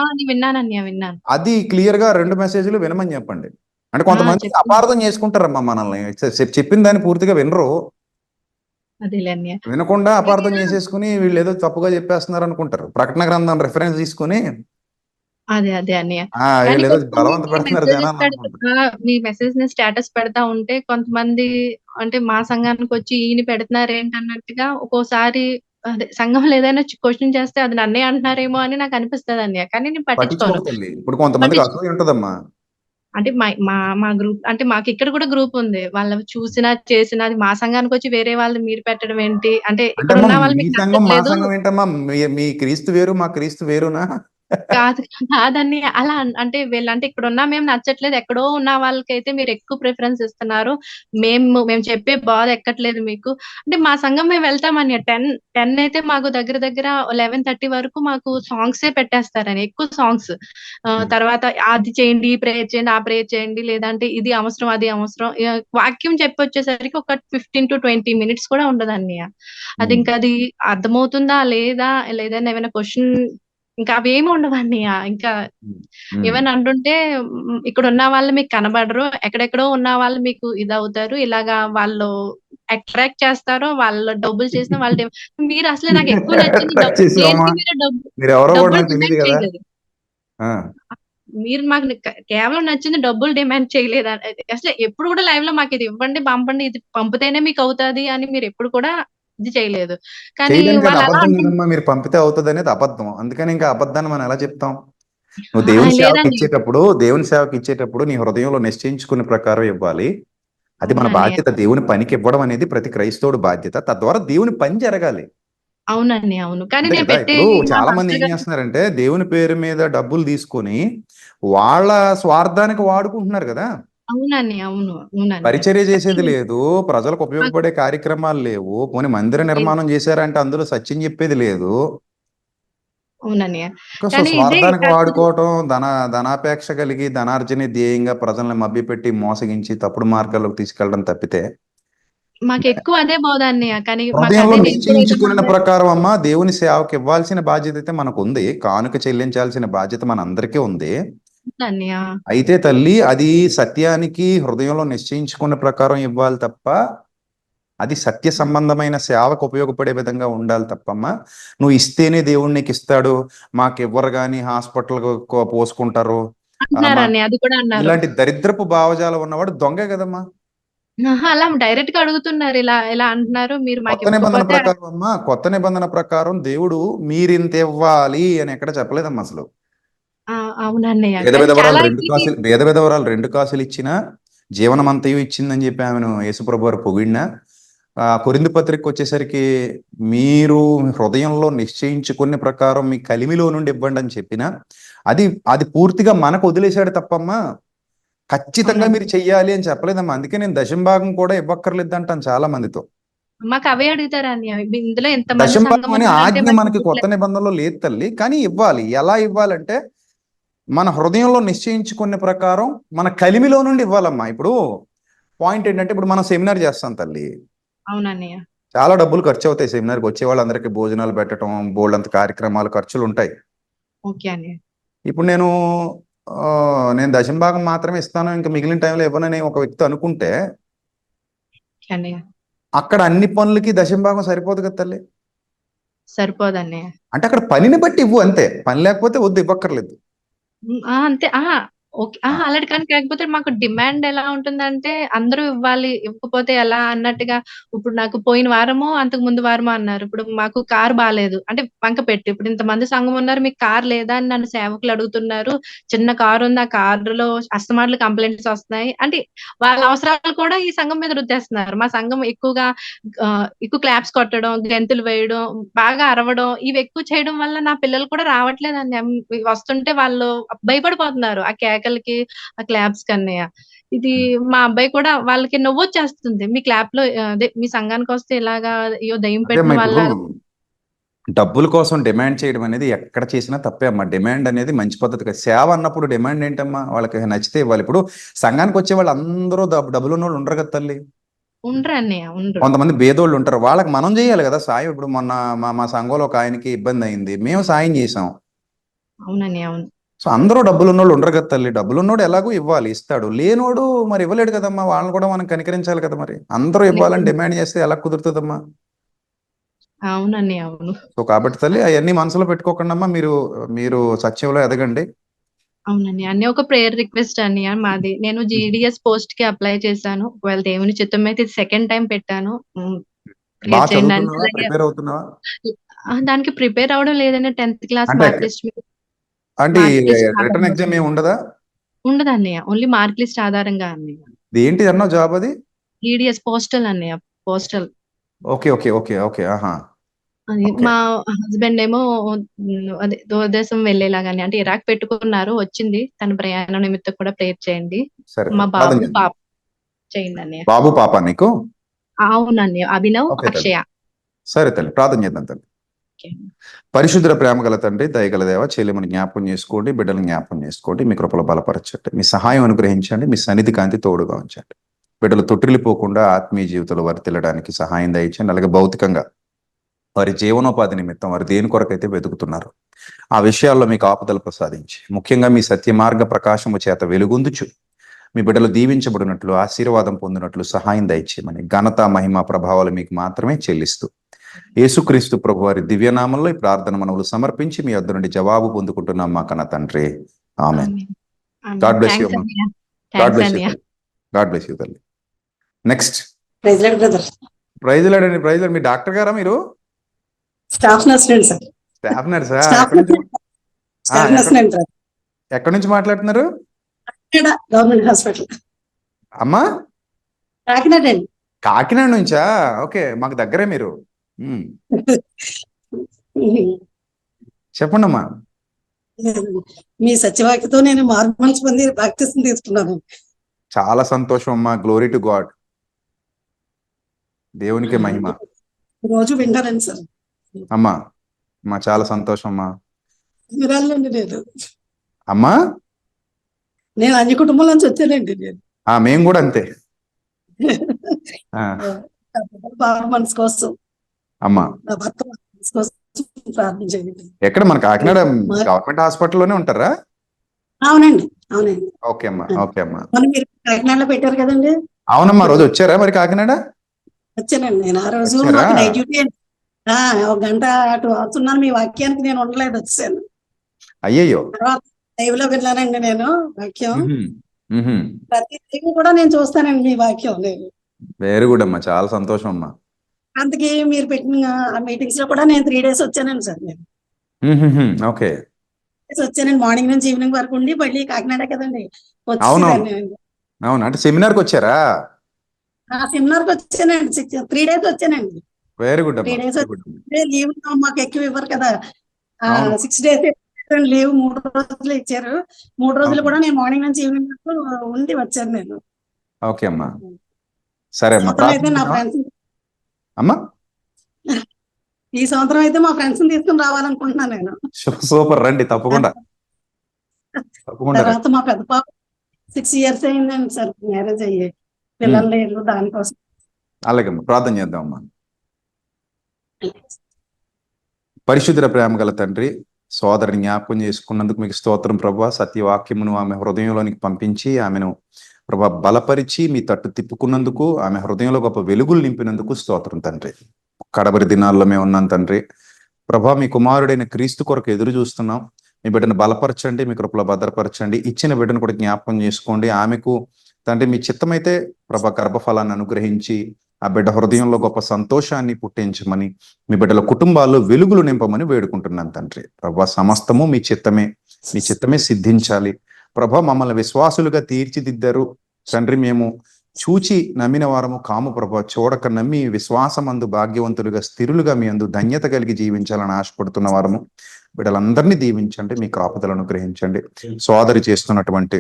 అది విన్నానన్నయ్య, విన్నాను. అది క్లియర్ గా 2 మెసేజ్లు వినమని చెప్పండి. అంటే కొంతమంది చెప్పండి. అపార్థం చేసుకుంటారమ్మా మనల్ని, చెప్పిన దాన్ని పూర్తిగా వినరు, అదేలే అన్నయ్య. వినకుండా అపార్థం చేసేసుకుని వీళ్ళు ఏదో తప్పుగా చెప్పేస్తున్నారు అనుకుంటారు. ప్రకటన గ్రంథం రిఫరెన్స్ తీసుకుని అదే అన్నయ్య. కానీ వీళ్ళు ఏదో బలవంత కొంతమంది పెడుతున్నారు మెసేజెస్ జనాలు అనుకుంటారు. మీ మెసేజ్ ని స్టేటస్ పెడతా ఉంటే కొంతమంది అంటే మా సంఘానికి వచ్చి ఈయన పెడుతున్నారు ఏంటన్నట్టుగా ఒక్కోసారి అదే సంఘంలో ఏదైనా క్వశ్చన్ చేస్తే అది నన్నే అంటున్నారేమో అని నాకు అనిపిస్తుంది అన్నయ్య. కానీ నేను పట్టించుకోను. పట్టించుకోక తల్లి. ఇప్పుడు కొంతమందికి అసూయ ఉంటదమ్మా. అంటే మా గ్రూప్ అంటే మాకు ఇక్కడ కూడా గ్రూప్ ఉంది. వాళ్ళు చూసినా చేసినా అది మా సంఘానికి వచ్చి వేరే వాళ్ళు మీరు పెట్టడం ఏంటి, అంటే అంటే ఇక్కడ ఉన్న వాళ్ళు మీ మీకు సంఘం మా నచ్చట్లేదు. సంఘం ఏంటమ్మా, మీ క్రీస్తు వేరు మా క్రీస్తు వేరునా? కాదని అలా అంటే వీళ్ళంటే ఇక్కడ ఉన్నా మేము నచ్చట్లేదు, ఎక్కడో ఉన్న వాళ్ళకైతే మీరు ఎక్కువ ప్రిఫరెన్స్ ఇస్తున్నారు, మేము చెప్పే బాధ ఎక్కట్లేదు మీకు అంటే మా సంఘం మేము వెళ్తామని 10 అయితే మాకు దగ్గర దగ్గర 11:30 వరకు మాకు సాంగ్స్ పెట్టేస్తారని, ఎక్కువ సాంగ్స్. తర్వాత అది చేయండి, ఈ ప్రేయర్ చేయండి, ఆ ప్రేయర్ చేయండి, లేదంటే ఇది అవసరం అది అవసరం, వాక్యం చెప్పి వచ్చేసరికి ఒక 15 to 20 minutes కూడా ఉండదన్నయ్య. అది ఇంకా అది అర్థమవుతుందా లేదా, లేదన్నా ఏమైనా క్వశ్చన్ ఇంకా అవేమి ఉండవన్నయ్య. ఇంకా ఏమైనా అంటుంటే ఇక్కడ ఉన్న వాళ్ళు మీకు కనబడరు, ఎక్కడెక్కడో ఉన్న వాళ్ళు మీకు ఇదవుతారు, ఇలాగా వాళ్ళు అట్రాక్ట్ చేస్తారు, వాళ్ళు డబ్బులు చేసిన వాళ్ళు మీరు అసలు నాకు ఎక్కువ నచ్చింది దేనికి మీరు డబ్బులు డిమాండ్ చేయలేదు. మీరు మాకు కేవలం నచ్చింది డబ్బులు డిమాండ్ చేయలేదు. అసలు ఎప్పుడు కూడా లైవ్ లో మాకు ఇది ఇవ్వండి, పంపండి, ఇది పంపితేనే మీకు అవుతుంది అని మీరు ఎప్పుడు కూడా ఇది చేయలేదు. కానీ వాళ్ళు అలా మీరు పంపితే అవుతుంది అనేది అబద్ధం. అందుకని ఇంకా అబద్ధాన్ని మనం ఎలా చెప్తాం? నువ్వు దేవుని సేవకి ఇచ్చేటప్పుడు నీ హృదయంలో నిశ్చయించుకునే ప్రకారం ఇవ్వాలి. అది మన బాధ్యత. దేవుని పనికి ఇవ్వడం అనేది ప్రతి క్రైస్తవుడు బాధ్యత. తద్వారా దేవుని పని జరగాలి. అవునండి, అవును. కానీ నేను పెట్టే ఇప్పుడు చాలా మంది ఏం చేస్తున్నారంటే దేవుని పేరు మీద డబ్బులు తీసుకొని వాళ్ళ స్వార్థానికి వాడుకుంటున్నారు కదా. అవునండి, అవును. పరిచర్య చేసేది లేదు, ప్రజలకు ఉపయోగపడే కార్యక్రమాలు లేవు, పోనీ మందిర నిర్మాణం చేశారంటే అందులో సత్యం చెప్పేది లేదు. అవునన్నయ్య. స్వార్థానికి వాడుకోవటం, ధనాపేక్ష కలిగి ధనార్జన ధ్యేయంగా ప్రజల్ని మభ్యపెట్టి మోసగించి తప్పుడు మార్గాల్లోకి తీసుకెళ్ళడం తప్పితే మాకు ఎక్కువ అదే బోధ అన్నయ్య. కానీ హృదయంలో నిశ్చయించుకున్న ప్రకారం అమ్మా దేవుని సేవకి ఇవ్వాల్సిన బాధ్యత అయితే మనకు ఉంది, కానుక చెల్లించాల్సిన బాధ్యత మన అందరికీ ఉంది. అయితే తల్లి అది సత్యానికి హృదయంలో నిశ్చయించుకున్న ప్రకారం ఇవ్వాలి తప్ప అది సత్య సంబంధమైన సేవకు ఉపయోగపడే విధంగా ఉండాలి తప్పమ్మా నువ్వు ఇస్తేనే దేవుడు నీకు ఇస్తాడు, మాకు ఇవ్వరు కానీ హాస్పిటల్ పోసుకుంటారు, అంటున్నారు అన్నయ్య, అది కూడా అన్నారు. ఇలాంటి దరిద్రపు భావజాలం ఉన్నవాడు దొంగే కదమ్మా. ఆహా, అలా డైరెక్ట్ గా అడుగుతున్నారు, ఇలా ఇలా అంటున్నారు, మీరు మాకు కొత్త నిబంధన ఇవ్వకపోతే ప్రకారం అమ్మా, కొత్త నిబంధన ప్రకారం దేవుడు మీరింత ఇవ్వాలి అని ఎక్కడ చెప్పలేదమ్మా అసలు. అవునన్నయ్య, పేద కానీ విధవరాలు చాలా రెండు కాసులు, పేద విధవరాలు 2 కాసులు ఇచ్చినా జీవనమంతయు ఇచ్చిందని చెప్పి ఆమెను యేసుప్రభు వారు పొగిడినా, కొరింథీ పత్రిక వచ్చేసరికి మీరు హృదయంలో నిశ్చయించుకునే ప్రకారం మీ కలిమిలో నుండి ఇవ్వండి అని చెప్పినా అది అది పూర్తిగా మనకు వదిలేశాడు తప్పమ్మా ఖచ్చితంగా మీరు చెయ్యాలి అని చెప్పలేదమ్మా. అందుకే నేను దశంభాగం కూడా ఇవ్వక్కర్లేదు అంటాను చాలా మందితో. మాకు అవే అడుగుతారా అన్నయ్య, ఇందులో ఎంతమంది దశంభాగం సంఘం అనే ఉన్నారంటే ఆజ్ఞ మరి మనకి కొత్త నిబంధనలో లేదు తల్లి, కానీ ఇవ్వాలి. ఎలా ఇవ్వాలంటే మన హృదయంలో నిశ్చయించుకునే ప్రకారం మన కలిమిలో నుండి ఇవ్వాలమ్మా. ఇప్పుడు పాయింట్ ఏంటంటే, ఇప్పుడు మనం సెమినార్ చేస్తాం తల్లి, అవునన్నయ్య, చాలా డబ్బులు ఖర్చు అవుతాయి. సెమినార్కి వచ్చే వాళ్ళందరికీ భోజనాలు పెట్టడం, బోల్డంత కార్యక్రమాలు, ఖర్చులు ఉంటాయి. ఓకే అన్నయ్య. ఇప్పుడు నేను దశంభాగం మాత్రమే ఇస్తాను, ఇంకా మిగిలిన టైంలో ఇవ్వనని ఒక వ్యక్తి అనుకుంటే ఓకే అన్నయ్య, అక్కడ అన్ని పనులకి దశంభాగం సరిపోదు కదా తల్లి. సరిపోదన్నయ్య. అంటే అక్కడ పనిని బట్టి ఇవ్వు అంతే, పని లేకపోతే వద్దు, ఇవ్వక్కర్లేదు. అంతే. ఓకే. అలాంటి కానీ కాకపోతే మాకు డిమాండ్ ఎలా ఉంటుందంటే అందరూ ఇవ్వాలి, ఇవ్వకపోతే ఎలా అన్నట్టుగా. ఇప్పుడు నాకు పోయిన వారమో అంతకు ముందు వారమో అన్నారు, ఇప్పుడు మాకు కారు బాలేదు అంటే వంక పెట్టి, ఇప్పుడు ఇంతమంది సంఘం ఉన్నారు, మీకు కారు లేదా అని నన్ను సేవకులు అడుగుతున్నారు. చిన్న కారు ఉంది, ఆ కారులో అస్తమాట్లు కంప్లైంట్స్ వస్తున్నాయి అంటే వాళ్ళ అవసరాలు కూడా ఈ సంఘం మీద రుద్దేస్తున్నారు. మా సంఘం ఎక్కువగా ఎక్కువ క్లాప్స్ కొట్టడం, గెంతులు వేయడం, బాగా అరవడం, ఇవి ఎక్కువ చేయడం వల్ల నా పిల్లలు కూడా రావట్లేదండి. వస్తుంటే వాళ్ళు భయపడిపోతున్నారు ఆ కేకలకి, ఆ క్లాప్స్ కన్నయ్య. ఇది మా అబ్బాయి కూడా వాళ్ళకి నవ్వొచ్చేస్తుంది, మీ క్లాప్ లో అదే మీ సంఘానికి వస్తే ఇలాగా అయ్యో దయ్యం అదే పెట్టిన అమ్మా, వాళ్ళ. ఇప్పుడు డబ్బుల కోసం డిమాండ్ చేయడం అనేది ఎక్కడ చేసినా తప్పే అమ్మా. డిమాండ్ అనేది మంచి పద్ధతి కాదు. సేవ అన్నప్పుడు డిమాండ్ ఏంటమ్మా, వాళ్ళకి నచ్చితే ఇవ్వాలి. ఇప్పుడు సంఘానికి వచ్చే వాళ్ళు అందరూ డబ్బులు ఉన్న వాళ్ళు ఉండరు కదా తల్లి, ఉండరు అన్నయ్య, ఉండరు. కొంతమంది బేదోళ్ళు ఉంటారు, వాళ్ళకి మనం చేయాలి కదా సాయం. ఇప్పుడు మొన్న మా సంఘంలో ఒక ఆయనకి ఇబ్బంది అయింది, మేము సాయం చేసాం. అవునన్నయ్య, అవును. సో అందరూ డబ్బులు ఉన్నోళ్ళు ఉండరు కదా తల్లి. డబ్బులు ఉన్నోడు ఎలాగో ఇవ్వాలి, ఇస్తాడు. లేనోడు మరి ఇవ్వలేడు కదమ్మా, వాళ్ళని కూడా మనం కనికరించాలి కదా. మరి అందరూ ఇవ్వాలని డిమాండ్ చేస్తే ఎలా కుదురుతుందమ్మా? అవునన్నయ్య, అవును. సో కాబట్టి తల్లి అవన్నీ మనసులో పెట్టుకోకుండా అమ్మా, మీరు సత్యంలో ఎదగండి. అవునండి అన్నయ్య, ఒక ప్రేయర్ రిక్వెస్ట్ అన్నయ్య మాది. నేను జీడిఎస్ పోస్ట్ కి అప్లై చేశాను, ఒకవేళ దేవుని చిత్తం అయితే సెకండ్ టైం పెట్టాను. బాగా ప్రేయర్ చేయండి అంటే చదువుతున్నావా, ప్రిపేర్ అవుతున్నావా? దానికి ప్రిపేర్ అవడం లేదండి. 10th క్లాస్ అంటే మార్క్ లిస్ట్ అంటే రిటర్న్ ఆధారంగా ఎగ్జామ్ ఏమి ఉండదా? ఉండదు అన్నయ్య, ఓన్లీ మార్క్ లిస్ట్ ఆధారంగా అన్నయ్య. ఏంటి అన్నా జాబ్ అది? జీడిఎస్ పోస్టల్ అన్నయ్య, postal. Okay okay okay okay ఆహా. అది ఓకే మా హస్బెండ్ ఏమో అదే దూరదేశం వెళ్ళేలాగానే అంటే ఇరాక్ పెట్టుకున్నారు, వచ్చింది. తన ప్రయాణం నిమిత్తం కూడా ప్రేయర్ చేయండి. సరే మా ప్రార్థన బాబు చేద్దాం. పాప చేయండి అన్నయ్య. బాబు పాప నీకు? అవునన్నయ్య, అభినవ్, ఓకే తల్లి, అక్షయ. సరే తల్లి ప్రార్థన చేద్దాం తల్లి. ఓకే. పరిశుద్ధ ప్రేమ గల తండ్రి, దయగల దేవ, చెల్లెమని జ్ఞాపకం చేసుకోండి, బిడ్డలను జ్ఞాపకం చేసుకోండి, మీ కృపలో బలపరచండి, మీ సహాయం అనుగ్రహించండి, మీ సన్నిధి కాంతి తోడుగా ఉంచండి. బిడ్డలు తొట్టిల్లిపోకుండా ఆత్మీయ జీవితంలో వర్తిల్లడానికి సహాయం దయచండి. అలాగే భౌతికంగా వారి జీవనోపాధి నిమిత్తం వారు దేని కొరకైతే వెతుకుతున్నారు ఆ విషయాల్లో మీకు ఆపదలు ప్రసాదించి, ముఖ్యంగా మీ సత్య మార్గ ప్రకాశము చేత వెలుగొందుచు మీ బిడ్డలు దీవించబడినట్లు, ఆశీర్వాదం పొందినట్లు సహాయం దయచేయమని ఘనత, మహిమ, ప్రభావాలు మీకు మాత్రమే చెల్లిస్తూ యేసుక్రీస్తు ప్రభు వారి దివ్యనామంలో ఈ ప్రార్థన మనవులు సమర్పించి మీ వద్ద నుండి జవాబు పొందుకుంటున్నాం మా కన్న తండ్రి. Amen. God bless you. God bless you. God bless you తల్లి. నెక్స్ట్ ప్రైజ్ లార్డ్ అండి. Praise Lord. మీ డాక్టర్ గారా మీరు? Staff nurse sir. స్టాఫ్ నర్సా? ఎక్కడి నుంచి మాట్లాడుతున్నారు? గవర్నమెంట్ హాస్పిటల్ అమ్మా. కాకినాడ అండి. కాకినాడ నుంచా? ఓకే, మాకు దగ్గరే మీరు. చెప్పండి అమ్మా. మీ సత్యవాక్యతో నేను మార్మన్స్ పొంది బాప్తిసం తీసుకున్నాను. చాలా సంతోషం అమ్మా. Glory to God. దేవునికి మహిమ. రోజు వింటారండి సార్. అమ్మా అమ్మా చాలా సంతోషం అమ్మా. వినాలండి లేదు అమ్మా. నేను అన్ని కుటుంబాల నుంచి వచ్చానండి. నేను మేము కూడా అంతే. మనసు కోసం, అమ్మా నా భర్త మనసు కోసం ప్రార్థన చేయండి. ఎక్కడ? మన కాకినాడ గవర్నమెంట్ హాస్పిటల్లోనే ఉంటారా? అవునండి, అవునండి. ఓకే అమ్మా, ఓకే అమ్మా. మనం మీరు కాకినాడలో పెట్టారు కదండి. అవునమ్మా, రోజు వచ్చారా మరి కాకినాడ? వచ్చానండి నేను ఆ రోజు వచ్చారా నాకు నైట్ డ్యూటీ ఒక గంట అటు అవుతున్నాను మీ వాక్యానికి నేను ఉండలేదు వచ్చాను. అయ్యయ్యో తర్వాత లైవ్ లో విన్నానండి నేను వాక్యం. మ్హూ. ప్రతి లైవ్ కూడా నేను చూస్తానండి మీ వాక్యం నేను. వెరీ గుడ్ అమ్మా, చాలా సంతోషం అమ్మా. అందుకే మీరు పెట్టిన ఆ మీటింగ్స్ లో కూడా నేను 3 days వచ్చానండి సార్. నేను ఓకే. వచ్చానండి మార్నింగ్ నుంచి ఈవినింగ్ వరకు ఉండి మళ్ళీ కాకినాడ కదండి అవునవును వచ్చేదాన్ని. అవును, అంటే సెమినార్కి వచ్చారా? ఆ సెమినార్ కి వచ్చానండి 3 days వచ్చానండి. వెరీ గుడ్ 3 అమ్మా, days వెరీ గుడ్. లీవ్ మాకు ఎక్కువ ఇవ్వరు కదా. అవును 6 days లీవ్ 3 రోజులు ఇచ్చారు. 3 రోజులు అవును. కూడా నేను మార్నింగ్ నుంచి ఈవినింగ్ వరకు ఉండి వచ్చాను నేను. ఓకే అమ్మా, సరే అమ్మా, సంవత్సరం అయితే నా ప్రార్థించుదామా ఫ్రెండ్స్ అమ్మా? ఈ సంవత్సరం అయితే మా ఫ్రెండ్స్ తీసుకుని రావాలనుకుంటున్నాను నేను. సూపర్, రండి తప్పకుండా తప్పకుండా రండి. తర్వాత మా పెద్ద పాప 6 years అయిందండి సార్ మ్యారేజ్ అయ్యి. పిల్లలు లేరు దానికోసం. అలాగమ్మా, ప్రార్థన చేద్దామమ్మా. పరిశుద్ధ ప్రేమ గల తండ్రి, సోదరిని జ్ఞాపకం చేసుకున్నందుకు మీకు స్తోత్రం ప్రభా. సత్యవాక్యమును ఆమె హృదయంలోనికి పంపించి ఆమెను ప్రభా బలపరిచి మీ తట్టు తిప్పుకున్నందుకు, ఆమె హృదయంలో గొప్ప వెలుగులు నింపినందుకు స్తోత్రం తండ్రి. కడబరి దినాల్లో మేము ఉన్నాం తండ్రి ప్రభా. మీ కుమారుడైన క్రీస్తు కొరకు ఎదురు చూస్తున్నాం. మీ బిడ్డను బలపరచండి, మీ కృపలో భద్రపరచండి. ఇచ్చిన బిడ్డను కూడా జ్ఞాపకం చేసుకోండి. ఆమెకు తండ్రి మీ చిత్తమైతే ప్రభా గర్భఫలాన్ని అనుగ్రహించి ఆ బిడ్డ హృదయంలో గొప్ప సంతోషాన్ని పుట్టించమని, మీ బిడ్డల కుటుంబాల్లో వెలుగులు నింపమని వేడుకుంటున్నాను తండ్రి ప్రభా. సమస్తము మీ చిత్తమే సిద్ధించాలి ప్రభా. మమ్మల్ని విశ్వాసులుగా తీర్చిదిద్దారు తండ్రి. మేము చూచి నమ్మిన వారము కాము ప్రభా. చూడక నమ్మి విశ్వాసమందు భాగ్యవంతులుగా స్థిరులుగా మీ అందు ధన్యత కలిగి జీవించాలని ఆశపడుతున్న వారము. బిడ్డలందరినీ దీవించండి, మీ కాపుదలను గ్రహించండి. సోదరి చేస్తున్నటువంటి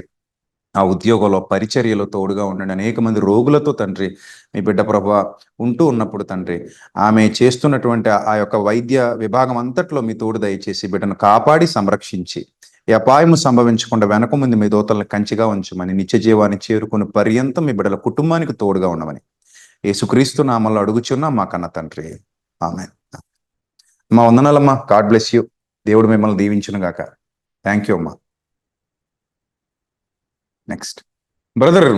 ఆ ఉద్యోగంలో పరిచర్యలో తోడుగా ఉండండి. అనేక మంది రోగులతో తండ్రి మీ బిడ్డ ప్రభా ఉంటూ ఉన్నప్పుడు తండ్రి ఆమె చేస్తున్నటువంటి ఆ యొక్క వైద్య విభాగం అంతట్లో మీ తోడు దయచేసి బిడ్డను కాపాడి సంరక్షించి ఈ అపాయము సంభవించకుండా వెనక ముందు మీ దూతలను కంచిగా ఉంచమని, నిత్య జీవాన్ని చేరుకుని పర్యంతం మీ బిడ్డల కుటుంబానికి తోడుగా ఉండమని యేసుక్రీస్తు నామములో అడుగుచున్నా మా కన్న తండ్రి, ఆమేన్. మా వందనాలమ్మా. God bless you. దేవుడు మిమ్మల్ని దీవించును గాక. థ్యాంక్ యూ అమ్మా. నెక్స్ట్ బ్రదర్,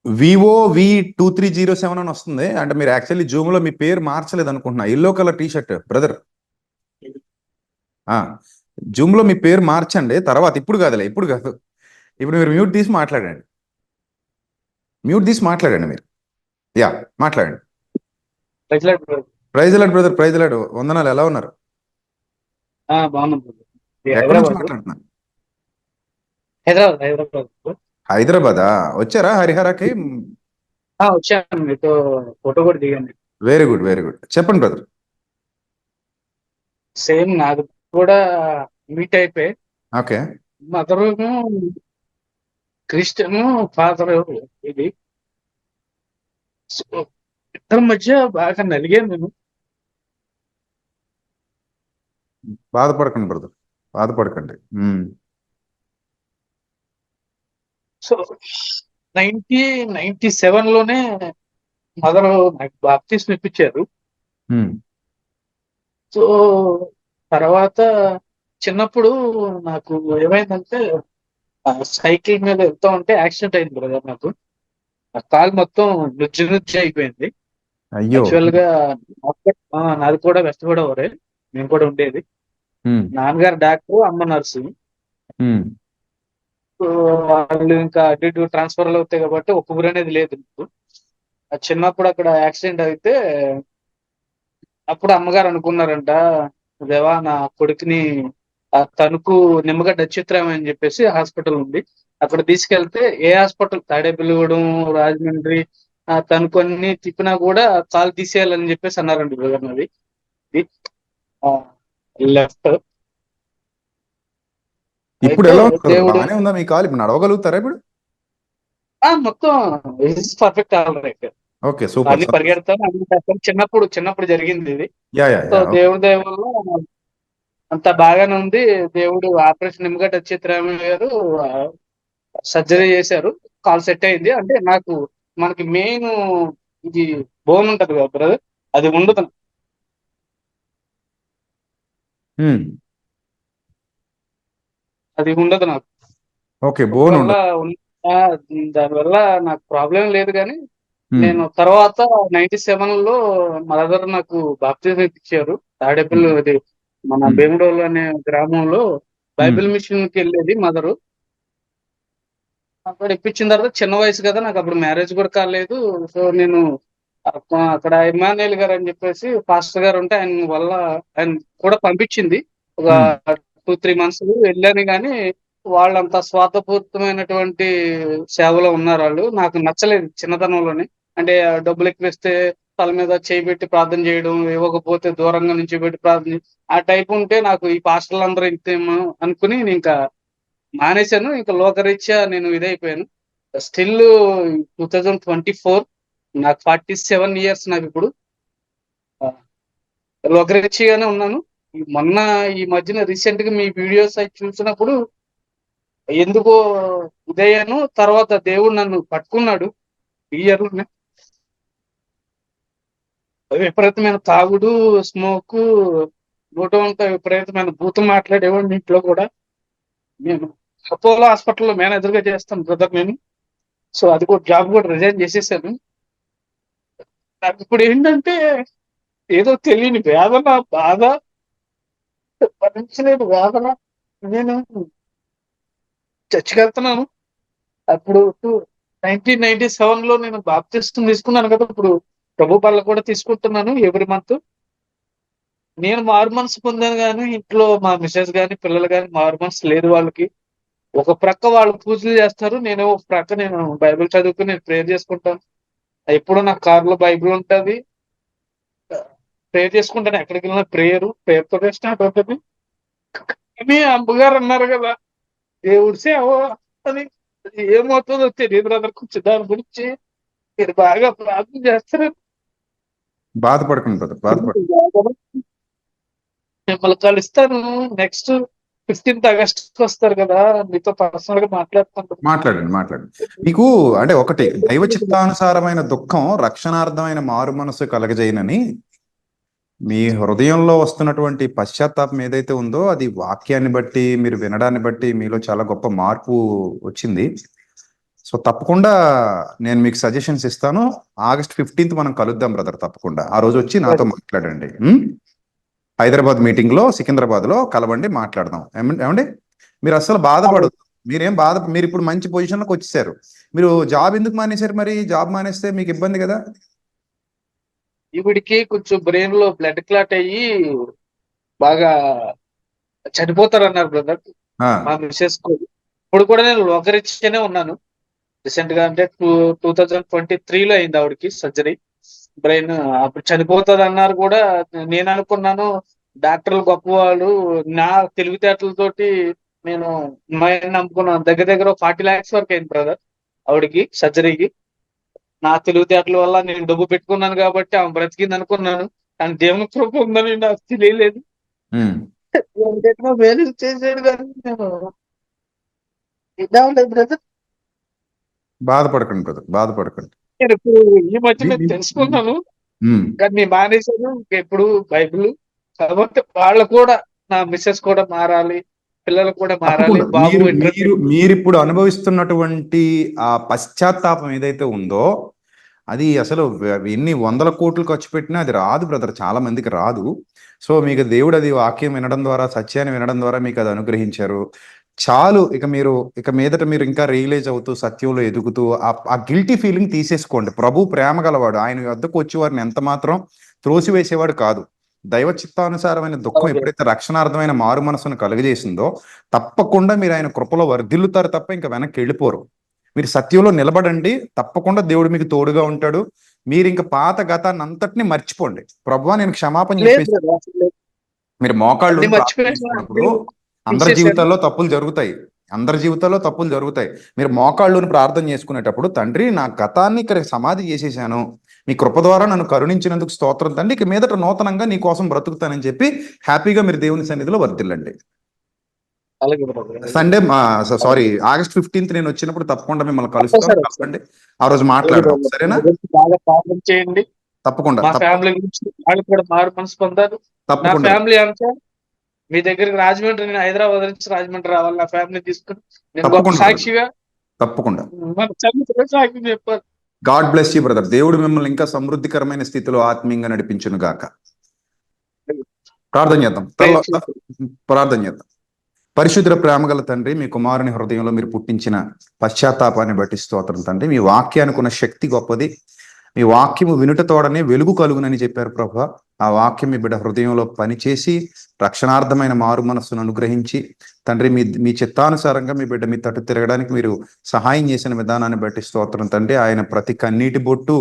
VOV2307 అని వస్తుంది. అంటే మీరు యాక్చువల్లీ జూమ్ లో మీ పేరు మార్చలేదు అనుకుంటున్నా. Yellow colour T shirt brother. Zoom లో మీ పేరు మార్చండి తర్వాత. ఇప్పుడు కాదులే, ఇప్పుడు కాదు. ఇప్పుడు మీరు మ్యూట్ తీసి మాట్లాడండి. మీరు యా మాట్లాడండి. Praise Lord brother, praise Lord. వందనాలు, ఎలా ఉన్నారు? ఎక్కడి నుంచి మాట్లాడుతున్నారు? హైదరాబాదా? వచ్చారా హరిహరకి? వచ్చాను, మీతో ఫోటో కూడా దిగండి. Very good, very good. చెప్పండి బ్రదర్. సేమ్ నాకు కూడా మీట్ అయిపోయి, ఓకే. మదర్ క్రిస్టియన్, ఫాదర్ ఇది. సో ఇద్దరి మధ్య బాగా నలిగాను నేను. బాధపడకండి బ్రదర్, బాధపడకండి. సో 1997 లోనే మదర్ నాకు బాప్తిస్మం ఇప్పించారు. సో తర్వాత చిన్నప్పుడు నాకు ఏమైందంటే సైకిల్ మీద వెళ్తా ఉంటే యాక్సిడెంట్ అయింది బ్రదర్. నాకు ఆ కాలు మొత్తం నుజ్జు అయిపోయింది. అయ్యో. యాక్చువల్ గా నాది కూడా వెస్ట్ గోదావరి, నేను కూడా ఉండేది. నాన్నగారు డాక్టర్, అమ్మ నర్సు. వాళ్ళు ఇంకా అటు ఇటు ట్రాన్స్ఫర్లు అవుతాయి కాబట్టి ఒక ఊరు అనేది లేదు. చిన్నప్పుడు అక్కడ యాక్సిడెంట్ అయితే అప్పుడు అమ్మగారు అనుకున్నారంట, దేవా నా కొడుకుని తణుకు నిమ్మగడ్డ నక్షత్రం అని చెప్పేసి హాస్పిటల్ ఉంది, అక్కడ తీసుకెళ్తే ఏ హాస్పిటల్ తాడేపల్లిగూడెం, రాజమండ్రి, తణుకు అన్ని తిప్పినా కూడా కాలు తీసేయాలని చెప్పేసి అన్నారండి బ్రదర్. నాది లెఫ్ట్. ఇప్పుడు ఎలా ఉంది? బాగానే ఉందా మీ కాలు? ఇప్పుడు నడవగలుగుతారా ఇప్పుడు? మొత్తం perfect, all right. Okay, super. అన్ని పరిగెడతాను, అన్ని చేస్తాను. చిన్నప్పుడు జరిగింది ఇది. So okay. దేవుడి దయ వల్ల అంత బాగానే ఉంది. దేవుడు ఆపరేషన్ నిమ్మగడ్డ చిత్రామయ్య గారు సర్జరీ చేశారు, కాల్ సెట్ అయింది. అంటే మనకి మెయిన్ ఇది బోన్ ఉంటది కదా బ్రదర్, అది ఉండదు. అది ఉండదు నాకు. ఓకే, బోన్ ఉండదు. దానివల్ల నాకు ప్రాబ్లం లేదు, కానీ నేను తర్వాత 97 లో మదర్ నాకు బాప్తిజం ఇప్పించారు. తాడేపల్లి అది మన భీమడోలు అనే గ్రామంలో బైబిల్ మిషన్ కి వెళ్ళేది మదరు. అక్కడ ఇప్పించిన తర్వాత చిన్న వయసు కదా, నాకు అప్పుడు మ్యారేజ్ కూడా కాలేదు. సో నేను అక్కడ ఇమానుయేల్ గారు అని చెప్పేసి పాస్టర్ గారు ఉంటే ఆయన వల్ల ఆయన కూడా పంపించింది. ఒక 2-3 months వెళ్ళాను, కానీ వాళ్ళంత స్వార్థపూరితమైనటువంటి సేవలో ఉన్నారు. వాళ్ళు నాకు నచ్చలేదు చిన్నతనంలోనే. అంటే డబ్బులు ఎక్కువ ఇస్తే తల మీద చేయి పెట్టి ప్రార్థన చేయడం, ఇవ్వకపోతే దూరంగా నుంచి పెట్టి ప్రార్థన ఆ టైప్ ఉంటే నాకు ఈ పాస్టర్లు అందరూ ఇంతేమో అనుకుని నేను ఇంకా మానేశాను. ఇంకా లోకరీత్యా నేను ఇదైపోయాను. స్టిల్ 2024 నాకు 47 years నాకు ఇప్పుడు. లోకరీత్యాగానే ఉన్నాను. మొన్న ఈ మధ్యన రీసెంట్ గా మీ వీడియోస్ అవి చూసినప్పుడు ఎందుకో ఇదయ్యాను. తర్వాత దేవుడు నన్ను పట్టుకున్నాడు. ఈ ఇయర్ లోనే విపరీతమైన తాగుడు, స్మోక్, నోటంతా విపరీతమైన భూతం మాట్లాడేవాడిని ఇంట్లో కూడా. నేను అపోలో హాస్పిటల్లో మేనేజర్ గా చేస్తాను బ్రదర్ నేను. సో అది కూడా జాబ్ కూడా రిజైన్ చేసేసాను. నాకు ఇప్పుడు ఏంటంటే ఏదో తెలియని వేదన, బాధ, భరించలేని వేదన. నేను చర్చికి వెళ్తున్నాను. అప్పుడు 1997 లో నేను బాప్తిస్మం తీసుకున్నాను కదా, ఇప్పుడు ప్రభు బల్ల కూడా తీసుకుంటున్నాను ఎవ్రీ మంత్. నేను మారు మనసు పొందాను, కానీ ఇంట్లో మా మిసెస్ కానీ పిల్లలు కానీ మారు మనసు లేదు వాళ్ళకి. ఒక ప్రక్క వాళ్ళు పూజలు చేస్తారు, నేను ఒక ప్రక్క నేను బైబిల్ చదువుకుని నేను ప్రేయర్ చేసుకుంటాను. ఎప్పుడు నా కార్లో బైబిల్ ఉంటుంది, ప్రేయర్ చేసుకుంటాను. ఎక్కడికి వెళ్ళినా ప్రేయర్ తోనే స్టార్ట్ అవుతుంది. కానీ అమ్మగారు అన్నారు కదా దేవుడి సేవ అని, ఏమవుతుందో తెలియదు బ్రదర్. కొంచెం దాని గురించి మీరు బాగా ప్రార్థన చేస్తారు. బాధపడకండి బ్రదర్, బాధపడకండి. మిమ్మల్ని కలుస్తాను నెక్స్ట్ 15th August వస్తారు కదా, మీతో పర్సనల్ గా మాట్లాడండి. మీకు అంటే ఒకటి, దైవ చిత్తానుసారమైన దుఃఖం రక్షణార్థమైన మారు మనసు కలగజేయనని మీ హృదయంలో వస్తున్నటువంటి పశ్చాత్తాపం ఏదైతే ఉందో అది వాక్యాన్ని బట్టి, మీరు వినడాన్ని బట్టి మీలో చాలా గొప్ప మార్పు వచ్చింది. సో తప్పకుండా నేను మీకు సజెషన్స్ ఇస్తాను. August 15th మనం కలుద్దాం బ్రదర్, తప్పకుండా ఆ రోజు వచ్చి నాతో మాట్లాడండి. హైదరాబాద్ మీటింగ్ లో, సికింద్రాబాద్ లో కలవండి, మాట్లాడదాం. ఏమండి, మీరు అసలు బాధపడదు. మీరు ఇప్పుడు మంచి పొజిషన్లోకి వచ్చేసారు. మీరు జాబ్ ఎందుకు మానేశారు మరి? జాబ్ మానేస్తే మీకు ఇబ్బంది కదా. ఈవిడికి కొంచెం బ్రెయిన్ లో బ్లడ్ క్లాట్ అయ్యి బాగా చనిపోతారు అన్నారు బ్రదర్ మా మిసెస్. ఇప్పుడు కూడా నేను లోకరీత్యానే ఉన్నాను. రీసెంట్ గా అంటే 2023 లో అయింది ఆవిడకి సర్జరీ. బ్రెయిన్ అప్పుడు చనిపోతుంది అన్నారు కూడా. నేను అనుకున్నాను డాక్టర్లు గొప్పవాళ్ళు, నా తెలివితేటలతోటి నేను నమ్ముకున్నాను. దగ్గర 40 lakhs వరకు అయింది బ్రదర్ ఆవిడకి సర్జరీకి. నా తెలివితేటల వల్ల నేను డబ్బు పెట్టుకున్నాను కాబట్టి ఆమె బ్రతికింది అనుకున్నాను. కానీ దేవుని కృప ఉందని నాకు తెలియలేదు. వేరే చేసాడు కానీ నేను ఇద్దాంలేదు బ్రదర్. బాధపడకండి బ్రదర్, బాధపడకండి. నేను ఇప్పుడు ఈ మధ్య తెలుసుకున్నాను, కానీ మానేశాను. ఎప్పుడు బైబిల్ కాబట్టి వాళ్ళు కూడా, నా మిస్సెస్ కూడా మారాలి, పిల్లలు కూడా మారాలి. బాబు మీరు ఇప్పుడు అనుభవిస్తున్నటువంటి ఆ పశ్చాత్తాపం ఏదైతే ఉందో అది అసలు ఎన్ని 100 కోట్లు ఖర్చు పెట్టినా అది రాదు బ్రదర్, చాలా మందికి రాదు. సో మీకు దేవుడు అది వాక్యం వినడం ద్వారా, సత్యాన్ని వినడం ద్వారా మీకు అది అనుగ్రహించారు. చాలు. ఇక మీదట మీరు ఇంకా రియలైజ్ అవుతూ సత్యంలో ఎదుగుతూ ఆ గిల్టీ ఫీలింగ్ తీసేసుకోండి. ప్రభు ప్రేమ గలవాడు, ఆయన వద్దకు వచ్చి వారిని ఎంత మాత్రం త్రోసివేసేవాడు కాదు. దైవ చిత్తానుసారమైన దుఃఖం ఎప్పుడైతే రక్షణార్థమైన మారు మనసును కలుగజేసిందో తప్పకుండా మీరు ఆయన కృపలో వర్ధిల్లుతారు తప్ప ఇంకా వెనక్కి వెళ్ళిపోరు. మీరు సత్యంలో నిలబడండి, తప్పకుండా దేవుడు మీకు తోడుగా ఉంటాడు. మీరు ఇంకా పాత గతాన్ని అంతటిని మర్చిపోండి. ప్రభువా నేను క్షమాపణ చెప్పేసి మీరు మోకాళ్ళు ప్రార్థించుకున్నప్పుడు అందరి జీవితాల్లో తప్పులు జరుగుతాయి. మీరు మోకాళ్ళుని ప్రార్థన చేసుకునేటప్పుడు, తండ్రి నా గతాన్ని ఇక్కడ సమాధి చేసేసాను, మీ కృప ద్వారా నన్ను కరుణించినందుకు స్తోత్రం తండ్రి, ఇక మీదట నూతనంగా నీ కోసం బ్రతుకుతానని చెప్పి హ్యాపీగా మీరు దేవుని సన్నిధిలో వర్ధిల్లండి. సండే August 15th నేను వచ్చినప్పుడు తప్పకుండా మిమ్మల్ని కలుస్తాను. చెప్పండి, ఆ రోజు మాట్లాడదాం, సరేనా? చేయండి తప్పకుండా. ఫ్యామిలీ గురించి వాళ్ళు కూడా మారు మనసు పొందారు. నా ఫ్యామిలీ అంతా మీ దగ్గరికి రాజమండ్రి, నేను హైదరాబాద్ నుంచి రాజమండ్రి రావాలి నా ఫ్యామిలీ తీసుకుని. నేను సాక్షిగా తప్పకుండా మన సాక్షి చెప్పారు. God bless you brother. దేవుడు మిమ్మల్ని ఇంకా సమృద్ధికరమైన స్థితిలో ఆత్మీయంగా నడిపించును గాక. ప్రార్థన చేద్దాం. ప్రార్థన చేద్దాం. పరిశుద్ధ ప్రేమగల తండ్రి, మీ కుమారుని హృదయంలో మీరు పుట్టించిన పశ్చాత్తాపాన్ని బట్టి స్తోత్రం తండ్రి. మీ వాక్యానికి ఉన్న శక్తి గొప్పది. మీ వాక్యము వినుటతోడనే వెలుగు కలుగునని చెప్పారు ప్రభా. ఆ వాక్యం మీ బిడ్డ హృదయంలో పనిచేసి రక్షణార్థమైన మారు మనస్సును అనుగ్రహించి తండ్రి, మీ చిత్తానుసారంగా మీ బిడ్డ మీ తట్టు తిరగడానికి మీరు సహాయం చేసిన విధానాన్ని బట్టి స్తోత్రం తండ్రి. ఆయన ప్రతి కన్నీటి బొట్టు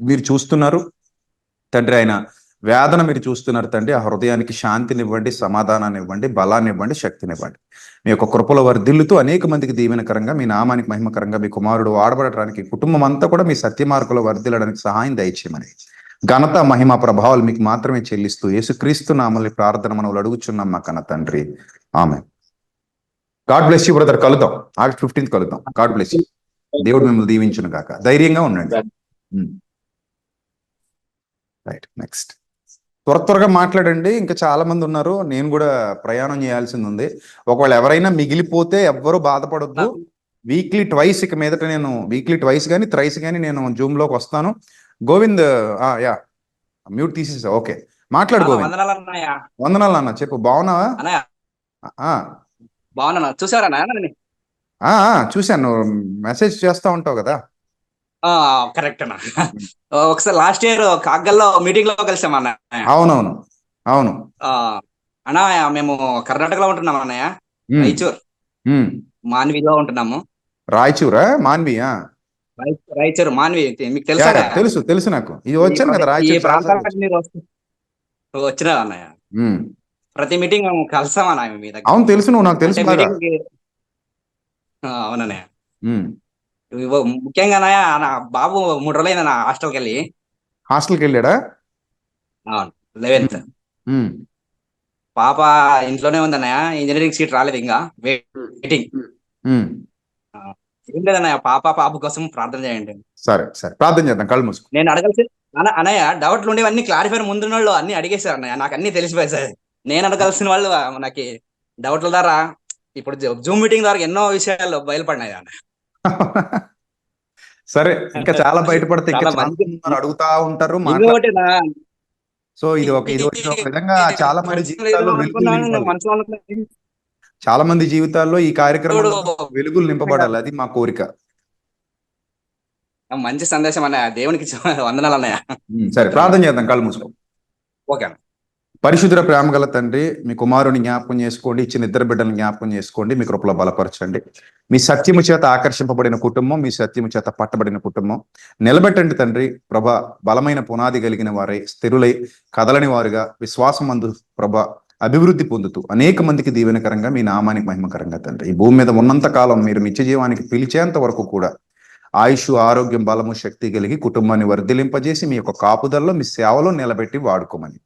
మీరు చూస్తున్నారు తండ్రి. ఆయన వేదన మీరు చూస్తున్నారు తండ్రి. ఆ హృదయానికి శాంతినివ్వండి, సమాధానాన్ని ఇవ్వండి, బలాన్ని ఇవ్వండి, శక్తినివ్వండి. మీ యొక్క కృపలో వర్ధిల్లుతూ అనేక మందికి దీవెనకరంగా, మీ నామానికి మహిమకరంగా మీ కుమారుడు వాడబడటానికి, కుటుంబం అంతా కూడా మీ సత్యమార్గంలో వర్ధిల్లడానికి సహాయం దయచేయమని ఘనత మహిమ ప్రభావాలు మీకు మాత్రమే చెల్లిస్తూ యేసుక్రీస్తు నామల్ని ప్రార్థన మనం అడుగుచున్నాం మా కన్న తండ్రి. Amen. God bless you brother. కలుద్దాం August 15th కలుద్దాం. God bless you. దేవుడు మిమ్మల్ని దీవించును గాక. ధైర్యంగా ఉండండి. Right, next. త్వరగా మాట్లాడండి. ఇంకా చాలా మంది ఉన్నారు. నేను కూడా ప్రయాణం చేయాల్సింది ఉంది. ఒకవేళ ఎవరైనా మిగిలిపోతే ఎవ్వరూ బాధపడొద్దు. వీక్లీ ట్వైస్ ఇక మీదట నేను వీక్లీ ట్వైస్ కానీ థ్రైస్ కానీ నేను జూమ్ లోకి వస్తాను. గోవింద్ యా మ్యూట్ తీసేసా. ఓకే, మాట్లాడు గోవింద్. వందనాలు అన్న. చెప్పు, బాగున్నావా? బాగున్నా. చూసారా? చూశాను, మెసేజ్ చేస్తా ఉంటావు కదా. కరెక్ట్ అన్న. ఒకసారి లాస్ట్ ఇయర్ కాగ్గల్లో మీటింగ్ లో కలిసాం అన్న. అవునవును, అవును అన్న. మేము కర్ణాటకలో ఉంటున్నాం అన్నయ్య. రాయచూర్ మాన్విలో ఉంటున్నాము. రాయచూరా? మాన్వి? రాయచూర్ మాన్వి మీకు తెలుసా? తెలుసు తెలుసు నాకు. ఇది వచ్చాను కదా రాయచూర్. ఈ ప్రాంతానికి మీరు వచ్చినా అన్నయ్య. ప్రతి మీటింగ్ మేము కలిసాం అన్న మీ దగ్గర. అవును తెలుసు, నువ్వు నాకు తెలుసు. అవునన్నయ్య. ముఖ్యంగా నా బాబు 3 రోజులైంది నా హాస్టల్కి వెళ్ళి. హాస్టల్కి వెళ్ళాడా? 11th. పాప ఇంట్లోనే ఉందన్నయ్య. ఇంజనీరింగ్ సీట్ రాలేదు, ఇంకా వెయిటింగ్. ఏం లేదన్నయ్య, పాప కోసం ప్రార్థన చేయండి. సరే సరే, ప్రార్థన చేద్దాం. కళ్ళు మూసుకో. నేను అడగాల్సి అన్నయ్య, డౌట్లు ఉండేవన్నీ క్లారిఫైర్ ముందున్న వాళ్ళు అన్ని అడిగేశారు అన్నయ్య. నాకు అన్ని తెలిసిపోయాయి సార్. నేను అడగాల్సిన వాళ్ళు నాకు డౌట్ల ద్వారా ఇప్పుడు జూమ్ మీటింగ్ ద్వారా ఎన్నో విషయాలు బయలుపడినాయి అన్నయ్య. సరే, ఇంకా చాలా బయటపడతాయి. అడుగుతా ఉంటారు. సో ఇది ఒక విధంగా చాలా మంది జీవితాల్లో ఈ కార్యక్రమంలో వెలుగులు నింపబడాలి. అది మా కోరిక. మంచి సందేశం అన్నయ్య. దేవునికి వందనాలు అన్నయ్య. సరే, ప్రార్థన చేద్దాం. కళ్ళు మూసుకో. ఓకే. పరిశుద్ధ ప్రేమ గల తండ్రి, మీ కుమారుని జ్ఞాపకం చేసుకోండి. ఇచ్చిన ఇద్దరు బిడ్డలను జ్ఞాపకం చేసుకోండి. మీ కృపలో బలపరచండి. మీ సత్యము చేత ఆకర్షింపబడిన కుటుంబం, మీ సత్యము చేత పట్టబడిన కుటుంబం నిలబెట్టండి తండ్రి. ప్రభ, బలమైన పునాది కలిగిన వారై, స్థిరులై, కదలని వారుగా, విశ్వాసమందు ప్రభ అభివృద్ధి పొందుతూ అనేక మందికి దీవెనకరంగా, మీ నామానికి మహిమకరంగా తండ్రి, ఈ భూమి మీద ఉన్నంత కాలం మీరు నిత్య జీవానికి పిలిచేంత వరకు కూడా ఆయుష్, ఆరోగ్యం, బలము, శక్తి కలిగి కుటుంబాన్ని వర్ధిలింపజేసి మీ యొక్క కాపుదల్లో, మీ సేవలో నిలబెట్టి వాడుకోమని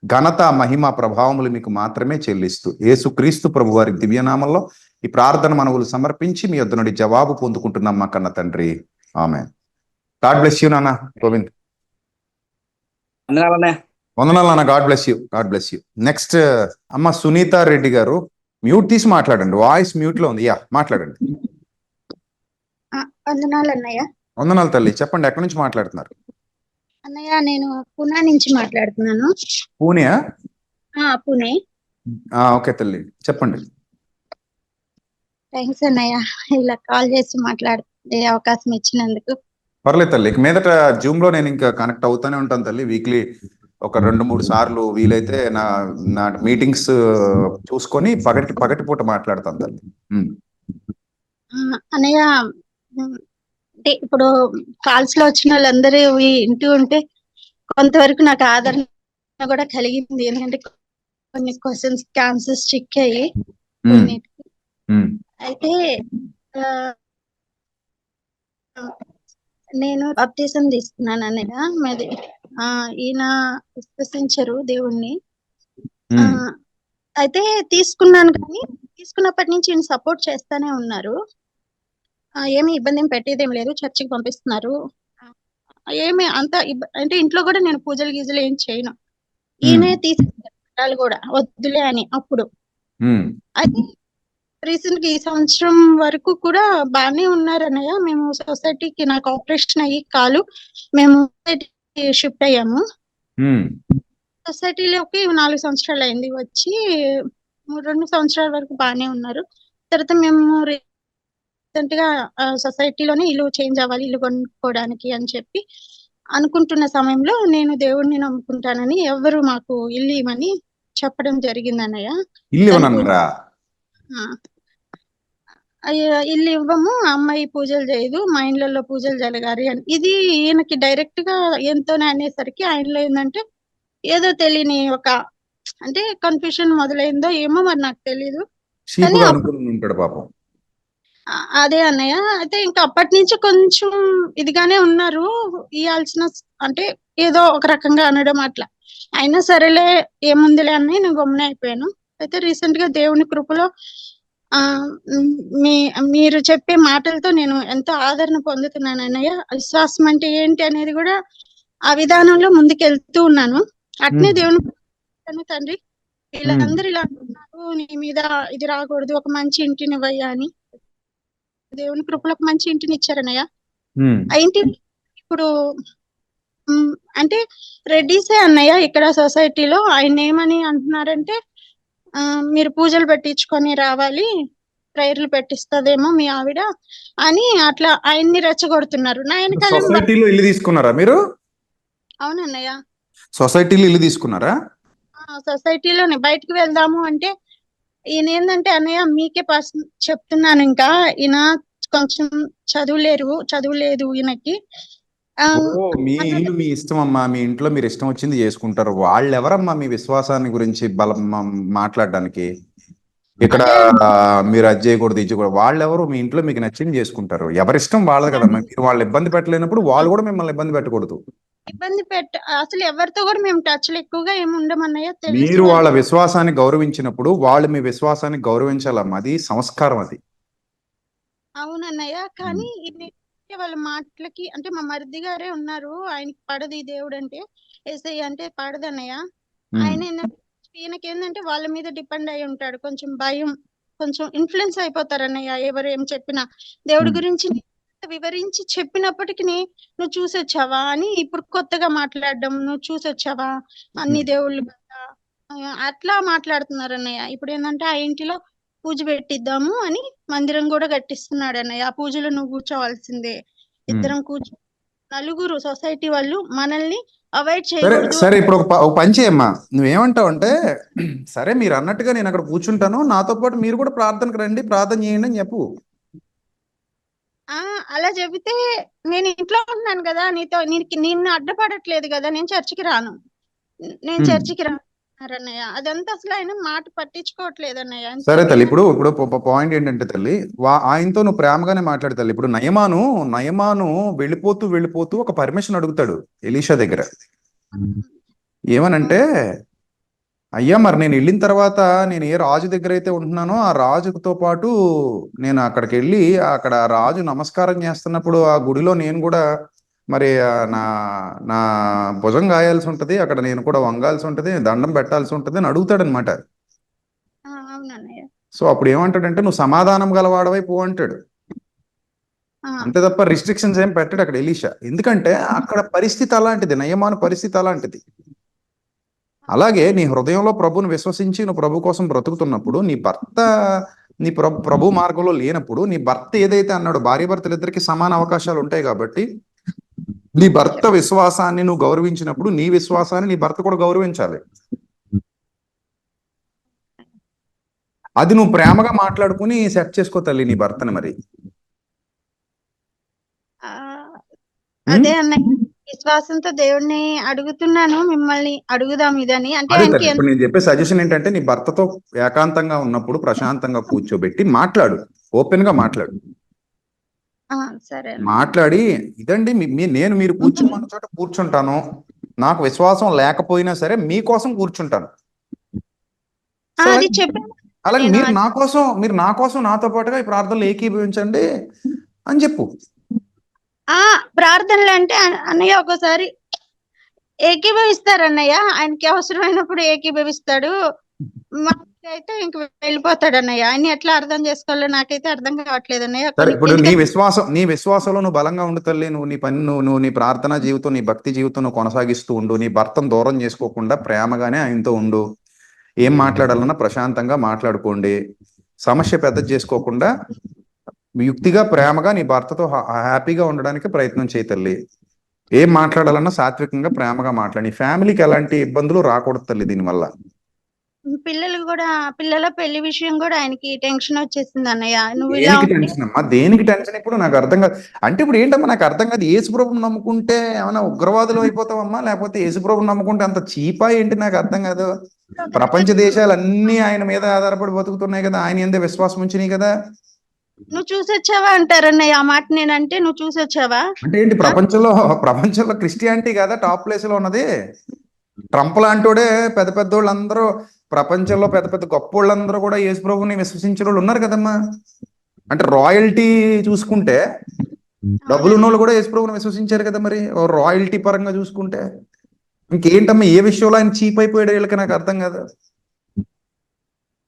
ఘనత, మహిమ, ప్రభావములు మీకు మాత్రమే చెల్లిస్తూ యేసుక్రీస్తు ప్రభు వారి దివ్యనామంలో ఈ ప్రార్థన మనవులు సమర్పించి మీ యొద్ద నుండి జవాబు పొందుకుంటున్నాం మా కన్న తండ్రి. ఆమేన్. గాడ్ బ్లెస్ యూ నాన్న. గోవింద్. వందనాలు నాన్న. God bless you. God bless you. Next అమ్మ సునీత రెడ్డి గారు, మ్యూట్ తీసి మాట్లాడండి. వాయిస్ మ్యూట్ లో ఉంది. మాట్లాడండి. వందనాలు అన్నయ్య. వందనాలు తల్లి. చెప్పండి, ఎక్కడి నుంచి మాట్లాడుతున్నారు? అన్నయ్య, నేను పూనా నుంచి మాట్లాడుతున్నాను. పూణే? పూణే. ఓకే తల్లి, చెప్పండి. థ్యాంక్స్ అన్నయ్య, ఇలా కాల్ చేసి మాట్లాడే అవకాశం ఇచ్చినందుకు. పర్లేదు తల్లి. ఇక మీదట జూమ్ లో నేను ఇంకా కనెక్ట్ అవుతానే ఉంటాను తల్లి. వీక్లీ ఒక 2-3 సార్లు వీలైతే నా మీటింగ్స్ చూసుకొని పగటిపూట మాట్లాడతాను తల్లి. అన్నయ్య, అంటే ఇప్పుడు కాల్స్ లో వచ్చిన వాళ్ళందరూ వింటూ ఉంటే కొంతవరకు నాకు ఆదరణ కూడా కలిగింది. ఎందుకంటే కొన్ని క్వశ్చన్స్ కి ఆన్సర్స్ చిక్కాయి. అయితే నేను బాప్టిజం తీసుకున్నాను అన్నయ్య. మాది ఈయన విశ్వసించరు దేవుణ్ణి. అయితే తీసుకున్నాను, కానీ తీసుకున్నప్పటి నుంచి ఈయన సపోర్ట్ చేస్తానే ఉన్నారు. ఏమి ఇబ్బంది ఏం పెట్టేదేం లేదు. చర్చికి పంపిస్తున్నారు. ఏమి అంత అంటే ఇంట్లో కూడా నేను పూజలు గీజలు ఏం చేయను. ఈయనే తీసుకుంటారు కూడా, వద్దులే అని. అప్పుడు అయితే రీసెంట్ గా ఈ సంవత్సరం వరకు కూడా బాగానే ఉన్నారు అన్నయ్య. మేము సొసైటీకి నాకు ఆపరేషన్ అయ్యి కాలు మేము షిఫ్ట్ అయ్యాము. సొసైటీలోకి 4 సంవత్సరాలు అయింది వచ్చి. 2 సంవత్సరాల వరకు బాగానే ఉన్నారు. తర్వాత మేము రీసెంట్ గా సొసైటీలోనే ఇల్లు చేంజ్ అవ్వాలి, ఇల్లు కొనుక్కోవడానికి అని చెప్పి అనుకుంటున్న సమయంలో నేను దేవుడిని నమ్ముకుంటానని ఎవరు మాకు ఇల్లు ఇవ్వమని చెప్పడం జరిగింది అన్నయ్య. ఇల్లు ఇవ్వనన్నారా? ఇల్లు ఇవ్వము, అమ్మాయి పూజలు చేయదు, మా ఇళ్ళల్లో పూజలు జరగాలి అని. ఇది ఈయనకి డైరెక్ట్ గా ఎంతోనే అనేసరికి ఆయనలో ఏంటంటే ఏదో తెలియని ఒక అంటే కన్ఫ్యూషన్ మొదలైందో ఏమో మరి నాకు తెలీదు. కానీ ఉంటాడు పాపం. అదే అన్నయ్య. అయితే ఇంకా అప్పటి నుంచి కొంచెం ఇదిగానే ఉన్నారు. ఇవ్వాల్సిన అంటే ఏదో ఒక రకంగా అనడం అట్లా. అయినా సరేలే ఏముందిలే అని నేను గమ్మున అయిపోయాను. అయితే రీసెంట్ గా దేవుని కృపలో మీరు చెప్పే మాటలతో నేను ఎంతో ఆదరణ పొందుతున్నాను అన్నయ్య. విశ్వాసం అంటే ఏంటి అనేది కూడా ఆ విధానంలో ముందుకెళ్తూ ఉన్నాను. అట్నే దేవుని తండ్రి వీళ్ళందరూ ఇలా అంటున్నారు, నీ మీద ఇది రాకూడదు, ఒక మంచి ఇంటిని ఇవ్వయ్యా అని. దేవుని కృపలో ఒక మంచి ఇంటిని ఇచ్చారన్నయ్య. ఆ ఇంటి ఇప్పుడు అంటే రెడ్డిసే అన్నయ్య ఇక్కడ సొసైటీలో. ఆయన ఏమని అంటున్నారంటే మీరు పూజలు పెట్టించుకొని రావాలి, ప్రేయర్లు పెట్టిస్తదేమో మీ ఆవిడ అని అట్లా ఆయన్ని రెచ్చగొడుతున్నారు. సొసైటీలో ఇల్లు తీసుకున్నారా మీరు? అవునన్నయ్య, సొసైటీలో ఇల్లు తీసుకున్నారా? సొసైటీలోనే. బయటకు వెళ్దాము అంటే ఈయన ఏంటంటే అన్నయ్య మీకే చెప్తున్నాను, ఇంకా ఈయన కొంచెం చదువులేదు ఈయనకి. మీ ఇల్లు మీ ఇష్టం అమ్మా, మీ ఇంట్లో మీరు ఇష్టం వచ్చింది చేసుకుంటారు. వాళ్ళు ఎవరమ్మా మీ విశ్వాసాన్ని గురించి మాట్లాడడానికి? ఇక్కడ మీరు అది చేయకూడదు, ఇది చేయకూడదు. వాళ్ళు ఎవరు? మీ ఇంట్లో మీకు నచ్చింది చేసుకుంటారు. ఎవరిష్టం వాళ్ళది కదమ్మా. మీరు వాళ్ళు ఇబ్బంది పెట్టలేనప్పుడు వాళ్ళు కూడా మిమ్మల్ని ఇబ్బంది పెట్టకూడదు. అసలు ఎవరితో కూడా మేము టచ్ లో ఎక్కువగా ఏమి ఉండమన్నయ్య. మీరు వాళ్ళ విశ్వాసాన్ని గౌరవించినప్పుడు వాళ్ళు మీ విశ్వాసాన్ని గౌరవించాలమ్మా. అది సంస్కారం. అది అవునన్నయ్య. కానీ వాళ్ళ మాటలకి అంటే మా మరిది గారే ఉన్నారు, ఆయనకి పడదు ఈ దేవుడు అంటే, ఏసై అంటే పడదన్నయ్య. ఆయన ఈయనకి ఏంటంటే వాళ్ళ మీద డిపెండ్ అయి ఉంటాడు. కొంచెం భయం, కొంచెం ఇన్ఫ్లుయెన్స్ అయిపోతారన్నయ్య. ఎవరు ఏం చెప్పినా దేవుడి గురించి వివరించి చెప్పినప్పటికీ నువ్వు చూసొచ్చావా అని ఇప్పుడు కొత్తగా మాట్లాడడం, నువ్వు చూసొచ్చావా అన్ని దేవుళ్ళు అట్లా మాట్లాడుతున్నారు అన్నయ్య. ఇప్పుడు ఏంటంటే ఆ ఇంటిలో పూజ పెట్టిద్దాము అని మందిరం కూడా కట్టిస్తున్నాడు అన్నయ్య. ఆ పూజలో నువ్వు కూర్చోవాల్సిందే, ఇద్దరం నలుగురు సొసైటీ వాళ్ళు మనల్ని అవాయిడ్ చేయకూడదు. సరే, ఇప్పుడు ఒక పని చేయమ్మా. నువ్వేమంటావు అంటే, సరే మీరు అన్నట్టుగా నేను అక్కడ కూర్చుంటాను, నాతో పాటు మీరు కూడా ప్రార్థనకు రండి, ప్రార్థన చేయండి అని చెప్పు. అలా చెబితే నేను ఇంట్లో ఉంటున్నాను కదా, నిన్ను అడ్డపడట్లేదు కదా, నేను చర్చికి రాను అన్నయ్య. అదంతా అసలు ఆయన మాట పట్టించుకోవట్లేదు అన్నయ్య. సరే తల్లి, ఇప్పుడు పాయింట్ ఏంటంటే తల్లి, ఆయనతో నువ్వు ప్రేమగానే మాట్లాడు తల్లి. ఇప్పుడు నయమాను వెళ్ళిపోతూ ఒక పర్మిషన్ అడుగుతాడు ఎలీషా దగ్గర. ఏమనంటే, అయ్యా మరి నేను వెళ్ళిన తర్వాత నేను ఏ రాజు దగ్గర అయితే ఉంటున్నానో ఆ రాజుతో పాటు నేను అక్కడికి వెళ్ళి అక్కడ రాజు నమస్కారం చేస్తున్నప్పుడు ఆ గుడిలో నేను కూడా మరి నా భుజం గాయాల్సి ఉంటది, అక్కడ నేను కూడా వంగాల్సి ఉంటది, దండం పెట్టాల్సి ఉంటది అని అడుగుతాడనమాట. సో అప్పుడు ఏమంటాడంటే, నువ్వు సమాధానం గలవాడవై పో అంటాడు. అంతే తప్ప రిస్ట్రిక్షన్స్ ఏం పెట్టాడు అక్కడ ఎలీషా. ఎందుకంటే అక్కడ పరిస్థితి అలాంటిది, నయమాను పరిస్థితి అలాంటిది. అలాగే నీ హృదయంలో ప్రభుని విశ్వసించి నువ్వు ప్రభు కోసం బ్రతుకుతున్నప్పుడు, నీ భర్త నీ ప్రభు మార్గంలో లేనప్పుడు, నీ భర్త ఏదైతే అన్నాడో, భార్య భర్తలు ఇద్దరికి సమాన అవకాశాలు ఉంటాయి కాబట్టి నీ భర్త విశ్వాసాన్ని నువ్వు గౌరవించినప్పుడు నీ విశ్వాసాన్ని నీ భర్త కూడా గౌరవించాలి. అది నువ్వు ప్రేమగా మాట్లాడుకుని సెట్ చేసుకో తల్లి నీ భర్తని. మరి అదే అన్నయ్య, విశ్వాసంతో దేవుడిని అడుగుతున్నాను, మిమ్మల్ని అడుగుదాం ఇదని. అంటే ఇప్పుడు నేను చెప్పే సజెషన్ ఏంటంటే, నీ భర్తతో ఏకాంతంగా ఉన్నప్పుడు ప్రశాంతంగా కూర్చోబెట్టి మాట్లాడు, ఓపెన్ గా మాట్లాడు. సరే మాట్లాడి, ఇదండి నేను మీరు కూర్చోమన్న చోట కూర్చుంటాను, నాకు విశ్వాసం లేకపోయినా సరే మీకోసం కూర్చుంటాను. అలాగే మీరు నా కోసం నాతో పాటుగా ఈ ప్రార్థనలు ఏకీభవించండి అని చెప్పు. ప్రార్థనలు అంటే అన్నయ్య ఒక్కోసారి ఏకీభవిస్తారు అన్నయ్య, ఆయనకి అవసరమైనప్పుడు ఏకీభవిస్తాడు, మాకైతే ఇంక వెళ్ళిపోతాడు అన్నయ్య. ఆయన్ని ఎట్లా అర్థం చేసుకోవాలో నాకైతే అర్థం కావట్లేదు అన్నయ్య. సరే, ఇప్పుడు నీ ఎందుకంటే విశ్వాసంలో నువ్వు బలంగా ఉండు తల్లి. నువ్వు నీ పని నువ్వు నీ ప్రార్థనా జీవితం, నీ భక్తి జీవితం నువ్వు కొనసాగిస్తూ ఉండు. నీ భర్తను దూరం చేసుకోకుండా ప్రేమగానే ఆయనతో ఉండు. ఏం మాట్లాడాలన్నా ప్రశాంతంగా మాట్లాడుకోండి. సమస్య పెద్ద చేసుకోకుండా యుక్తిగా ప్రేమగా నీ భర్తతో హ్యాపీగా ఉండడానికి ప్రయత్నం చేయి తల్లి. ఏం మాట్లాడాలన్నా సాత్వికంగా ప్రేమగా మాట్లాడి. నీ ఫ్యామిలీకి ఎలాంటి ఇబ్బందులు రాకూడదు తల్లి దీనివల్ల. పిల్లల పెళ్లి విషయం కూడా ఆయనకి టెన్షన్ వచ్చేసింది అన్నయ్య. నువ్వు ఇలా దేనికి ఉంటే టెన్షన్ అమ్మా? దేనికి టెన్షన్? ఇప్పుడు నాకు అర్థం కాదు. అంటే ఇప్పుడు ఏంటమ్మా నాకు అర్థం కాదు. యేసుప్రభుని నమ్ముకుంటే ఏమైనా ఉగ్రవాదులు అయిపోతావమ్మా? లేకపోతే యేసుప్రభుని నమ్ముకుంటే అంత చీపా ఏంటి? నాకు అర్థం కాదు. ప్రపంచ దేశాలన్నీ ఆయన మీద ఆధారపడి బతుకుతున్నాయి కదా, ఆయన ఎందే విశ్వాసం ఉంచినాయి కదా. నువ్వు చూసొచ్చావా అంటారన్నయ్య. ఆ మాట నేనంటే నువ్వు చూసొచ్చావా? అంటే ఏంటి, ప్రపంచంలో క్రిస్టియానిటీ కదా టాప్ ప్లేస్ లో ఉన్నది. ట్రంప్ లాంటోడే పెద్ద పెద్ద వాళ్ళందరూ, ప్రపంచంలో పెద్ద పెద్ద గొప్ప వాళ్ళందరూ కూడా యేసుప్రభుని విశ్వసించిన వాళ్ళు ఉన్నారు కదమ్మా. అంటే రాయల్టీ చూసుకుంటే డబ్బులు ఉన్న వాళ్ళు కూడా యేసుప్రభుని విశ్వసించారు కదా. మరి రాయల్టీ పరంగా చూసుకుంటే ఇంకేంటమ్మా, ఏ విషయంలో ఆయన చీప్ అయిపోయాడు వీళ్ళకి? నాకు అర్థం కాదు.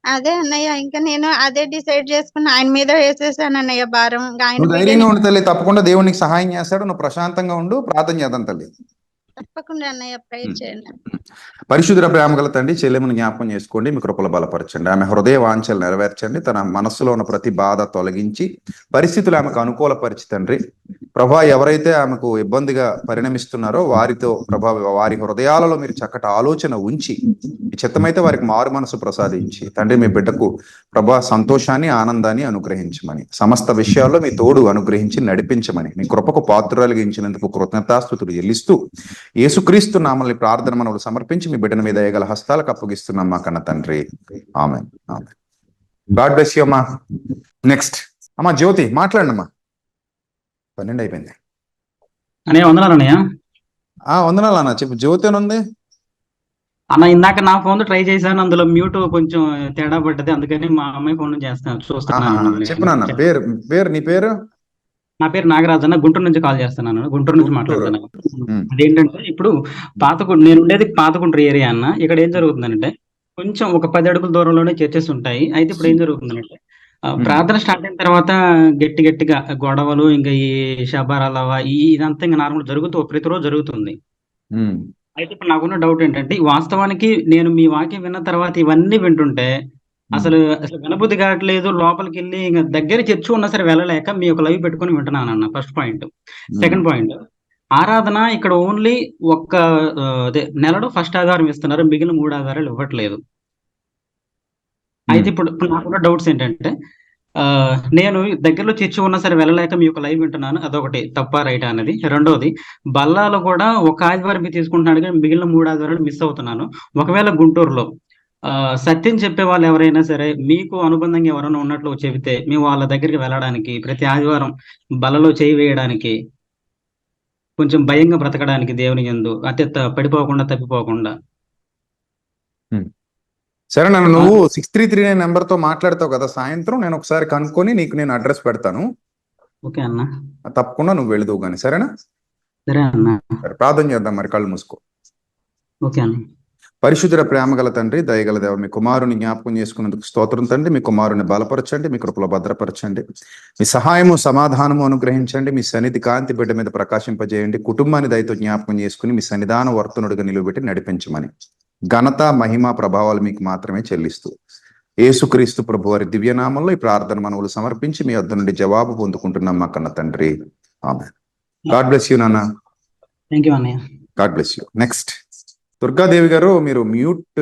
అదే అన్నయ్య, ఇంకా నేను అదే డిసైడ్ చేసుకుని ఆయన మీద వేసేసాను అన్నయ్య భారం. ఆయన నువ్వు బిడ్డని ధైర్యంగా ఉండు తల్లి. తప్పకుండా దేవుడు నీకు సహాయం చేస్తాడు. నువ్వు ప్రశాంతంగా ఉండు. ప్రార్థన చేద్దాం తల్లి. తప్పకుండా అన్నయ్య ప్రేయర్ చేయండి. పరిశుద్ధ ప్రేమ గల తండ్రి, చెల్లెమును జ్ఞాపకం చేసుకోండి. మీ కృపలు బలపరచండి. ఆమె హృదయ వాంఛలు నెరవేర్చండి. తన మనస్సులో ఉన్న ప్రతి బాధ తొలగించి పరిస్థితులు ఆమెకు అనుకూలపరిచి తండ్రి ప్రభా, ఎవరైతే ఆమెకు ఇబ్బందిగా పరిణమిస్తున్నారో వారితో ప్రభా, వారి హృదయాలలో మీరు చక్కటి ఆలోచన ఉంచి మీ చిత్తమైతే వారికి మారు మనసు ప్రసాదించి తండ్రి మీ బిడ్డకు ప్రభా సంతోషాన్ని, ఆనందాన్ని అనుగ్రహించమని, సమస్త విషయాల్లో మీ తోడు అనుగ్రహించి నడిపించమని, మీ కృపకు పాత్రలుగా ఇచ్చినందుకు కృతజ్ఞతాస్తుతులు చెల్లిస్తూ యేసుక్రీస్తు నామల్ని ప్రార్థన మనవులు సమర్పించి మీ బిడ్డల మీద దయగల హస్తాలకు అప్పగిస్తున్నాం మా కన్న తండ్రి. Amen. Amen. God bless you అమ్మా. నెక్స్ట్ అమ్మా జ్యోతి, మాట్లాడండి అమ్మా. 12 అయిపోయింది అన్నయ్య. వందనాలు అన్నయ్య. వందనాలు అన్న. చెప్పు, జ్యోతి అని ఉంది అన్న. ఇందాక నా ఫోన్ ట్రై చేశాను, అందులో మ్యూట్ కొంచెం తేడా పడ్డది, అందుకని మా అమ్మాయి ఫోన్ చేస్తాను చూస్తున్నాను. చెప్పు నాన్న. పేరు నీ పేరు? నా పేరు నాగరాజు అన్న. గుంటూరు నుంచి కాల్ చేస్తున్నాను. గుంటూరు నుంచి మాట్లాడుతున్నాను. అదేంటంటే ఇప్పుడు నేను ఉండేది పాతగుంటూరు ఏరియా అన్న. ఇక్కడ ఏం జరుగుతుందంటే కొంచెం ఒక 10 అడుగుల దూరంలోనే చర్చెస్ ఉంటాయి. అయితే ఇప్పుడు ఏం జరుగుతుందంటే ప్రార్థన స్టార్ట్ అయిన తర్వాత గట్టిగా గొడవలు, ఇంకా ఈ శబరాలవ ఇదంతా ఇంకా నార్మల్ జరుగుతూ ప్రతిరోజు జరుగుతుంది. అయితే ఇప్పుడు నాకున్న డౌట్ ఏంటంటే, వాస్తవానికి నేను మీ వాక్యం విన్న తర్వాత ఇవన్నీ వింటుంటే అసలు వినబుద్ధి కావట్లేదు. లోపలికి వెళ్ళి ఇంకా దగ్గర చర్చ ఉన్నా సరే వెళ్ళలేక మీ ఒక లైవ్ పెట్టుకుని వింటున్నాను అన్న. First point. సెకండ్ పాయింట్, ఆరాధన ఇక్కడ ఓన్లీ ఒక్క అదే నెలలో ఫస్ట్ ఆధారం ఇస్తున్నారు, మిగిలిన 3 ఆధారాలు ఇవ్వట్లేదు. అయితే ఇప్పుడు నాకున్న డౌట్స్ ఏంటంటే, నేను దగ్గరలో చర్చి ఉన్నా సరే వెళ్ళలేక మీ యొక్క లైవ్ వింటున్నాను. అదొకటి తప్ప రైటా అనేది. రెండోది, బల్లాలో కూడా ఒక ఆదివారం తీసుకుంటున్నాడు కానీ మిగిలిన 3 ఆదివారాలు మిస్ అవుతున్నాను. ఒకవేళ గుంటూరులో సత్యం చెప్పే వాళ్ళు ఎవరైనా సరే మీకు అనుబంధంగా ఎవరైనా ఉన్నట్లు చెబితే మేము వాళ్ళ దగ్గరికి వెళ్ళడానికి, ప్రతి ఆదివారం బలలో చేయి వేయడానికి, కొంచెం భయంగా బ్రతకడానికి దేవుని యందు పడిపోకుండా తప్పిపోకుండా. సరే నన్ను, నువ్వు 6339 నెంబర్ తో మాట్లాడతావు కదా సాయంత్రం, నేను ఒకసారి కనుక్కొని నీకు నేను అడ్రస్ పెడతాను. ఓకే అన్న. తప్పకుండా నువ్వు వెళుదువు కానీ. సరేనా? సరే అన్న. సరే, ప్రార్థన చేద్దాం మరి. కళ్ళు మూసుకో. ఓకే అన్న. పరిశుద్ధ ప్రేమ గల తండ్రి, దయగల దేవ, మీ కుమారుని జ్ఞాపకం చేసుకున్నందుకు స్తోత్రం తండ్రి. మీ కుమారుని బలపరచండి, మీ కృపలో భద్రపరచండి, మీ సహాయము సమాధానము అనుగ్రహించండి, మీ సన్నిధి కాంతి బిడ్డ మీద ప్రకాశింపజేయండి. కుటుంబాన్ని దయతో జ్ఞాపకం చేసుకుని మీ సన్నిధాన వర్తనుడిగా నిలువబెట్టి నడిపించమని, ఘనత మహిమ ప్రభావాలు మీకు మాత్రమే చెల్లిస్తూ యేసుక్రీస్తు ప్రభు వారి దివ్యనామంలో ఈ ప్రార్థన మనవులు సమర్పించి మీ వద్ద నుండి జవాబు పొందుకుంటున్నాం మా కన్న తండ్రి. ఆమేన్. గాడ్ బ్లెస్ యూ నాన్న. థాంక్యూ అన్నయ్య. God bless you. Next Durgadevi గారు, మీరు మ్యూట్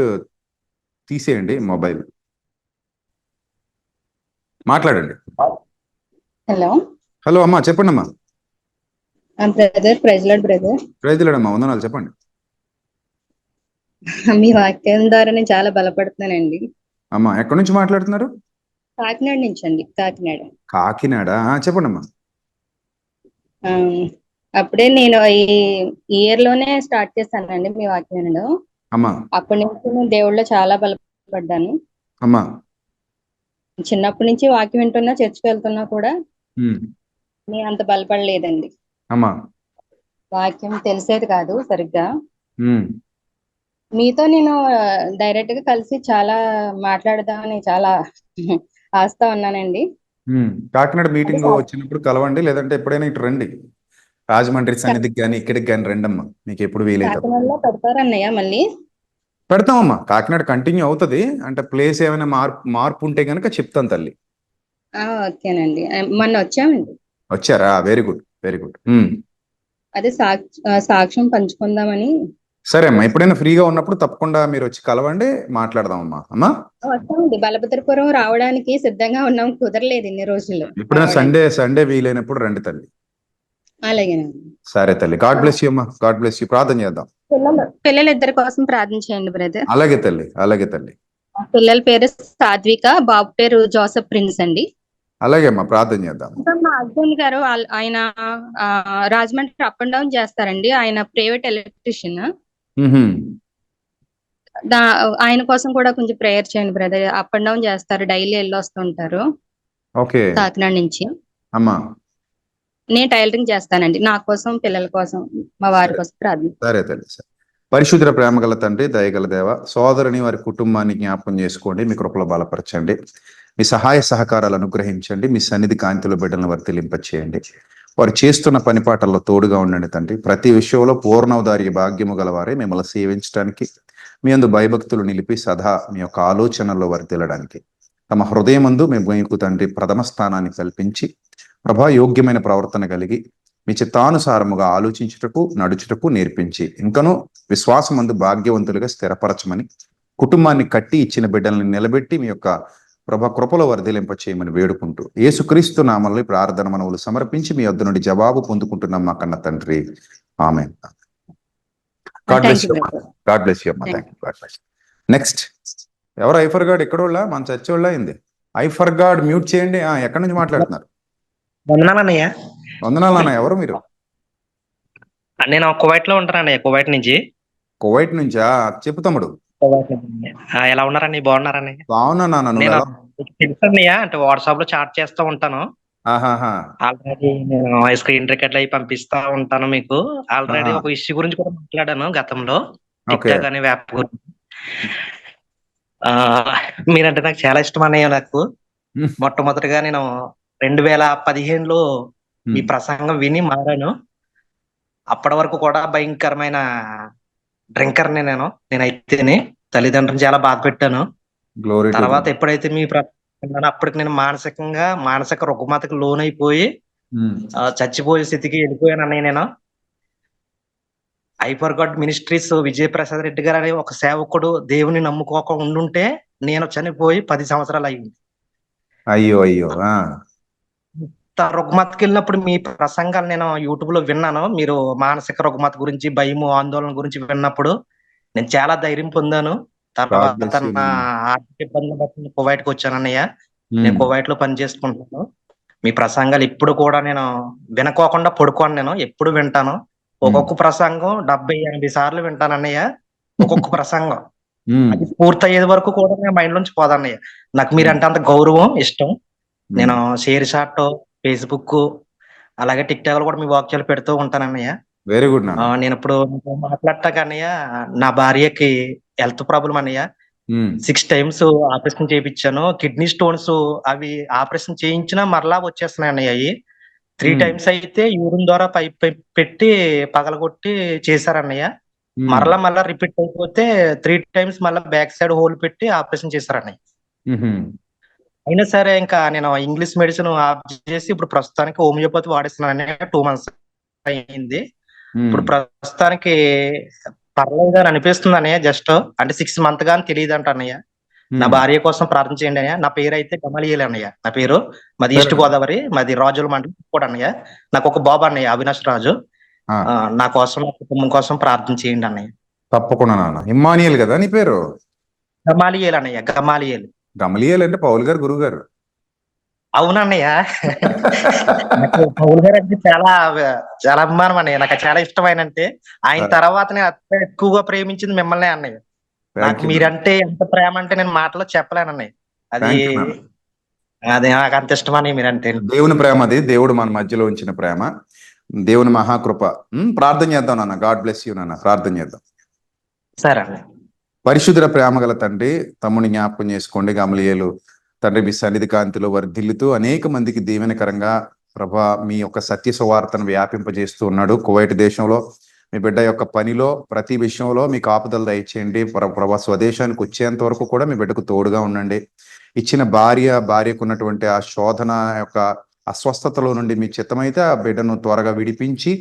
తీసేయండి మొబైల్, మాట్లాడండి. హలో హలో అమ్మా, చెప్పండి అమ్మా. Brother, praise Lord brother. Praise Lord అమ్మా, వందనాలు. చెప్పండి. మీ వాక్యం ద్వారా నేను చాలా బలపడుతున్నానండి. అమ్మా, ఎక్కడి నుంచి మాట్లాడుతున్నారు? కాకినాడ నుంచి అండి. కాకినాడ. చెప్పండి అమ్మా. అప్పుడే నేను ఈ ఇయర్ లోనే స్టార్ట్ చేశానండి మీ వాక్యం వినడం. అమ్మా, అప్పటి నుంచి నేను దేవుళ్ళలో చాలా బలపడ్డాను. అమ్మా, చిన్నప్పటి నుంచి వాక్యం వింటున్నా, చర్చికి వెళ్తున్నా కూడా నేను అంత బలపడలేదండి. అమ్మా, వాక్యం తెలిసేది కాదు సరిగ్గా. మీతో నేను డైరెక్ట్ గా కలిసి చాలా మాట్లాడదామని చాలా ఆస్తా ఉన్నానండి. కాకినాడ అంటే మీటింగ్ వచ్చినప్పుడు కలవండి, లేదంటే ఎప్పుడైనా ఇటు రండి, రాజమండ్రి సన్నిధికి కానీ ఇక్కడికి కానీ రండమ్మా, మీకు ఎప్పుడు వీలైతే అప్పుడు. కాకినాడలో పెడతారన్నయ్య మళ్ళీ? పెడతామమ్మా, కాకినాడ కంటిన్యూ అవుతుంది. అంటే ప్లేస్ ఏమైనా మార్పు ఉంటే కనుక చెప్తాను తల్లి. ఓకేనండి. మొన్న వచ్చామండి. వచ్చారా? Very good, very good. అదే సాక్ష్యం పంచుకుందామని. సరే అమ్మా, ఎప్పుడైనా ఫ్రీగా ఉన్నప్పుడు తప్పకుండా మీరు వచ్చి కలవండి, మాట్లాడదామమ్మా. అమ్మా వచ్చామండి, బలభద్రపురం రావడానికి సిద్ధంగా ఉన్నాం, కుదరలేదు ఇన్ని రోజులు. ఎప్పుడైనా సండే వీలైనప్పుడు రండి తల్లి. అలాగేనండి. సరే తల్లి, గాడ్ బ్లెస్ యూ అమ్మా, గాడ్ బ్లెస్ యూ. ప్రార్థన చేద్దాం. పిల్లలిద్దరి కోసం ప్రార్థించండి బ్రదర్. అలాగే తల్లి, అలాగే తల్లి. పిల్లల పేరు సాత్విక, బాబు పేరు జోసెఫ్ ప్రిన్స్ అండి. అలాగే అమ్మా, ప్రార్థన చేద్దాం. మా హస్బెండ్ గారు ఆయన రాజమండ్రి అప్ అండ్ డౌన్ చేస్తారండి, ఆయన ప్రైవేట్ ఎలక్ట్రీషియన్. ఆయన కోసం కూడా కొంచెం ప్రేయర్ చేయండి బ్రదర్. అప్ అండ్ డౌన్ చేస్తారు, డైలీ వెళ్ళి వస్తుంటారు ఓకే కాకినాడ నుంచి. అమ్మా నేను టైలరింగ్ చేస్తానండి, నా కోసం, పిల్లల కోసం, మా వారి కోసం ప్రార్థన. సరే తల్లి. సరే. పరిశుద్ధ ప్రేమ గల తండ్రి, దయగల దేవ, సోదరుని వారి కుటుంబాన్ని జ్ఞాపకం చేసుకోండి, మీ కృపలో బలపరచండి, మీ సహాయ సహకారాలు అనుగ్రహించండి, మీ సన్నిధి కాంతిలో బిడ్డలను వర్తిలింపచేయండి. వారు చేస్తున్న పనిపాటల్లో తోడుగా ఉండండి తండ్రి. ప్రతి విషయంలో పూర్ణోదార్య భాగ్యము గలవారే మిమ్మల్ని సేవించడానికి, మీ అందు భయభక్తులు నిలిపి సదా మీ యొక్క ఆలోచనల్లో వర్తిల్లడానికి తమ హృదయమందు మీకు తండ్రి ప్రథమ స్థానాన్ని కల్పించి, ప్రభా యోగ్యమైన ప్రవర్తన కలిగి మీ చిత్తానుసారముగా ఆలోచించుటకు నడుచుటకు నేర్పించి, ఇంకనూ విశ్వాసమందు భాగ్యవంతులుగా స్థిరపరచమని, కుటుంబాన్ని కట్టి ఇచ్చిన బిడ్డల్ని నిలబెట్టి మీ యొక్క ప్రభా కృపలో వర్ధిలింప చేయమని వేడుకుంటూ యేసుక్రీస్తు నామములో ప్రార్థన మనవులు సమర్పించి మీ వద్ద నుండి జవాబు పొందుకుంటున్నాం మా కన్న తండ్రి. Amen. God bless you. God bless you అమ్మా. Thank you. God bless. Next ఎవరు? ఐఫర్ గాడ్ ఎక్కడోళ్ళ? మన చర్చోళ్ళ అయింది. ఐఫర్ గాడ్ మ్యూట్ చేయండి. ఎక్కడి నుంచి మాట్లాడుతున్నారు? వందనాలన్నయ్య. వందనాలు అన్న. ఎవరు మీరు? నేను కువైట్ లో ఉంటానన్నయ్య, కువైట్ నుంచి. కువైట్ నుంచా? చెప్పు తమ్ముడు. ఎలా ఉన్నారని? బాగున్నారన్నయ్య? బాగున్నా నాన్న. నేను తెలుసు అన్నయ్య, అంటే వాట్సాప్ లో చాట్ చేస్తూ ఉంటాను. ఆల్రెడీ నేను స్క్రీన్ రికార్డ్ అవి పంపిస్తా ఉంటాను మీకు. ఆల్రెడీ ఒక ఇష్యూ గురించి కూడా మాట్లాడాను గతంలో, టిక్టాక్ అనే యాప్ గురించి. మీరంటే నాకు చాలా ఇష్టం అన్నయ్య. నాకు మొట్టమొదటిగా నేను 2015లో మీ ప్రసంగం విని మారాను. అప్పటి వరకు కూడా భయంకరమైన డ్రింకర్ని నేనైతేనే తల్లిదండ్రులను చాలా బాధ పెట్టాను. తర్వాత ఎప్పుడైతే మీ ప్రసంగం అప్పటికి నేను మానసిక రుగ్మతకు లోనైపోయి చచ్చిపోయే స్థితికి వెళ్ళిపోయాను అన్నయ్య. నేను ఐఫర్ గాడ్ మినిస్ట్రీస్ విజయప్రసాద్ రెడ్డి గారు అనే ఒక సేవకుడు దేవుని నమ్ముకోక ఉండుంటే నేను చనిపోయి 10 సంవత్సరాలు అయింది. అయ్యో అయ్యో. రుగ్మతకి వెళ్ళినప్పుడు మీ ప్రసంగాలు నేను యూట్యూబ్ లో విన్నాను. మీరు మానసిక రుగ్మత గురించి, భయము, ఆందోళన గురించి విన్నప్పుడు నేను చాలా ధైర్యం పొందాను. తర్వాత నా ఆర్థిక ఇబ్బందులు బట్టి కువైట్ కి వచ్చాను అన్నయ్య. నేను కువైట్ లో పని చేసుకుంటున్నాను. మీ ప్రసంగాలు ఇప్పుడు కూడా నేను వినుకోకుండా పడుకోను, నేను ఎప్పుడు వింటాను. ఒక్కొక్క ప్రసంగం 70-80 సార్లు వింటాను అన్నయ్య. ఒక్కొక్క ప్రసంగం అది పూర్తయ్యేది వరకు కూడా నా మైండ్ నుంచి పోదన్నయ్య. నాకు మీరంటే అంత గౌరవం, ఇష్టం. నేను షేర్ చాట్, ఫేస్బుక్, అలాగే టిక్ టాక్ లో కూడా మీ వాక్యాలు పెడుతూ ఉంటానన్నయ్య. Very good. నేను ఇప్పుడు మాట్లాడటాక అన్నయ్య, నా భార్యకి హెల్త్ ప్రాబ్లం అన్నయ్య. 6 times ఆపరేషన్ చేయించాను. కిడ్నీ స్టోన్స్ అవి ఆపరేషన్ చేయించినా మరలా వచ్చేస్తున్నాయి అన్నయ్య. అవి 3 times అయితే యూరిన్ ద్వారా పైప్ పెట్టి పగలగొట్టి చేశారన్నయ్య. మరలా రిపీట్ అయిపోతే 3 times మళ్ళీ బ్యాక్ సైడ్ హోల్ పెట్టి ఆపరేషన్ చేశారన్నయ్య. అయినా సరే ఇంకా నేను ఇంగ్లీష్ మెడిసిన్ ఆఫ్ చేసి ఇప్పుడు ప్రస్తుతానికి హోమియోపతి వాడిస్తున్నాను. 2 months అయింది. ఇప్పుడు ప్రస్తుతానికి పర్లేదు అని అనిపిస్తుంది అన్నయ్య. జస్ట్ అంటే 6 months గాని తెలియదు అంట అన్నయ్య. నా భార్య కోసం ప్రార్థన చేయండి అన్నయ్య. నా పేరు అయితే గమలియల్ అన్నయ్య. నా పేరు, మాది ఈస్ట్ గోదావరి, మాది రాజుల మండలం కూడా అన్నయ్య. నాకు ఒక బాబు అన్నయ్య, అవినాష్ రాజు. నా కోసం, నా కుటుంబం కోసం ప్రార్థన చేయండి అన్నయ్య. తప్పకుండా నాన్న. ఇమ్మానియల్ కదా నీ పేరు? గమాలియల్ అన్నయ్య. గమాలియల్. గమలియల్ అంటే పౌల్ గారు గురువు గారు. అవునన్నయ్య. పౌల్ గారు అంటే చాలా చాలా అభిమానం అన్నయ్య. నాకు చాలా ఇష్టమైన, అంటే ఆయన తర్వాత నేను అత్యంత ఎక్కువగా ప్రేమించింది మిమ్మల్ని అన్నయ్య. నాకు మీరంటే ఎంత ప్రేమ అంటే నేను మాటలో చెప్పలేను అన్నయ్య. అది నాకు అంత ఇష్టం అన్నయ్య మీరంటే. దేవుని ప్రేమ అది, దేవుడు మన మధ్యలో ఉంచిన ప్రేమ, దేవుని మహాకృప. ప్రార్థన చేద్దాం నాన్న. గాడ్ బ్లెస్ యూ నాన్న. ప్రార్థన చేద్దాం. సరే అన్నయ్య. పరిశుద్ధ ప్రేమ గల తండ్రి, తమ్ముని జ్ఞాపకం చేసుకోండి. గమలియేలు తండ్రి మీ సన్నిధి కాంతిలో వర్ధిల్లుతూ అనేక మందికి దీవెనకరంగా ప్రభా మీ యొక్క సత్య సువార్తను వ్యాపింపజేస్తూ ఉన్నాడు. కువైట్ దేశంలో మీ బిడ్డ యొక్క పనిలో ప్రతి విషయంలో మీ కాపుదల దయచేయండి. ప్రభా స్వదేశానికి వచ్చేంత వరకు కూడా మీ బిడ్డకు తోడుగా ఉండండి. ఇచ్చిన భార్యకు ఉన్నటువంటి ఆ శోధన యొక్క అస్వస్థతలో నుండి మీ చిత్తమైతే ఆ బిడ్డను త్వరగా విడిపించి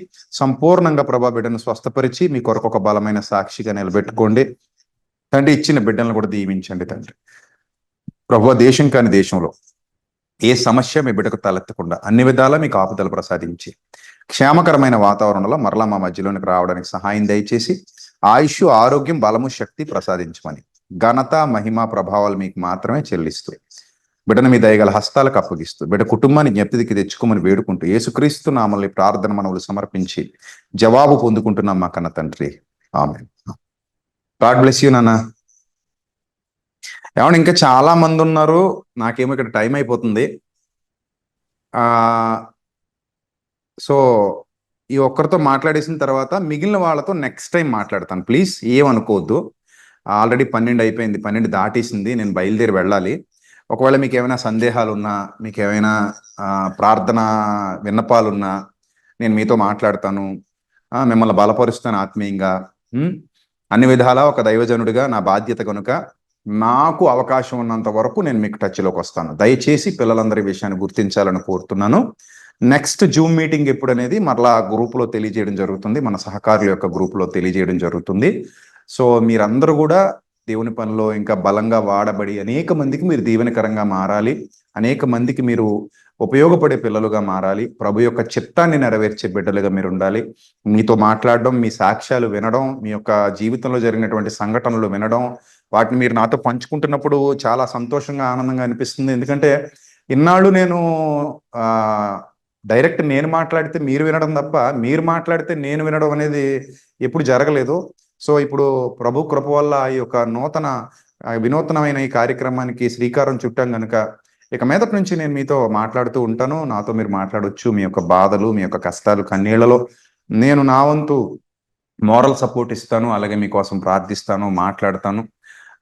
సంపూర్ణంగా ప్రభా బిడ్డను స్వస్థపరిచి మీ కొరకు ఒక బలమైన సాక్షిగా నిలబెట్టుకోండి తండ్రి. ఇచ్చిన బిడ్డలను కూడా దీవించండి తండ్రి. ప్రభు దేశం కాని దేశంలో ఏ సమస్య మీ బిడ్డకు తలెత్తకుండా అన్ని విధాలా మీకు ఆపుదల ప్రసాదించి క్షేమకరమైన వాతావరణంలో మరలా మా మధ్యలోనికి రావడానికి సహాయం దయచేసి ఆయుష్, ఆరోగ్యం, బలము, శక్తి ప్రసాదించమని ఘనత, మహిమ, ప్రభావాలు మీకు మాత్రమే చెల్లిస్తూ బిడ్డను మీ దయగల హస్తాలకు అప్పగిస్తూ బిడ్డ కుటుంబాన్ని జ్ఞప్తికి తెచ్చుకోమని వేడుకుంటూ యేసుక్రీస్తు నామల్ని ప్రార్థన మనవులు సమర్పించి జవాబు పొందుకుంటున్నాం మా కన్న తండ్రి. ఆమేన్. గాడ్ బ్లెస్ యూ నాన్న. ఏమన్నా ఇంకా చాలా మంది ఉన్నారు, నాకేమో ఇక్కడ టైం అయిపోతుంది. సో ఈ ఒక్కరితో మాట్లాడేసిన తర్వాత మిగిలిన వాళ్ళతో నెక్స్ట్ టైం మాట్లాడతాను. ప్లీజ్ ఏమనుకోవద్దు. ఆల్రెడీ 12 అయిపోయింది, 12 దాటేసింది, నేను బయలుదేరి వెళ్ళాలి. ఒకవేళ మీకు ఏమైనా సందేహాలు ఉన్నా, మీకు ఏమైనా ప్రార్థన విన్నపాలున్నా నేను మీతో మాట్లాడతాను, మిమ్మల్ని బలపరుస్తాను ఆత్మీయంగా. అన్ని విధాలా ఒక దైవజనుడిగా నా బాధ్యత కనుక నాకు అవకాశం ఉన్నంత వరకు నేను మీకు టచ్లోకి వస్తాను. దయచేసి పిల్లలందరి విషయాన్ని గుర్తించాలని కోరుతున్నాను. నెక్స్ట్ జూమ్ మీటింగ్ ఎప్పుడు అనేది మరలా గ్రూపులో తెలియజేయడం జరుగుతుంది, మన సహకారుల యొక్క గ్రూపులో తెలియజేయడం జరుగుతుంది. సో మీరందరూ కూడా దేవుని పనిలో ఇంకా బలంగా వాడబడి అనేక మందికి మీరు దీవెనకరంగా మారాలి, అనేక మందికి మీరు ఉపయోగపడే పిల్లలుగా మారాలి, ప్రభు యొక్క చిత్తాన్ని నెరవేర్చే బిడ్డలుగా మీరు ఉండాలి. మీతో మాట్లాడడం, మీ సాక్ష్యాలు వినడం, మీ యొక్క జీవితంలో జరిగినటువంటి సంఘటనలు వినడం, వాటిని మీరు నాతో పంచుకుంటున్నప్పుడు చాలా సంతోషంగా, ఆనందంగా అనిపిస్తుంది. ఎందుకంటే ఇన్నాళ్ళు నేను డైరెక్ట్ నేను మాట్లాడితే మీరు వినడం తప్ప మీరు మాట్లాడితే నేను వినడం అనేది ఎప్పుడు జరగలేదు. సో ఇప్పుడు ప్రభు కృప వల్ల ఈ యొక్క వినూతనమైన ఈ కార్యక్రమానికి శ్రీకారం చుట్టాం కనుక ఇక మీదటి నుంచి నేను మీతో మాట్లాడుతూ ఉంటాను. నాతో మీరు మాట్లాడొచ్చు. మీ యొక్క బాధలు, మీ యొక్క కష్టాలు, కన్నీళ్లలో నేను నా వంతు మోరల్ సపోర్ట్ ఇస్తాను, అలాగే మీకోసం ప్రార్థిస్తాను, మాట్లాడతాను,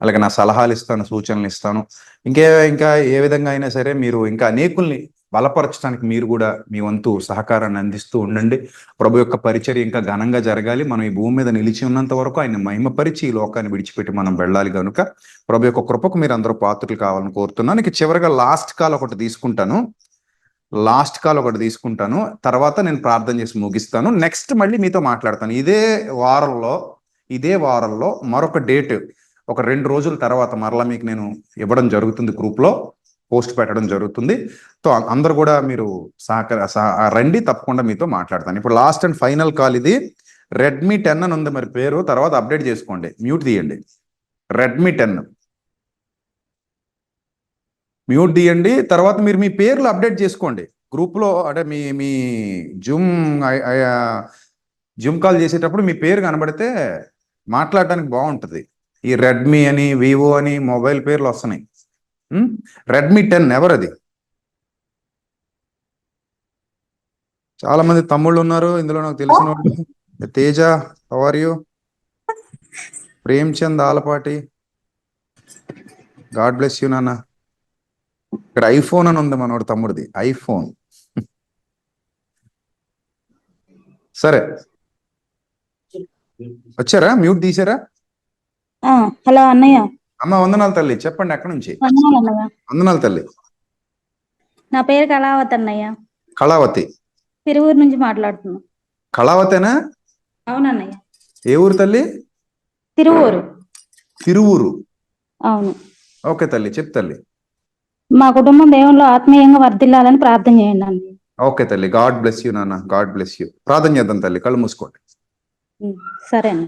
అలాగే నా సలహాలు ఇస్తాను, సూచనలు ఇస్తాను. ఇంకా ఏ విధంగా అయినా సరే మీరు ఇంకా అనేకుల్ని బలపరచడానికి మీరు కూడా మీ వంతు సహకారాన్ని అందిస్తూ ఉండండి. ప్రభు యొక్క పరిచర్య ఇంకా ఘనంగా జరగాలి. మనం ఈ భూమి మీద నిలిచి ఉన్నంత వరకు ఆయన మహిమపరిచి ఈ లోకాన్ని విడిచిపెట్టి మనం వెళ్ళాలి కనుక ప్రభు యొక్క కృపకు మీరు అందరూ పాత్రలు కావాలని కోరుతున్నాను. ఇక చివరిగా లాస్ట్ కాల్ ఒకటి తీసుకుంటాను. తర్వాత నేను ప్రార్థన చేసి ముగిస్తాను. నెక్స్ట్ మళ్ళీ మీతో మాట్లాడతాను. ఇదే వారంలో మరొక డేట్ ఒక 2 రోజుల తర్వాత మరలా మీకు నేను ఇవ్వడం జరుగుతుంది, గ్రూప్లో పోస్ట్ పెట్టడం జరుగుతుంది. సో అందరూ కూడా మీరు రండి, తప్పకుండా మీతో మాట్లాడతాను. ఇప్పుడు లాస్ట్ అండ్ ఫైనల్ కాల్ ఇది. రెడ్మీ 10 అని ఉంది మరి పేరు, తర్వాత అప్డేట్ చేసుకోండి, మ్యూట్ తీయండి. రెడ్మీ 10 మ్యూట్ తీయండి. తర్వాత మీరు మీ పేర్లు అప్డేట్ చేసుకోండి గ్రూప్లో. అంటే మీ జూమ్ కాల్ చేసేటప్పుడు మీ పేరు కనబడితే మాట్లాడటానికి బాగుంటుంది. ఈ రెడ్మీ అని, వివో అని మొబైల్ పేర్లు వస్తున్నాయి. రెడ్మీ 10 ఎవరది? చాలా మంది తమ్ముళ్ళు ఉన్నారు ఇందులో, నాకు తెలిసిన వాళ్ళు. Teja, how are you? Premchand Alapati, God bless you నాన్న. ఇక్కడ ఐఫోన్ అని ఉంది మనోడు తమ్ముడిది, ఐఫోన్. సరే వచ్చారా? మ్యూట్ తీసారా? హలో అన్నయ్య. అమ్మ వందనాలు తల్లి, చెప్పండి ఎక్కడి నుంచి? వందనాలు తల్లి. నా పేరు కళావతి అన్నయ్య. కళావతి, తిరువూరు నుంచి మాట్లాడుతున్నా. కళావతేనా? అవునన్నయ్య. ఏ ఊరు తల్లి? తిరువూరు. అవును. ఓకే తల్లి, చెప్పు తల్లి. మా కుటుంబం దేవుళ్ళు ఆత్మీయంగా వర్ధిల్లాలని ప్రార్థన చేయండి అన్నయ్య. ఓకే తల్లి, గాడ్ బ్లెస్ యూ నాన్న, గాడ్ బ్లెస్ యూ. ప్రార్థన చేద్దాం తల్లి, కళ్ళు మూసుకోండి. సరే అన్న.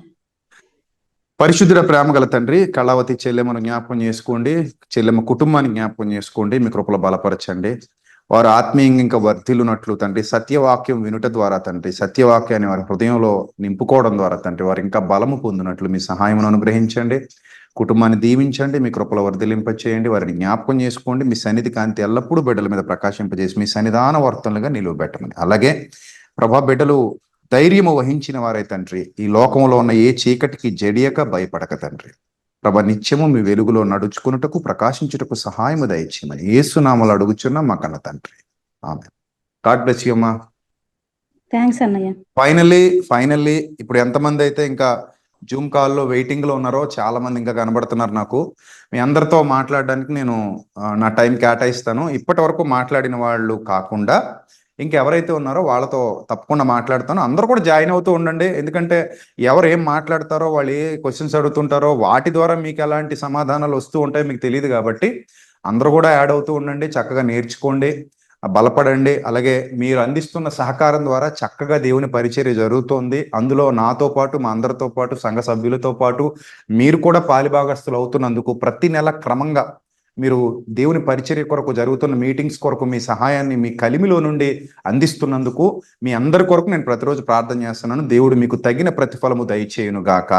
పరిశుద్ధుడ ప్రేమ గల తండ్రి, కళావతి చెల్లెమ్మను జ్ఞాపకం చేసుకోండి, చెల్లెమ్మ కుటుంబాన్ని జ్ఞాపకం చేసుకోండి, మీ కృపలో బలపరచండి. వారు ఆత్మీయంగా ఇంకా వర్ధిల్లునట్లు తండ్రి, సత్యవాక్యం వినుట ద్వారా తండ్రి, సత్యవాక్యాన్ని వారి హృదయంలో నింపుకోవడం ద్వారా తండ్రి, వారు ఇంకా బలము పొందినట్లు మీ సహాయమును అనుగ్రహించండి. కుటుంబాన్ని దీవించండి, మీ కృపలో వర్ధిలింపచేయండి, వారిని జ్ఞాపకం చేసుకోండి. మీ సన్నిధి కాంతి ఎల్లప్పుడూ బిడ్డల మీద ప్రకాశింపజేసి మీ సన్నిధాన వర్తనలుగా నిలువబెట్టమని, అలాగే ప్రభా బిడ్డలు ధైర్యము వహించిన వారే తండ్రి, ఈ లోకంలో ఉన్న ఏ చీకటికి జడియక భయపడక తండ్రి, ప్రభా నిత్యము మీ వెలుగులో నడుచుకున్నటకు ప్రకాశించుటకు సహాయము దయచేయమని యేసునామములో అడుగుచున్నాం మా కన్న తండ్రి. ఆమేన్. గాడ్ బ్లెస్ యూ అమ్మా. థ్యాంక్స్ అన్నయ్య. ఫైనల్లీ ఇప్పుడు ఎంతమంది అయితే ఇంకా జూమ్ కాల్లో వెయిటింగ్ లో ఉన్నారో చాలా మంది ఇంకా కనబడుతున్నారు నాకు. మీ అందరితో మాట్లాడడానికి నేను నా టైం కేటాయిస్తాను. ఇప్పటి వరకు మాట్లాడిన వాళ్ళు కాకుండా ఇంకెవరైతే ఉన్నారో వాళ్ళతో తప్పకుండా మాట్లాడతాను. అందరూ కూడా జాయిన్ అవుతూ ఉండండి. ఎందుకంటే ఎవరు ఏం మాట్లాడతారో, వాళ్ళు ఏ క్వశ్చన్స్ అడుగుతుంటారో వాటి ద్వారా మీకు ఎలాంటి సమాధానాలు వస్తూ ఉంటాయో మీకు తెలియదు. కాబట్టి అందరూ కూడా యాడ్ అవుతూ ఉండండి, చక్కగా నేర్చుకోండి, బలపడండి. అలాగే మీరు అందిస్తున్న సహకారం ద్వారా చక్కగా దేవుని పరిచర్య జరుగుతోంది. అందులో నాతో పాటు, మా అందరితో పాటు, సంఘ సభ్యులతో పాటు మీరు కూడా పాలిభాగస్తులు అవుతున్నందుకు ప్రతి నెల క్రమంగా మీరు దేవుని పరిచర్య కొరకు జరుగుతున్న మీటింగ్స్ కొరకు మీ సహాయాన్ని మీ కలిమిలో నుండి అందిస్తున్నందుకు మీ అందరి కొరకు నేను ప్రతిరోజు ప్రార్థన చేస్తున్నాను. దేవుడు మీకు తగిన ప్రతిఫలము దయచేయును గాక.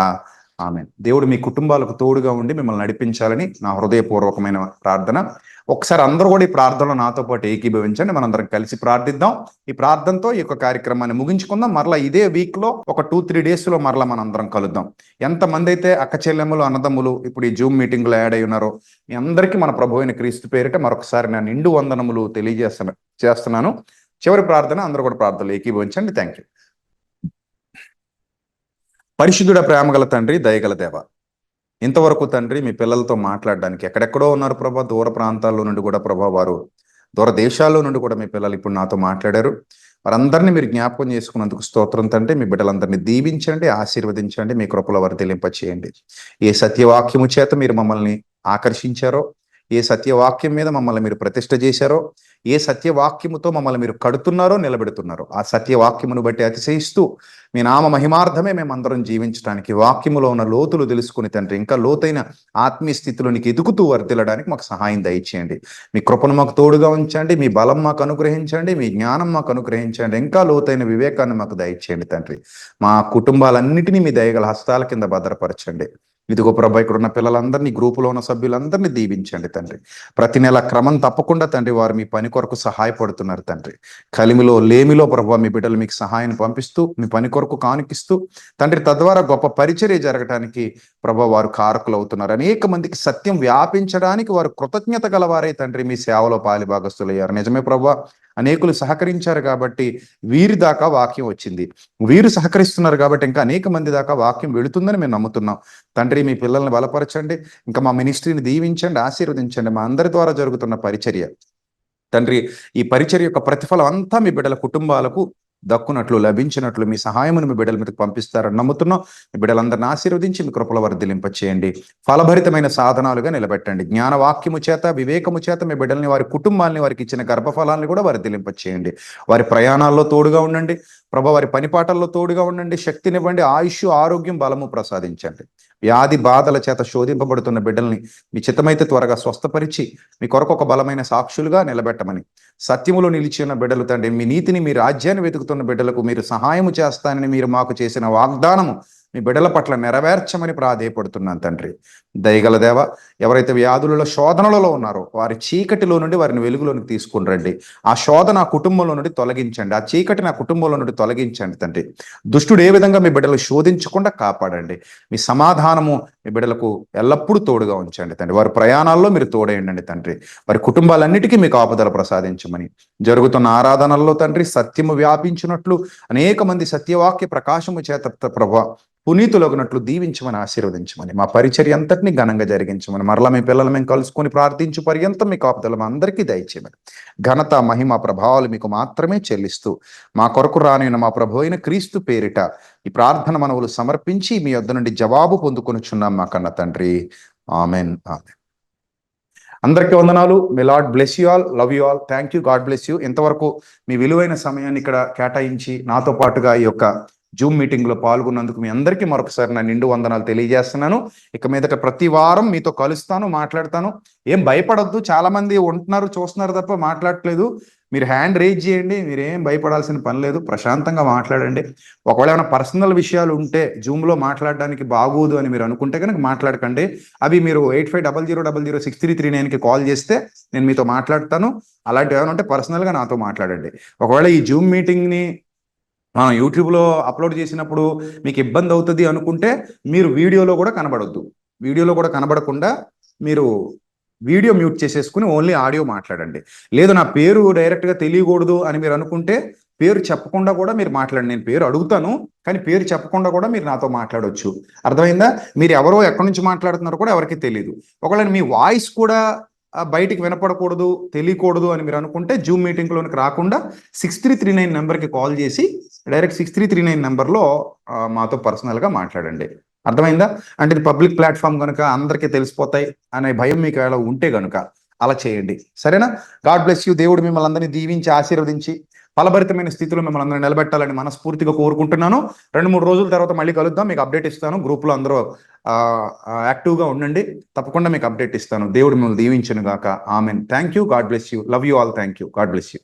ఆమేన్. దేవుడు మీ కుటుంబాలకు తోడుగా ఉండి మిమ్మల్ని నడిపించాలని నా హృదయపూర్వకమైన ప్రార్థన. ఒకసారి అందరూ కూడా ఈ ప్రార్థనలో నాతో పాటు ఏకీభవించండి. మనందరం కలిసి ప్రార్థిద్దాం. ఈ ప్రార్థనతో ఈ యొక్క కార్యక్రమాన్ని ముగించుకుందాం. మరలా ఇదే వీక్ లో ఒక 2-3 days లో మరలా మనందరం కలుద్దాం. ఎంతమంది అయితే అక్క చెల్లెమ్మలు, అన్నదమ్ములు ఇప్పుడు ఈ జూమ్ మీటింగ్ లో యాడ్ అయి ఉన్నారో మీ అందరికీ మన ప్రభు అయిన క్రీస్తు పేరిట మరొకసారి నేను నిండు వందనములు చేస్తున్నాను. చివరి ప్రార్థన అందరూ కూడా ప్రార్థనలు ఏకీభవించండి. Thank you. పరిశుద్ధుడ, ప్రేమగల తండ్రి, దయగల దేవ, ఇంతవరకు తండ్రి మీ పిల్లలతో మాట్లాడడానికి ఎక్కడెక్కడో ఉన్నారు ప్రభా, దూర ప్రాంతాల్లో నుండి కూడా ప్రభా, వారు దూర దేశాల్లో నుండి కూడా మీ పిల్లలు ఇప్పుడు నాతో మాట్లాడారు. వారందరినీ మీరు జ్ఞాపకం చేసుకున్నందుకు స్తోత్రం తండ్రి. మీ బిడ్డలందరినీ దీవించండి, ఆశీర్వదించండి, మీ కృపలో వర్ధిల్లింపచేయండి. ఏ సత్యవాక్యము చేత మీరు మమ్మల్ని ఆకర్షించారో, ఏ సత్యవాక్యం మీద మమ్మల్ని మీరు ప్రతిష్ఠ చేశారో, ఏ సత్యవాక్యముతో మమ్మల్ని మీరు కడుతున్నారో, నిలబెడుతున్నారో ఆ సత్యవాక్యమును బట్టి అతిశయిస్తూ మీ నామ మహిమార్థమే మేమందరం జీవించడానికి, వాక్యములో ఉన్న లోతులు తెలుసుకుని తండ్రి ఇంకా లోతైన ఆత్మీయ స్థితిలోనికి ఎదుగుతూ వర్ధిల్లడానికి మాకు సహాయం దయచేయండి. మీ కృపను మాకు తోడుగా ఉంచండి, మీ బలం మాకు అనుగ్రహించండి, మీ జ్ఞానం మాకు అనుగ్రహించండి, ఇంకా లోతైన వివేకాన్ని మాకు దయచేయండి తండ్రి. మా కుటుంబాలన్నిటినీ మీ దయగల హస్తాల కింద భద్రపరచండి. ఇదిగో ప్రభా, ఇక్కడ ఉన్న పిల్లలందరినీ, గ్రూపులో ఉన్న సభ్యులందరినీ దీవించండి తండ్రి. ప్రతి నెల క్రమం తప్పకుండా తండ్రి వారు మీ పని కొరకు సహాయపడుతున్నారు తండ్రి. కలిమిలో లేమిలో ప్రభా మీ బిడ్డలు మీకు సహాయాన్ని పంపిస్తూ మీ పని కొరకు కానుకిస్తూ తండ్రి తద్వారా గొప్ప పరిచర్య జరగటానికి ప్రభా వారు కారకులు అవుతున్నారు. అనేక మందికి సత్యం వ్యాపించడానికి వారు కృతజ్ఞత గలవారే తండ్రి మీ సేవలో పాలిభాగస్తులయ్యారు. నిజమే ప్రభా, అనేకులు సహకరించారు కాబట్టి వీరి దాకా వాక్యం వచ్చింది. వీరు సహకరిస్తున్నారు కాబట్టి ఇంకా అనేక మంది దాకా వాక్యం వెళుతుందని మేము నమ్ముతున్నాం తండ్రి. మీ పిల్లల్ని బలపరచండి, ఇంకా మా మినిస్ట్రీని దీవించండి, ఆశీర్వదించండి. మా అందరి ద్వారా జరుగుతున్న పరిచర్య తండ్రి, ఈ పరిచర్య యొక్క ప్రతిఫలం అంతా మీ బిడ్డల కుటుంబాలకు దక్కునట్లు, లభించినట్లు మీ సహాయమును మీ బిడ్డల మీదకి పంపిస్తారని నమ్ముతున్నాం. మీ బిడ్డలందరిని ఆశీర్వదించి మీ కృపల వర్ధిలింపచేయండి, ఫలభరితమైన సాధనాలుగా నిలబెట్టండి. జ్ఞానవాక్యము చేత, వివేకము చేత మీ బిడ్డల్ని, వారి కుటుంబాలని, వారికి ఇచ్చిన గర్భఫలాన్ని కూడా వర్ధిలింపచేయండి. వారి ప్రయాణాల్లో తోడుగా ఉండండి ప్రభా, వారి పనిపాటల్లో తోడుగా ఉండండి. శక్తినివ్వండి, ఆయుష్, ఆరోగ్యం, బలము ప్రసాదించండి. వ్యాధి బాధల చేత శోధింపబడుతున్న బిడ్డల్ని మీ చిత్తమైతే త్వరగా స్వస్థపరిచి మీ కొరకు ఒక బలమైన సాక్షులుగా నిలబెట్టమని, సత్యములో నిలిచి ఉన్న బిడ్డలు తండ్రి, మీ నీతిని, మీ రాజ్యాన్ని వెతుకుతున్న బిడ్డలకు మీరు సహాయము చేస్తానని మీరు మాకు చేసిన వాగ్దానము మీ బిడ్డల పట్ల నెరవేర్చమని ప్రాధేయపడుతున్నాను తండ్రి. దయగల దేవ, ఎవరైతే వ్యాధులలో, శోధనలలో ఉన్నారో వారి చీకటిలో నుండి వారిని వెలుగులోనికి తీసుకుని రండి. ఆ శోధన నా కుటుంబంలో నుండి తొలగించండి, ఆ చీకటి నా కుటుంబంలో నుండి తొలగించండి తండ్రి. దుష్టుడు ఏ విధంగా మీ బిడ్డలు శోధించకుండా కాపాడండి. మీ సమాధానము మీ బిడ్డలకు ఎల్లప్పుడూ తోడుగా ఉంచండి తండ్రి. వారి ప్రయాణాల్లో మీరు తోడేయండి తండ్రి. వారి కుటుంబాలన్నిటికీ మీకు ఆపదలు ప్రసాదించమని, జరుగుతున్న ఆరాధనల్లో తండ్రి సత్యము వ్యాపించినట్లు, అనేక మంది సత్యవాక్య ప్రకాశము చేత ప్రభా పునీతులగినట్లు దీవించమని, ఆశీర్వదించమని, మా పరిచర్య అంతటినీ ఘనంగా జరిగించమని, మరలా మీ పిల్లలు మేము కలుసుకొని ప్రార్థించు పర్యంతం మీ కాపుదలు మా అందరికీ దయచేయమని, ఘనత, మహిమ, ప్రభావాలు మీకు మాత్రమే చెల్లిస్తూ మా కొరకు రానిన మా ప్రభు అయిన క్రీస్తు పేరిట ఈ ప్రార్థన మనవులు సమర్పించి మీ యొద్ద నుండి జవాబు పొందుకొనుచున్నాం మా కన్న తండ్రి. Amen, amen. అందరికీ వందనాలు. May Lord bless you all, love you all, thank you, God bless you. ఇంతవరకు మీ విలువైన సమయాన్ని ఇక్కడ కేటాయించి నాతో పాటుగా ఈ యొక్క జూమ్ మీటింగ్ లో పాల్గొన్నందుకు మీ అందరికీ మరొకసారి నా నిండు వందనాలు తెలియజేస్తున్నాను. ఇక మీదట ప్రతి వారం మీతో కలుస్తాను, మాట్లాడతాను. ఏం భయపడొద్దు, చాలా మంది ఉంటున్నారు, చూస్తున్నారు తప్ప మాట్లాడట్లేదు. మీరు హ్యాండ్ రేజ్ చేయండి, మీరేం భయపడాల్సిన పని లేదు, ప్రశాంతంగా మాట్లాడండి. ఒకవేళ ఏమైనా పర్సనల్ విషయాలు ఉంటే జూమ్లో మాట్లాడడానికి బాగోదు అని మీరు అనుకుంటే కనుక మాట్లాడకండి. అవి మీరు 8500006339కి కాల్ చేస్తే నేను మీతో మాట్లాడతాను. అలాంటివి ఏమైనా ఉంటే పర్సనల్గా నాతో మాట్లాడండి. ఒకవేళ ఈ జూమ్ మీటింగ్ని యూట్యూబ్లో అప్లోడ్ చేసినప్పుడు మీకు ఇబ్బంది అవుతుంది అనుకుంటే మీరు వీడియోలో కూడా కనబడొద్దు. వీడియోలో కూడా కనబడకుండా మీరు వీడియో మ్యూట్ చేసేసుకుని ఓన్లీ ఆడియో మాట్లాడండి. లేదు నా పేరు డైరెక్ట్గా తెలియకూడదు అని మీరు అనుకుంటే పేరు చెప్పకుండా కూడా మీరు మాట్లాడండి. నేను పేరు అడుగుతాను, కానీ పేరు చెప్పకుండా కూడా మీరు నాతో మాట్లాడవచ్చు. అర్థమైందా? మీరు ఎవరో ఎక్కడి నుంచి మాట్లాడుతున్నారో కూడా ఎవరికి తెలియదు. ఒకవేళ మీ వాయిస్ కూడా బయటికి వినపడకూడదు, తెలియకూడదు అని మీరు అనుకుంటే జూమ్ మీటింగ్లోనికి రాకుండా 6339 నెంబర్కి కాల్ చేసి డైరెక్ట్ 6339 నెంబర్లో మాతో పర్సనల్గా మాట్లాడండి. అర్థమైందా? అంటే ఇది పబ్లిక్ ప్లాట్ఫామ్ కనుక అందరికీ తెలిసిపోతాయి అనే భయం మీకు ఎలా ఉంటే కనుక అలా చేయండి. సరేనా? God bless you. దేవుడు మిమ్మల్ని అందరినీ దీవించి ఆశీర్వదించి ఫలభరితమైన స్థితిలో మిమ్మల్ని అందరూ నిలబెట్టాలని మనస్ఫూర్తిగా కోరుకుంటున్నాను. 2-3 రోజుల తర్వాత మళ్ళీ కలుద్దాం. మీకు అప్డేట్ ఇస్తాను. గ్రూప్లో అందరూ యాక్టివ్గా ఉండండి. తప్పకుండా మీకు అప్డేట్ ఇస్తాను. దేవుడు మిమ్మల్ని దీవించును గాక. Amen. Thank you. God bless you. Love you all. Thank you. God bless you.